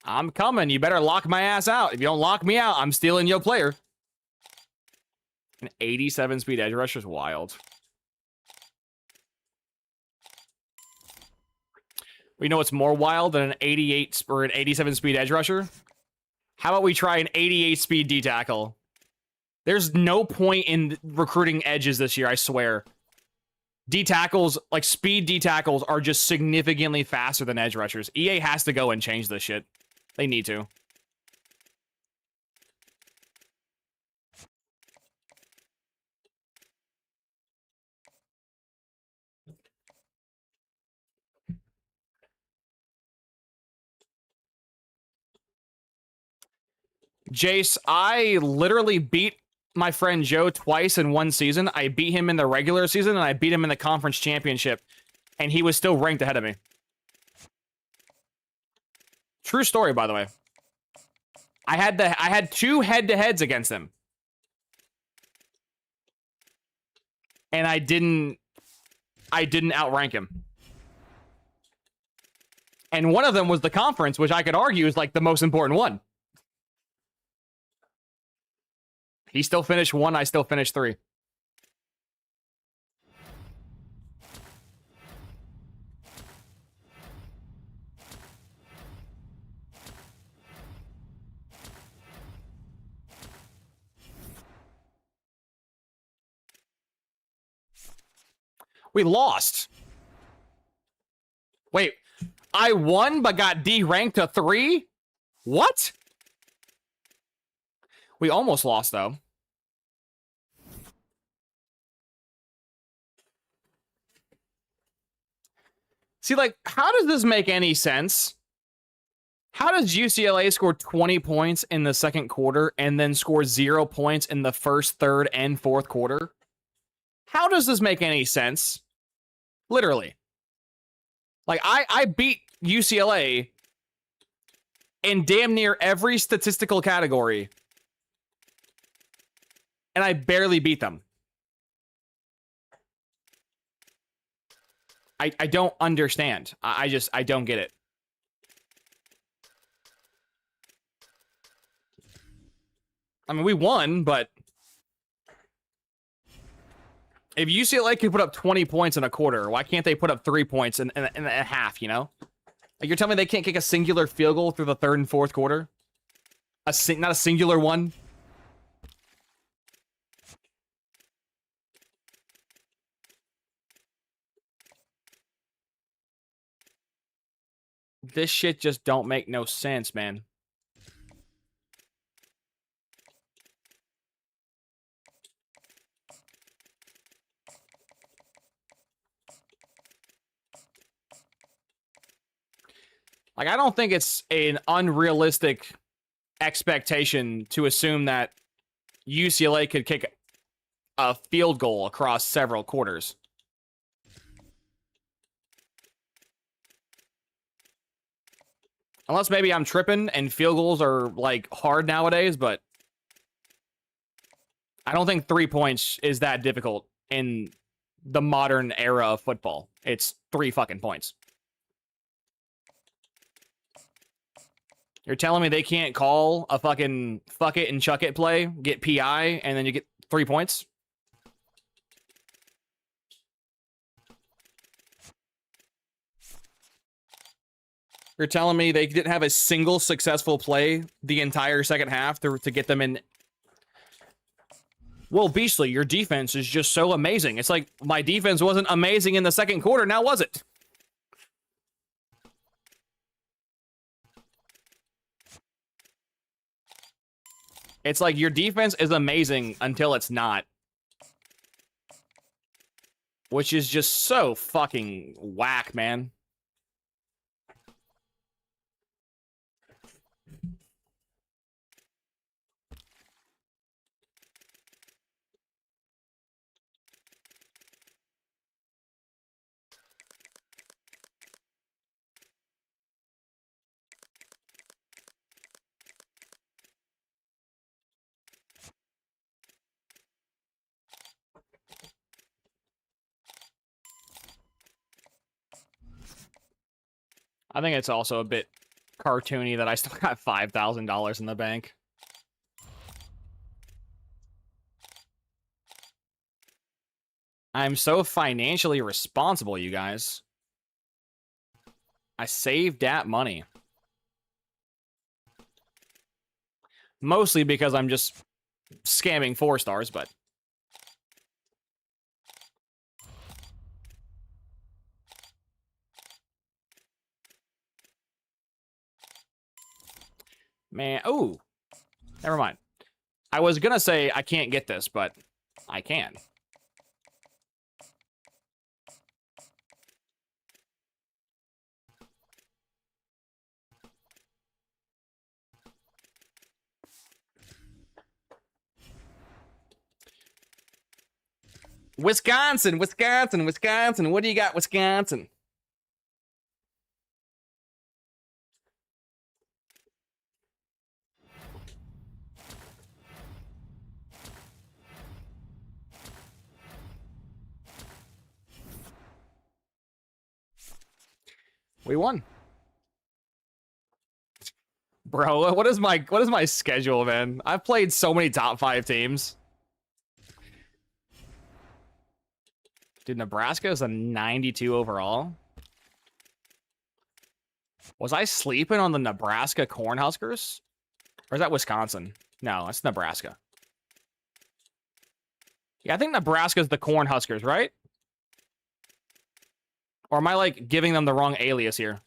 I'm coming. You better lock my ass out. If you don't lock me out, I'm stealing your player. An 87 speed edge rusher is wild. You know what's more wild than an 88 or an 87 speed edge rusher? How about we try an 88 speed D tackle? There's no point in recruiting edges this year, I swear. D tackles, like speed D tackles, are just significantly faster than edge rushers. EA has to go and change this shit. They need to. Jace, I literally beat my friend Joe twice in one season. I beat him in the regular season, and I beat him in the conference championship. And he was still ranked ahead of me. True story, by the way. I had 2 head-to-heads against him. And I didn't outrank him. And one of them was the conference, which I could argue is like the most important one. He still finished 1, I still finished 3. We lost. Wait, I won but got D-ranked to 3? What? We almost lost, though. See, like, how does this make any sense? How does UCLA score 20 points in the second quarter and then score 0 points in the first, third, and fourth quarter? How does this make any sense? Literally. Like, I beat UCLA in damn near every statistical category. And I barely beat them. I don't understand. I don't get it. I mean, we won, but If UCLA can put up 20 points in a quarter, why can't they put up 3 points in a half, you know? Like, you're telling me they can't kick a singular field goal through the third and fourth quarter? Not a singular one? This shit just don't make no sense, man. Like, I don't think it's an unrealistic expectation to assume that UCLA could kick a field goal across several quarters. Unless maybe I'm tripping and field goals are, like, hard nowadays, but I don't think 3 points is that difficult in the modern era of football. It's 3 fucking points. You're telling me they can't call a fucking fuck it and chuck it play, get PI, and then you get 3 points? You're telling me they didn't have a single successful play the entire second half to get them in? Well, Beastly, your defense is just so amazing. It's like, my defense wasn't amazing in the second quarter, now was it? It's like, your defense is amazing until it's not. Which is just so fucking whack, man. I think it's also a bit cartoony that I still got $5,000 in the bank. I'm so financially responsible, you guys. I saved that money. Mostly because I'm just scamming 4 stars, but... Man, oh, never mind. I was gonna say I can't get this, but I can. Wisconsin, Wisconsin, Wisconsin. What do you got, Wisconsin? We won. Bro, what is my schedule, man? I've played so many top 5 teams. Dude, Nebraska is a 92 overall. Was I sleeping on the Nebraska Cornhuskers? Or is that Wisconsin? No, that's Nebraska. Yeah, I think Nebraska's the Cornhuskers, right? Or am I, like, giving them the wrong alias here?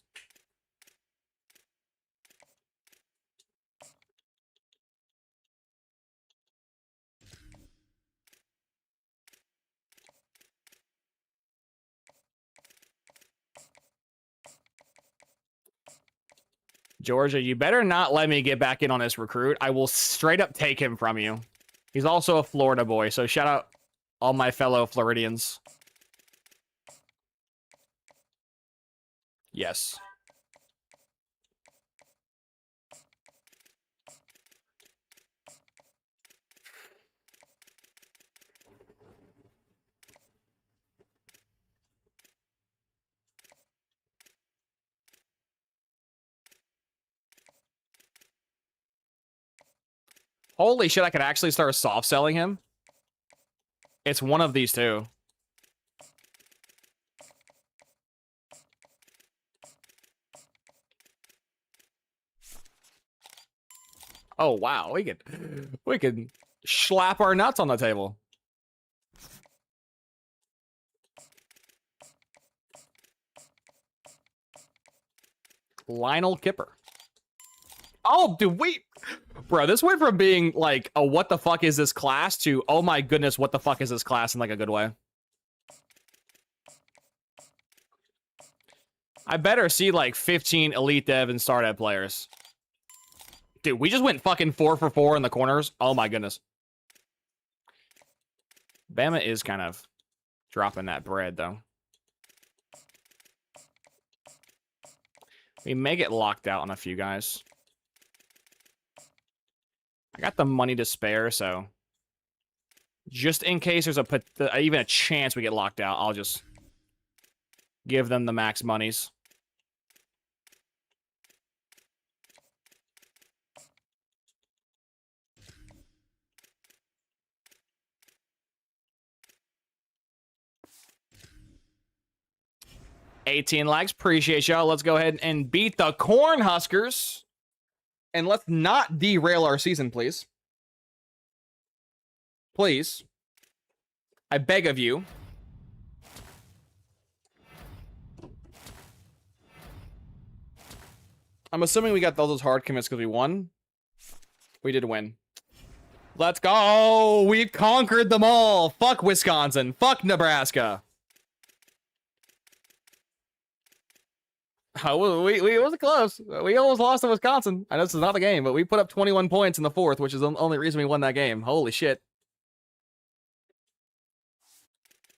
Georgia, you better not let me get back in on this recruit. I will straight up take him from you. He's also a Florida boy, so shout out all my fellow Floridians. Yes. Holy shit, I could actually start soft selling him. It's one of these two. Oh wow, we could slap our nuts on the table. Lionel Kipper. Oh, dude, bro, this went from being like a what the fuck is this class to oh my goodness, what the fuck is this class in like a good way. I better see like 15 elite dev and star dev players. Dude, we just went fucking 4 for 4 in the corners. Oh my goodness. Bama is kind of dropping that bread though. We may get locked out on a few guys. I got the money to spare, so just in case there's even a chance we get locked out, I'll just give them the max monies. $18 likes. Appreciate y'all. Let's go ahead and beat the Cornhuskers. And let's not derail our season, please. Please. I beg of you. I'm assuming we got all those hard commits because we won. We did win. Let's go. We conquered them all. Fuck Wisconsin. Fuck Nebraska. Oh, we wasn't close. We almost lost to Wisconsin. I know this is not the game, but we put up 21 points in the fourth, which is the only reason we won that game. Holy shit.